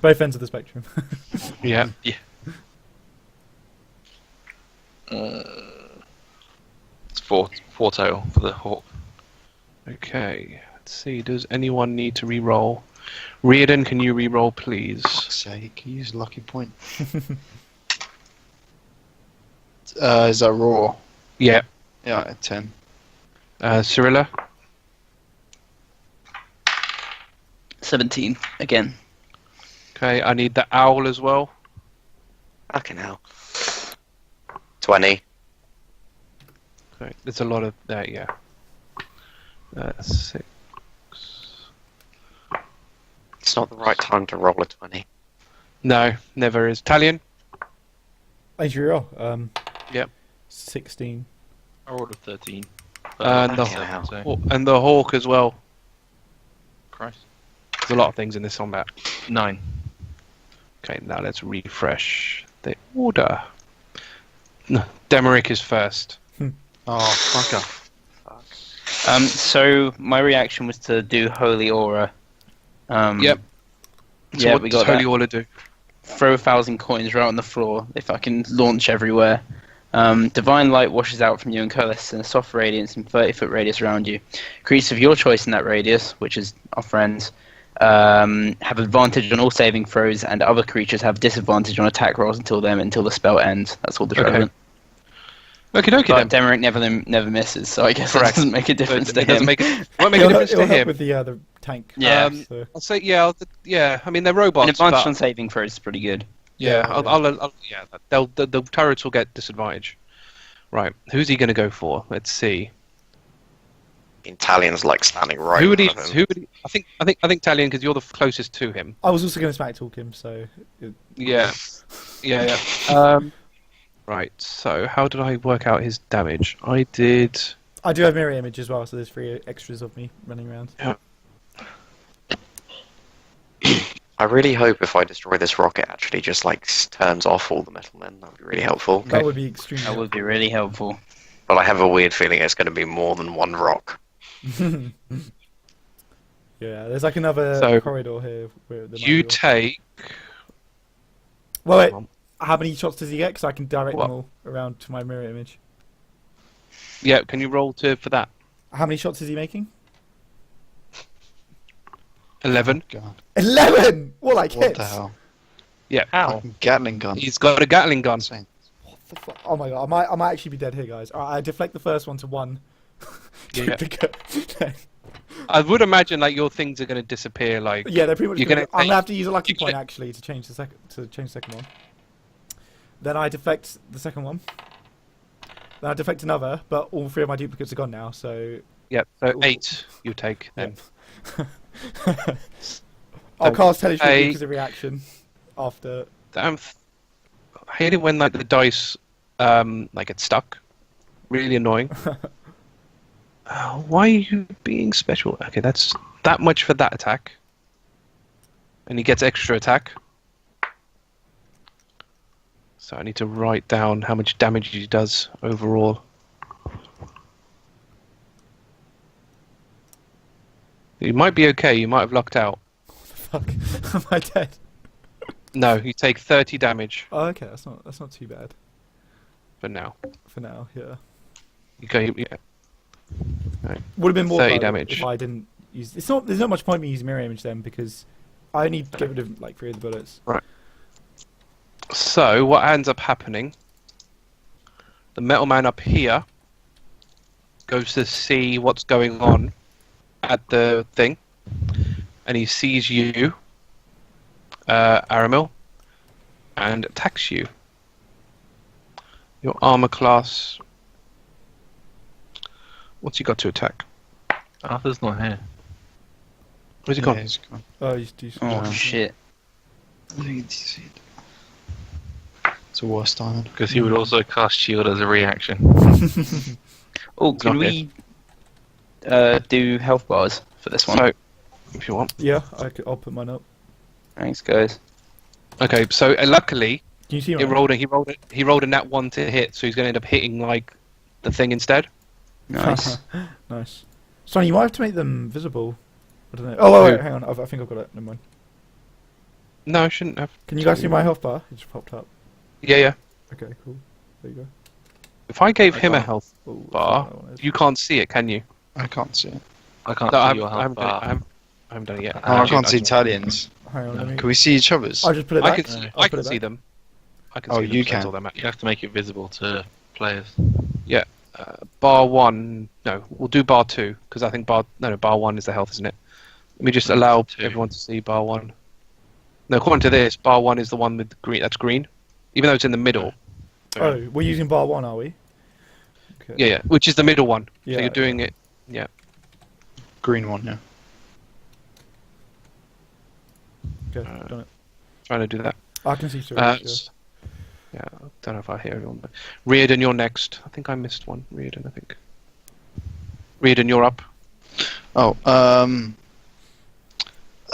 both ends of the spectrum. Yeah. It's 4 total for the hawk. Okay. Let's see. Does anyone need to re-roll? Riardon, can you re-roll, please? Fuck's sake, use lucky point. Is that raw? Yeah. Yeah, 10. Cirilla? 17 again. Okay, I need the owl as well. Fucking hell. 20. Okay, there's a lot of that, yeah. 6. It's not the right time to roll a 20. No, never is. Talion? Adriel, Yep. 16. I rolled a 13. And the, Fucking hell. So, and the hawk as well. Christ. There's a lot of things in this combat. 9. Okay, now let's refresh the order. No, Demeric is first. Oh, fucker. So my reaction was to do Holy Aura. Yep. So Yeah, what we does got Holy that. Aura do? Throw 1,000 coins right on the floor. They fucking launch everywhere. Divine light washes out from you and coalesces in a soft radiance in 30-foot radius around you. Creatures of your choice in that radius, which is our friends, have advantage on all saving throws, and other creatures have disadvantage on attack rolls until the spell ends. That's all that's Okay. relevant. Okie dokie But then. Demeric never misses, so I guess Correct. that doesn't make a So difference it to doesn't him. make it won't make a It'll, difference it'll to help him. with the tank. Yeah. So. I'll say yeah. I mean they're robots. An advantage but- on saving throws is pretty good. Yeah, Yeah, I'll yeah. The turrets will get disadvantage. Right, who's he going to go for? Let's see. Talion's like standing right Who would in he? front of him. Who would he? I think Talion because you're the closest to him. I was also going to smack talk him, so. Yeah. Right. So how did I work out his damage? I did. I do have mirror image as well, so there's 3 extras of me running around. I really hope if I destroy this rocket, actually just like turns off all the metal men. That would be really helpful. Okay. That would be extremely. That would be really helpful. But I have a weird feeling it's going to be more than one rock. Yeah, there's like another So, corridor here. Where there might You be- take. Well, wait. Come on. How many shots does he get? Because I can direct What? them all around to my mirror image. Yeah. Can you roll for that? How many shots is he making? 11. God, 11! What, like what hits? the hell? Yeah. Fucking Gatling gun. He's got a Gatling gun. Insane. The fu- Oh my god, I might actually be dead here, guys. Alright, I deflect the first one to 1. Yeah. Okay. I would imagine like your things are going to disappear. Like Yeah, they're pretty much. You're Gonna, gonna I'm gonna take- have to use a lucky you're point gonna- actually to change the second one. Then I deflect the second one. Then I deflect another, but all 3 of my duplicates are gone now. So yeah. So 8 you take then. I'll cast Hellish Hey. Rebuke as a reaction after. Damn. I hate it when like the dice like get stuck. Really annoying. Why are you being special? Okay, that's that much for that attack. And he gets extra attack. So I need to write down how much damage he does overall. You might be okay, you might have lucked out. Fuck, am I dead? No, you take 30 damage Oh, okay, that's not too bad for now. for now. Yeah, You go, yeah. would have been more 30 though damage. if I didn't use. It's not. There's not much point me using mirror image then because I only get rid of like 3 of the bullets. So what ends up happening? The metal man up here goes to see what's going on at the thing, and he sees you, Aramil, and attacks you. Your armor class. What's he got to attack? Arthur's not here. Where's he Yeah, gone? he's gone. Oh, you do. Oh shit! It's a worse diamond. Because he would also cast shield as a reaction. Oh, He's can not we do health bars for this one? So, if you want. Yeah, I'll put mine up. Thanks, guys. Okay, so luckily Can you see he mine? rolled a nat 1 to hit, so he's going to end up hitting like the thing instead. Nice. Nice. Sonny, you might have to make them visible. I don't know. Oh, wait, Who? hang on. I think I've got it. Never mind. No, I shouldn't have. Can you guys see my health bar? It just popped up. Yeah. Okay, cool. There you go. If I gave I him a can't. health Oh, that's bar, not what I wanted. you can't see it, can you? I can't see it. I can't No, see I your haven't health done it. bar. I haven't done it yet. Oh, I Actually, can't see don't- Talions. Hang on, let me. Can we see each other's? I'll just put it I back. can see. I'll I put can it see back. them. I can Oh, see them. you so that's can. all that matters. You have to make it visible to players. Bar 1. No, we'll do bar 2 because I think bar 1 is the health, isn't it? Let me just No, allow it's 2. everyone to see bar 1. No, according to this, bar 1 is the one with the green. That's green, even though it's in the middle. Oh, we're using bar 1, are we? Okay. Yeah, which is the middle one. Yeah, So you're doing it. Yeah. Green one, yeah. Okay, done it. Trying to do that. I can see through Uh, it. Yeah. yeah, I don't know if I hear everyone. But Riardon, you're next. I think I missed one. Riardon, I think. Riardon, you're up. Oh,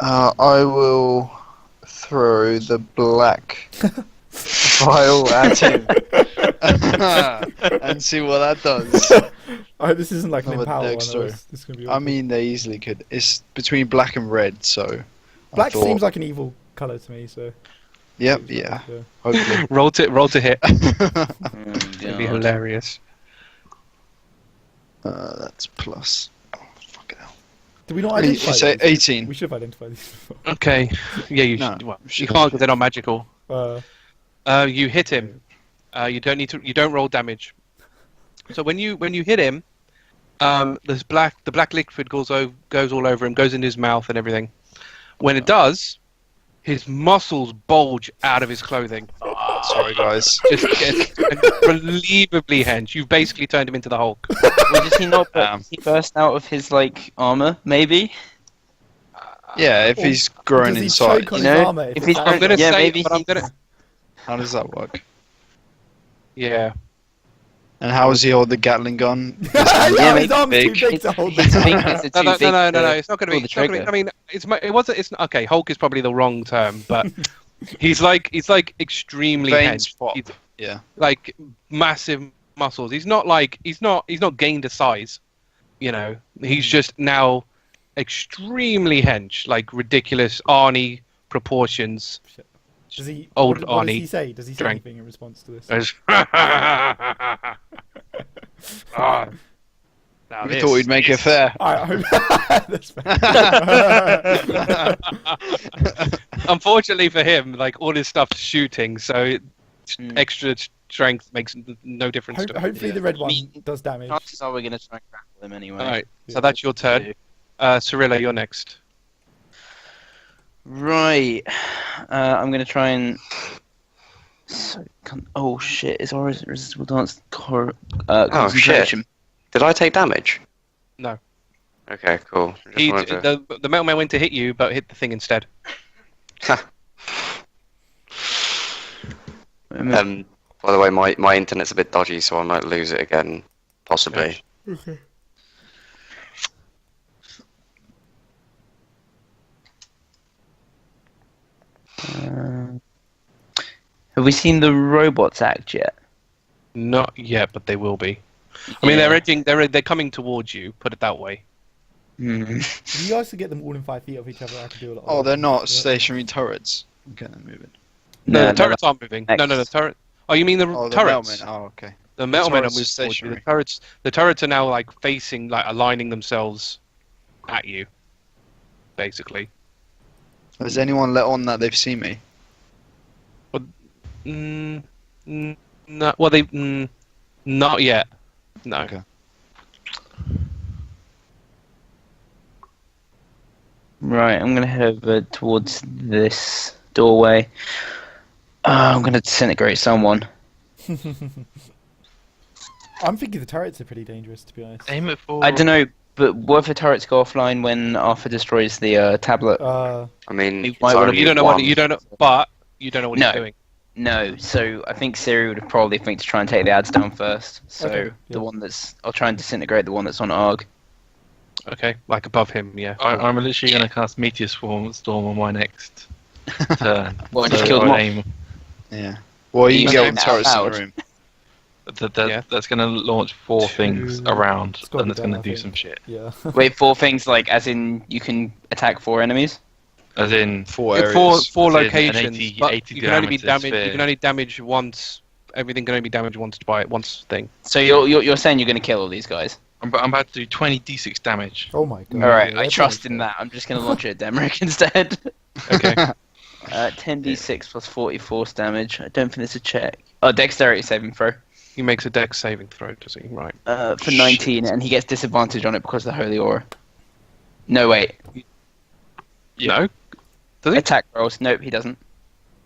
I will throw the black vial at him. and see what that does. I hope this isn't like an Another empower one. Dexter. This is gonna be I awkward. mean, they easily could. It's between black and red, so. black I thought, seems like an evil color to me. So. Yep, yeah. Hopefully. Roll to hit. Oh, It'd be God. hilarious. That's plus. Oh, fucking hell. Do we not Wait, identify you say these? 18. We should have identified these before. Okay. Yeah, you No, should. Well, you should've. can't because they're not magical. You hit him. You don't need to. You don't roll damage. So when you hit him, the black liquid goes all over him, goes into his mouth and everything. When it does, his muscles bulge out of his clothing. Sorry, guys. Just gets unbelievably hench. You've basically turned him into the Hulk. Well, does he not does he burst out of his like armor? Maybe. Yeah, if Or he's grown Does he inside. choke on You his know, armor if it's he's- out? I'm gonna Yeah, say, maybe but I'm he- gonna. How does that work? Yeah. And how does he hold the Gatling gun? Yeah, maybe his arm's too big. big to hold His the fingers are No, too no, big no. to It's not gonna pull be. the It's not gonna be. trigger. I mean, it wasn't. It's okay. Hulk is probably the wrong term, but he's like extremely Veins hench. pop. He's Yeah. like massive muscles. He's not gained a size. You know, he's just now extremely hench, like ridiculous Arnie proportions. Does he? Old what does Arnie he say? Does he say drank. anything in response to this? Ah, now We this thought we'd make it is- fair. I hope that's fair. Unfortunately for him, like all his stuff's shooting, so extra strength makes no difference to him. Hopefully the red one mean, does damage. Chances are we're gonna try and grapple him anyway. All right, Yeah. so that's your turn. Cirilla, you're next. Right. I'm gonna try and. Oh shit! Is our resistible dance concentration? Did I take damage? No. Okay, cool. Just He, wanted to- the metal man went to hit you, but hit the thing instead. By the way, my internet's a bit dodgy, so I might lose it again, possibly. Okay. Have we seen the robots act yet? Not yet, but they will be. I mean, they're edging. They're coming towards you. Put it that way. If you guys could get them all in 5 feet of each other, I could do a lot. Oh, of they're that. not Yeah. stationary turrets. Okay, they're moving. No, the they're turrets aren't moving. No, X. turret. Oh, you mean the Oh, the turrets? Mailmen. Oh, okay. The metal men are turrets moving are towards you. stationary. The turrets are now like facing, like aligning themselves at you, basically. Has anyone let on that they've seen me? No, well, not yet. No. Okay. Right, I'm gonna head over towards this doorway. I'm gonna disintegrate someone. I'm thinking the turrets are pretty dangerous, to be honest. Aim it for. I don't know, but what if the turrets go offline when Arthur destroys the tablet? I mean, You it's might wanna- only You don't know one. what you don't know, but you don't know what No. he's doing. No, so I think Siri would probably think to try and take the ads down first. So Okay, the yeah. one that's I'll try and disintegrate the one that's on Argh. Okay, like above him, yeah. I'm literally going to cast Meteor Storm on my next turn. Well, just So kill them I'll off. aim. Yeah. Well, you You can say get all the that turrets in out the room. Yeah. That's going to launch 4 things Two. around, It's gotta and be it's going to done, I do think. some shit. Yeah. Wait, 4 things like as in you can attack 4 enemies? As in, 4 In areas. four As in an locations, 80 but you can only be diameter damaged. You sphere. can only damage once. Everything can only be damaged once by once thing. So you're saying you're going to kill all these guys? I'm about to do 20 d6 damage. Oh my god. All right, yeah, I that's trust nice. in that. I'm just going to launch it at Demric instead. Okay. 10d6 plus 40 force damage. I don't think there's a check. Oh, dexterity saving throw. He makes a dex saving throw, does he? Right. For 19, and he gets disadvantage on it because of the holy aura. No, wait. Yeah. No. Does he? Attack rolls. Nope, he doesn't.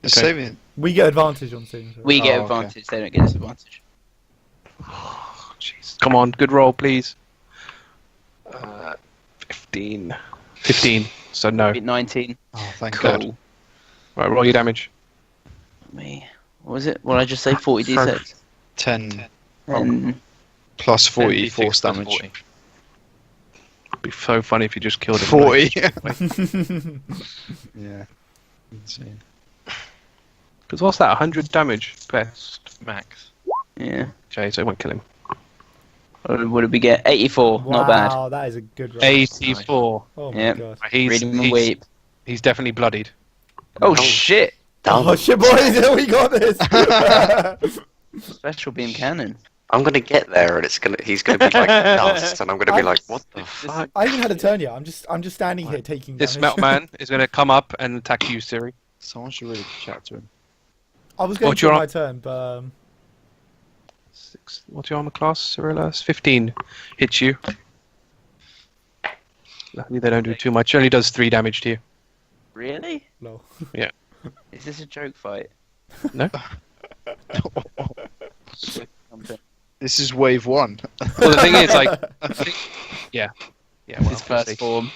It's Okay. saving. We get advantage on things. right? We get Oh, okay. advantage, they don't get disadvantage. Jeez. Come on, good roll, please. 15. 15. So no. 19. Oh, thank Cool. God. Right, roll your damage. Me. What was it? What did I just say? 40d6. 10 And plus 40 10d6 force plus damage. 40. It'd be so funny if you just killed him. 40. Yeah. Insane. Because what's that? 100 damage best. Max. Yeah. Okay, so it won't kill him. What did we get? 84. Not bad. Wow, that is a good roll. 84. Oh my Yep. god. Read him and weep. He's definitely bloodied. Oh shit! Oh shit, boys, we got this. Special beam cannon. I'm gonna get there, and he's gonna be like dust, and I'm gonna be like, what the fuck? I haven't had a turn yet. I'm just standing here taking This damage. metal man is going to come up and attack you, Siri. Someone should really chat to him. I was going What's to your my turn, but What's your armor class, Cirilla? It's 15. Hits you. Luckily they don't do too much. It only does 3 damage to you. Really? no. Is this a joke fight? No? Something. This is wave 1. Well, the thing is, like... Yeah. Yeah, well, His we'll first see. form.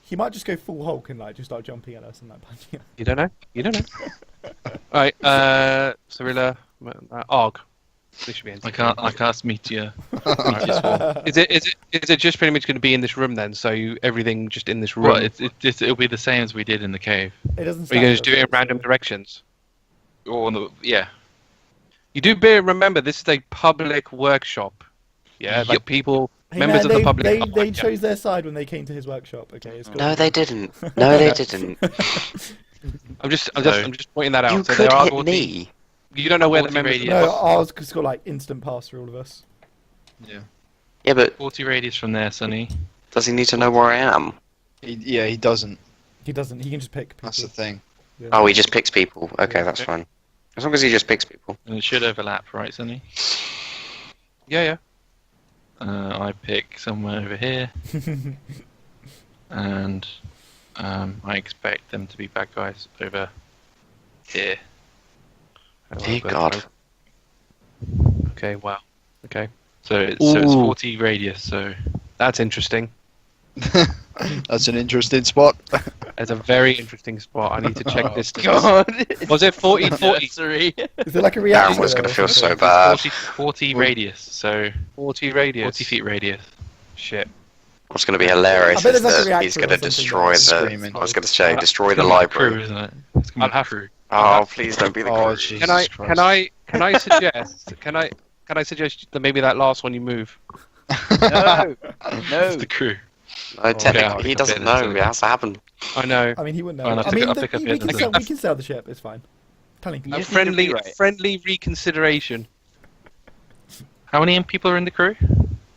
He might just go full Hulk and like just start jumping at us and like punching us. You don't know? You don't know. Alright, Cirilla, Argh. This should be I cast Meteor. Is it just pretty much going to be in this room then? So everything just in this room? Well, it'll be the same as we did in the cave. It doesn't. Or are you going to stand do it in up, random so- directions? Yeah. You do remember this is a public workshop. Yeah, like Yep. people, Hey, members man, of the public. They chose their side when they came to his workshop. Okay, it's cool. No, they didn't. No, they didn't. I'm just pointing that out. You so could there are hit me. You don't know where the 40 members. radius. No, ours has got like instant pass for all of us. Yeah, but 40 radius from there, Sonny. does he need to know where I am? He doesn't. He doesn't. He can just pick people. That's the thing. Yeah. Oh, he just picks people. Okay, that's fine. As long as he just picks people. And it should overlap, right, Sonny? Yeah. I pick somewhere over here, and I expect them to be bad guys over here. Dear God. Okay. Wow. Okay. So it's Ooh. 40 radius. So That's interesting. That's an interesting spot. It's a very interesting spot. I need to check this. God! Was it 40? 40. Sorry. Is it like a Aaron reaction? was going to feel so it's bad. 40 radius. So 40 radius. 40 feet radius. Shit. What's going to be hilarious I bet is there's like a that he's reactor going or to something destroy there. the. Screaming. I was going to say, destroy It's the gonna be the library. crew, isn't it? It's gonna I'll be the have- crew. Oh, please don't be the Oh, crew. Jesus Can I suggest? Can I suggest that maybe that last one you move? No. It's the crew. No, technically, I'll he pick up doesn't the know. other It has to happen. I know. I mean, he wouldn't Fine, know. I'll I pick- mean, I'll pick up we the can other sell. thing. We can sell the ship. It's fine. Telling You A just need to be friendly, right. friendly reconsideration. How many people are in the crew?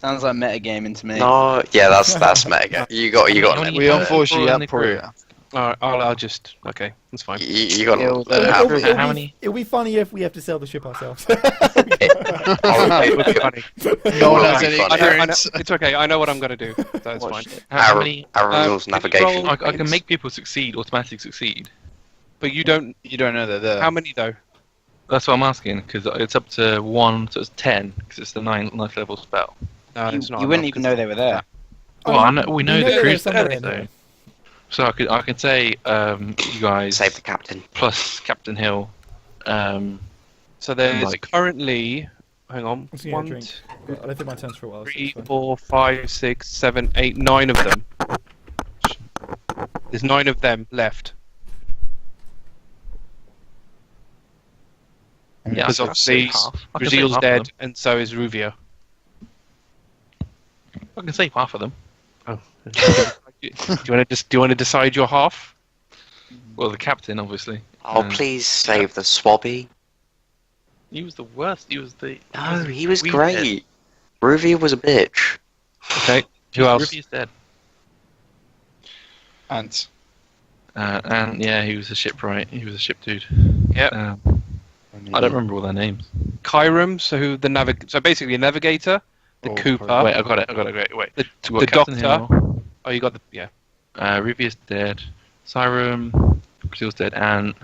Sounds like metagaming to me. No, yeah, that's mega. You got How to many We people unfortunately in have the crew? probably. Alright, I'll just. Okay, that's fine. you got It'll- to it'll- have. How many? It'll be funny if we have to sell the ship ourselves. It would be funny. No one Well, has that'd any be funny. I know, experience. it's okay. I know what I'm gonna do. That's What fine. shit? How many? Aramil's can you navigation. roll- I can make people succeed, automatically succeed. But you don't. You don't know they're there. How many though? That's what I'm asking, because it's up to 1, so it's 10, because it's the 9th level spell. No, You, it's not you wouldn't enough, even know they were there. Well, I know, we know the they're crew's somewhere there, in though. there. So I can say, you guys, Save the captain. plus Captain Hill, So there's Like- currently. Hang on. I'm just gonna 1, drink. I don't think my turn's for a while. so 3, it's fine. 4, 5, 6, 7, 8, 9 of them. There's 9 of them left. yeah, Because I can say obviously half. I can say Brazil's half of dead, them. and so is Ruvia. I can say half of them. Oh. do you want to decide your half? Well, the captain, obviously. Oh, Um, please save the swabby. He was the worst. He was the. No, he was weak great. Ruvia was a bitch. Okay. Who else? Ruby's dead. Ant. And yeah, he was a shipwright. He was a ship dude. Yep. I don't remember all their names. Kyram, so basically a navigator, the Oh, Cooper, Wait, I got it. Wait. the, So we've the got Captain Doctor. Hill, Oh, you got the Ruby is dead. Syrum, Brazil's dead, and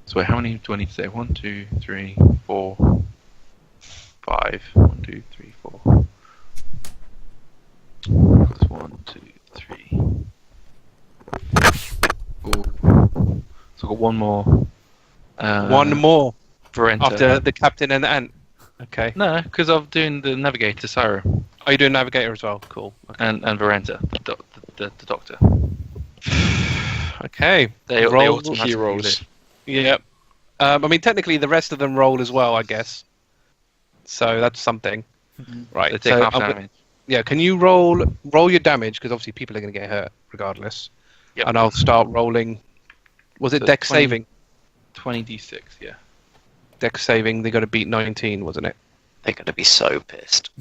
so wait, how many do I need to say? 1, 2, 3, 4, 5. 1, 2, 3, 4. That's 1, 2, 3. 4. So I've got one more. one more Verenta. after the captain and the ant. Okay. No, because I'm doing the navigator, Syrum, Oh, you're doing navigator as well. Cool. and Verenta, the doctor. Okay. They Roll automatically heroes. live. Yep. I mean, technically, the rest of them roll as well, I guess. So that's something. Right. They take so half I'm go- damage. Yeah, can you roll your damage? Because obviously people are going to get hurt regardless. Yep. And I'll start rolling. Was it So dex 20. saving? 20d6, yeah. Dex saving, they got to beat 19, wasn't it? They're going to be so pissed.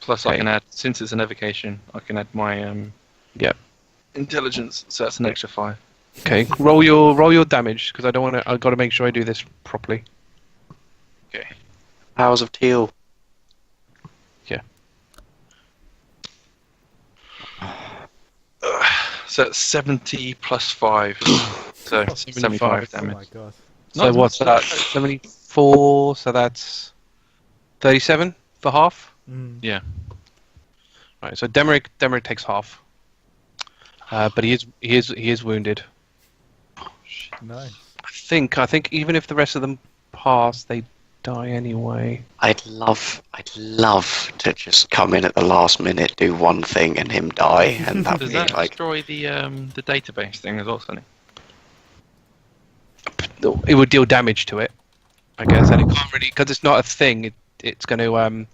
Plus, I Okay. can add, since it's an evocation, I can add my Yep. intelligence, so that's an extra 5. Okay, roll your damage because I don't want to. I've got to make sure I do this properly. Okay. Powers of Teal. So it's 70 plus 5. So 75 Oh damage. my god. So Not what's that? 74. So that's 37 for half. Mm. Yeah. Right. So Demeric takes half. But he is wounded. Nice. I think even if the rest of them pass, they die anyway. I'd love to just come in at the last minute, do one thing, and him die, and that'd Does be that like. destroy the database thing as well, Sonny? It would deal damage to it, I guess, and it can't really because it's not a thing. It's going to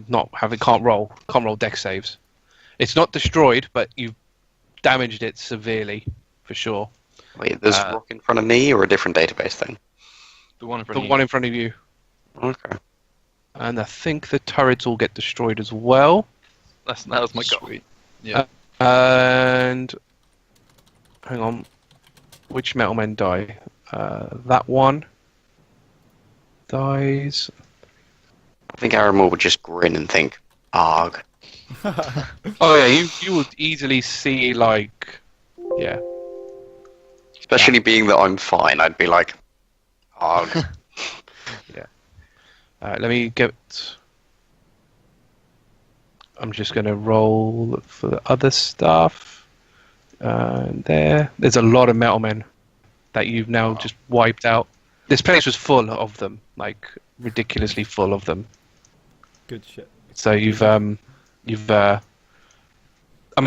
not have it can't roll dex saves. It's not destroyed, but you've damaged it severely for sure. Wait, there's rock in front of me, or a different database thing? The one in front The of you. one in front of you, Okay. and I think the turrets all get destroyed as well. That was my goal. Sweet. Yeah. And hang on, which metal men die? That one dies. I think Aramil would just grin and think, Argh. Oh yeah, you would easily see like, yeah. Especially being that I'm fine, I'd be like, Argh. Let me get. I'm just going to roll for the other stuff. There's a lot of metal men that you've now just wiped out. This place was full of them, like ridiculously full of them. Good shit. So you've. I mean,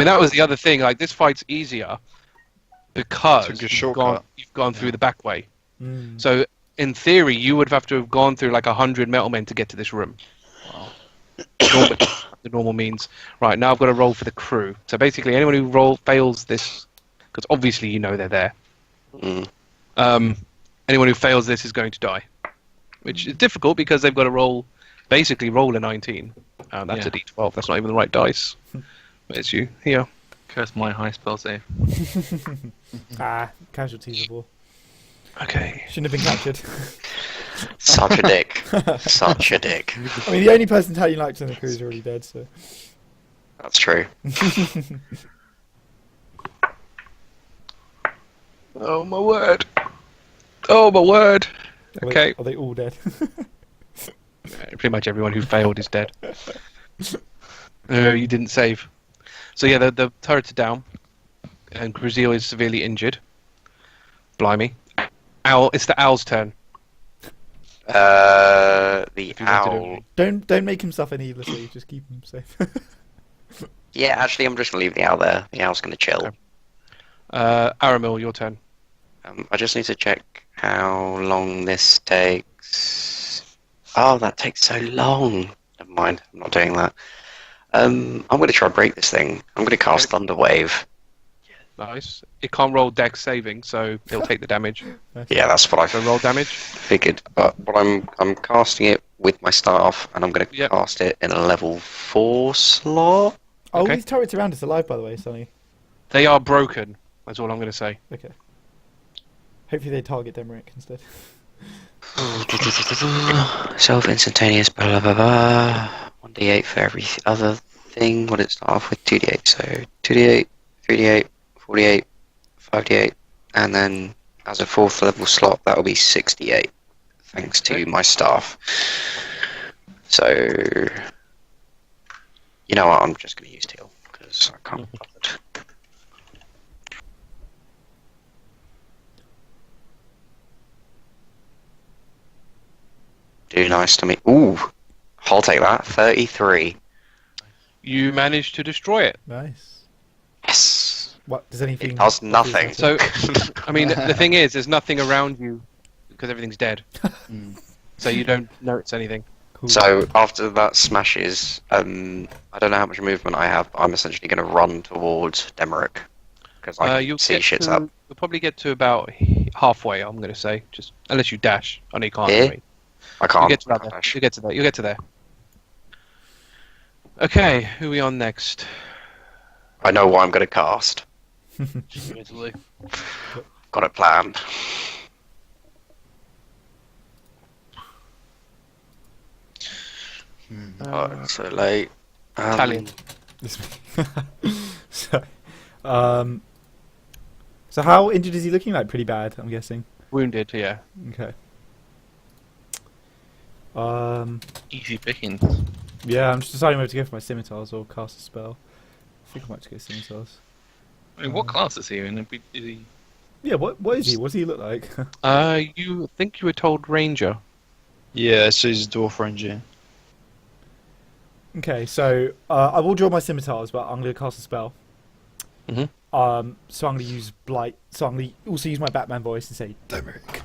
that was the other thing. Like this fight's easier because Took a you've shortcut. gone through the back way. Mm. So in theory, you would have to have gone through like 100 metal men to get to this room. The normal means. Right, now I've got to roll for the crew. So basically, anyone who fails this, because obviously you know they're there. Mm. Anyone who fails this is going to die, which is difficult because they've got to basically roll a 19. That's Yeah. a d12. That's not even the right dice. But it's you here. Curse my high spell save. Casualties of war. Okay. Shouldn't have been captured. Such a dick. Such a dick. I mean, the only person Talion likes in the crew is already dead, so. That's true. Oh my word. Oh my word. Okay. Are they all dead? Pretty much everyone who failed is dead. You didn't save. So yeah, the turrets are down, and Crisia is severely injured. Blimey. It's the owl's turn. The If you wanted owl. don't make him suffer needlessly. Just keep him safe. Yeah, actually, I'm just gonna leave the owl there. The owl's gonna chill. Okay. Aramil, your turn. I just need to check how long this takes. Oh, that takes so long. Never mind, I'm not doing that. I'm gonna try to break this thing. I'm gonna cast Thunder Wave. Nice. It can't roll dex saving, so it'll take the damage. Yeah, that's what I So roll damage. figured. But I'm casting it with my staff, and I'm gonna Yep. cast it in a level 4 slot. Oh, Okay. these turrets around us alive, by the way, Sonny. They are broken. That's all I'm going to say. Okay. Hopefully they target Demeric instead. Self-instantaneous, blah blah blah. 1d8 for every other thing. What did it start off with? 2d8. So 2d8, 3d8, 4d8, 5d8, and then as a 4th level slot, that will be 68. Thanks to my staff. So, you know what? I'm just going to use teal because I can't be bothered. Do nice to me. Ooh, I'll take that. 33. You managed to destroy it. Nice. Yes. What does anything? It does nothing. So, I mean, the thing is, there's nothing around you because everything's dead. So you don't notice anything. Cool. So after that smashes, I don't know how much movement I have, but I'm essentially going to run towards Demeric. Because I can see shit's up. You'll probably get to about halfway, I'm going to say. Just unless you dash. I know you can't. Here? Anyway. I can't. You'll get to I that can't there. dash. You'll get to there. You'll get to there. Okay, who are we on next? I know what I'm going to cast. Italy. Got it planned. Oh, it's so late. Talion. so, so how injured is he looking? Like pretty bad, I'm guessing. Wounded, yeah. Okay. Easy pickings. Yeah, I'm just deciding whether to go for my scimitars or cast a spell. I think I might just go scimitars. I mean, what class is he in? Is he... Yeah, what is he? What does he look like? You think you were told Ranger. Yeah, so he's a dwarf ranger. Okay, so I will draw my scimitars, but I'm going to cast a spell. Mhm. So I'm going to use Blight. So I'm going to also use my Batman voice and say, Demeric.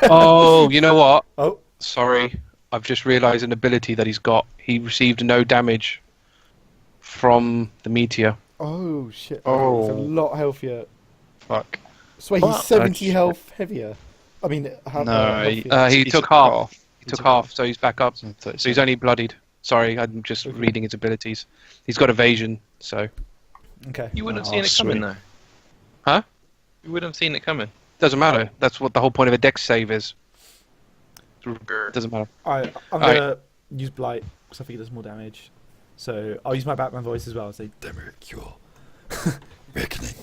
Oh, you know what? Oh, Sorry, I've just realised an ability that he's got. He received no damage from the meteor. oh shit. Oh. He's a lot healthier. Fuck. So wait, he's 70 health heavier. I mean, how No, healthier. He took half. He took took half, so he's back up. So he's only bloodied. Sorry, I'm just Okay. reading his abilities. He's got evasion, so Okay. You wouldn't have Oh, seen it coming, sweet. though. Huh? You wouldn't have seen it coming. doesn't matter. That's what the whole point of a dex save is. Doesn't matter. I'm Alright. gonna use Blight because I think it does more damage. So I'll use my Batman voice as well and say, Demeric, your reckoning.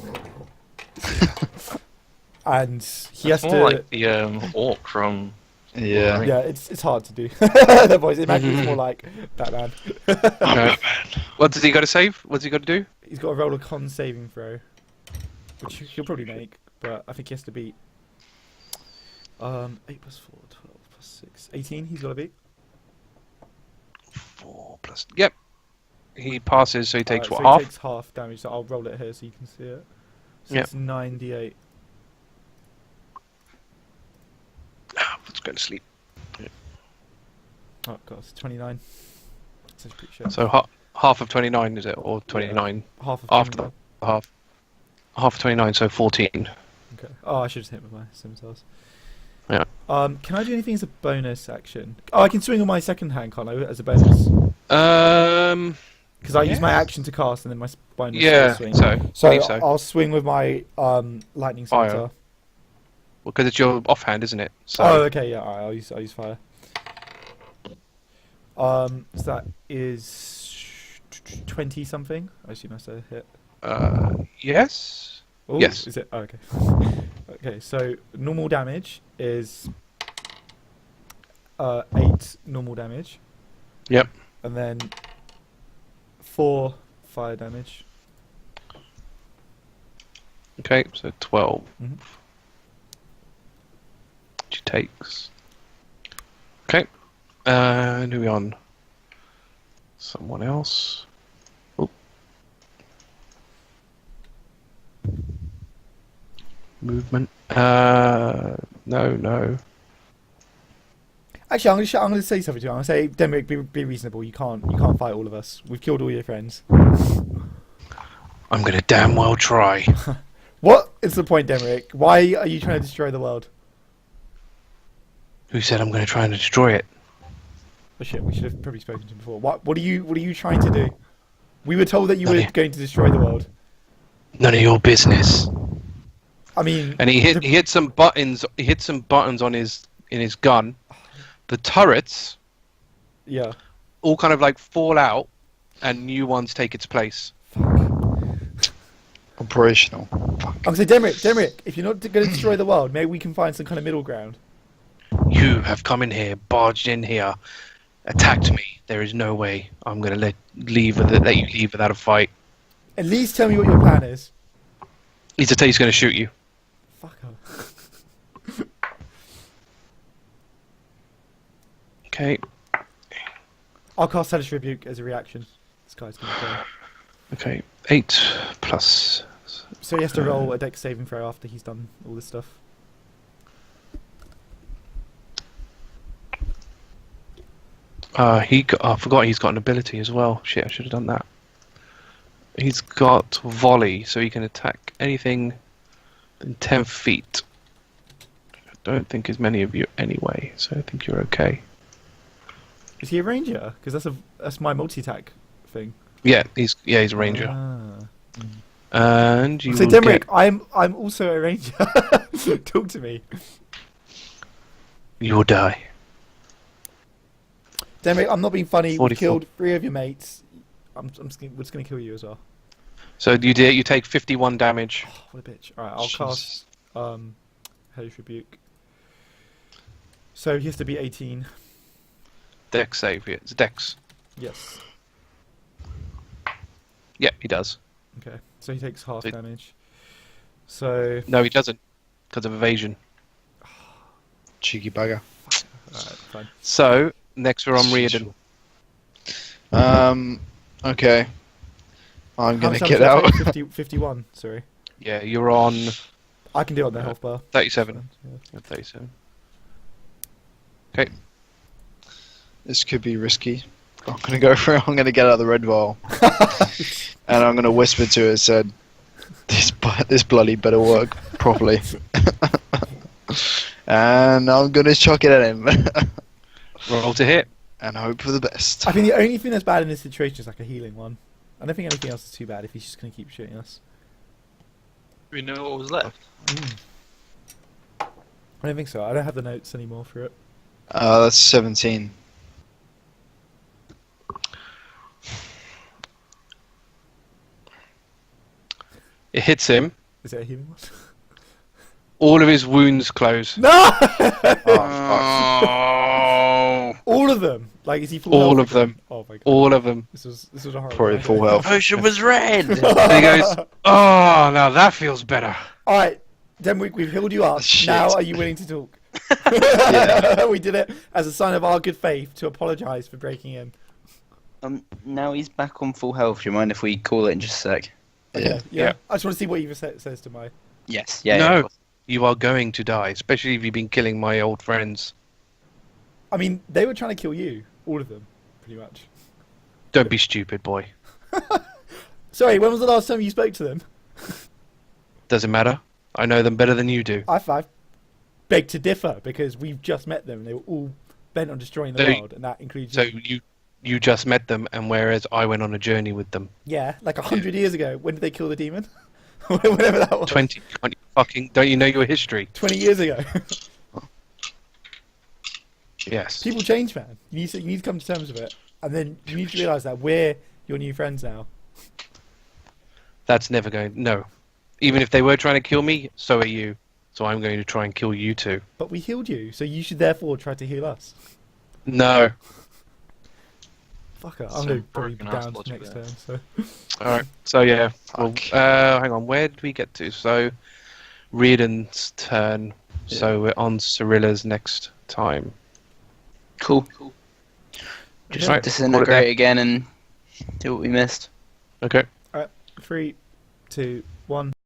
And he has It's to. more like the orc from... Yeah. Yeah, it's hard to do. The voice. Imagine it's more like Batman. Okay. What does he got to save? What's he got to do? He's got to roll a con saving throw, which he'll probably make, but I think he has to beat 8 plus 4, 12 plus 6, 18. He's got to beat. 4 plus. Yep. He passes, so he takes Alright, what, half? He takes half damage. So I'll roll it here so you can see it. So Yep. it's 9d8. Let's go to sleep. Oh god, it's 29. That's pretty shit. So half of 29 is it, or 29? Half of After 29. the half of 29, so 14. Okay. Oh, I should just hit with my scimitars. Yeah. Can I do anything as a bonus action? Oh, I can swing on my second hand, can't I? As a bonus, because I use my yes. action to cast and then my bonus Yeah. swing. So So believe so. I'll swing with my lightning Fire. scimitar. Because it's your offhand, isn't it? So Oh, okay, yeah. I'll use fire. So that is 20 something. I assume that's a hit. yes. Ooh, Yes. Is it? Oh, okay. Okay. So normal damage is 8 normal damage. Yep. And then 4 fire damage. Okay, so 12. Mhm. She takes. Okay. And who are we on? Someone else. Oh. Movement. No. Actually, I'm gonna say something to you. I'm gonna say, Demeric, be reasonable. You can't fight all of us. We've killed all your friends. I'm gonna damn well try. What is the point, Demeric? Why are you trying to destroy the world? Who said I'm gonna try and destroy it? Oh shit, we should have probably spoken to him before. What are you trying to do? We were told that you were Nothing. going to destroy the world. None of your business. I mean, And he hit some buttons. He hit some buttons on in his gun. The turrets yeah. all kind of like fall out, and new ones take its place. Operational. I'm gonna say, Demeric, if you're not going to destroy the world, maybe we can find some kind of middle ground. You have come in here, barged in here, attacked me. There is no way I'm gonna let you leave without a fight. At least tell me what your plan is. He's gonna shoot you. Fuck off. Okay. I'll cast Hellish Rebuke as a reaction. This guy's gonna go. Okay. 8 plus So he has to roll a dex saving throw after he's done all this stuff. I forgot he's got an ability as well. Shit, I should have done that. He's got volley, so he can attack anything in 10 feet. I don't think as many of you anyway, so I think you're okay. Is he a ranger? Because that's my multi-attack thing. Yeah, he's a ranger. Ah. And you So will Demrick, get... I'm also a ranger. Talk to me. You'll die. Demrick, I'm not being funny. We 44. killed 3 of your mates. we're just gonna kill you as well. So you take 51 damage. Oh, what a bitch. Alright, I'll cast Hellish Rebuke. So he has to be 18. Dex save. Yeah, it's a dex. Yes. Yeah, he does. Okay. So he takes half So- damage. So No, he doesn't, because of evasion. Cheeky bugger. alright, fine. So next we're on Riardon. Okay. I'm How gonna much get damage out. is that? 51, sorry. Yeah, you're on I can do it on the health bar. 37. Yeah. 37. Okay. This could be risky. I'm gonna go for it. I'm gonna get out the red vial. And I'm gonna whisper to it, said, this bloody better work properly. And I'm gonna chuck it at him. Roll to hit. And hope for the best. I think the only thing that's bad in this situation is like a healing one. I don't think anything else is too bad if he's just going to keep shooting us. We know what was left. I don't think so. I don't have the notes anymore for it. That's 17. It hits him. Is it a healing one? All of his wounds close. No! Oh, All of them. Like, is he full All health of them. again? Oh my god. All of them. This was a horrible. Probably idea. full health. potion was red. And he goes, oh, now that feels better. All right, then we've healed you up. Shit. Now, are you willing to talk? Yeah. We did it as a sign of our good faith to apologise for breaking in. Now he's back on full health. Do you mind if we call it in just a sec? Yeah. Yeah. I just want to see what Eva says to my. Yes. Yeah. No. of course. You are going to die, especially if you've been killing my old friends. I mean, they were trying to kill you, all of them, pretty much. Don't be stupid, boy. Sorry, when was the last time you spoke to them? Doesn't matter. I know them better than you do. I beg to differ because we've just met them and they were all bent on destroying the So- world, and that includes So you. you just met them, and whereas I went on a journey with them. Yeah, like 100 years ago. When did they kill the demon? Whatever that was. 20 fucking... Don't you know your history? 20 years ago. Yes. People change, man. You need to come to terms with it, and then you need to realise that we're your new friends now. That's never going... No. Even if they were trying to kill me, so are you. So I'm going to try and kill you too. But we healed you, so you should therefore try to heal us. No. Fuck it, So I'm going to probably be broken ass down logic next there. turn. So Alright. So yeah. Well, Fuck. hang on. Where did we get to? So Riardon's turn. So we're on Cirilla's next time. Cool. Just Right, disintegrate again and do what we missed. Okay. 3, 2, 1.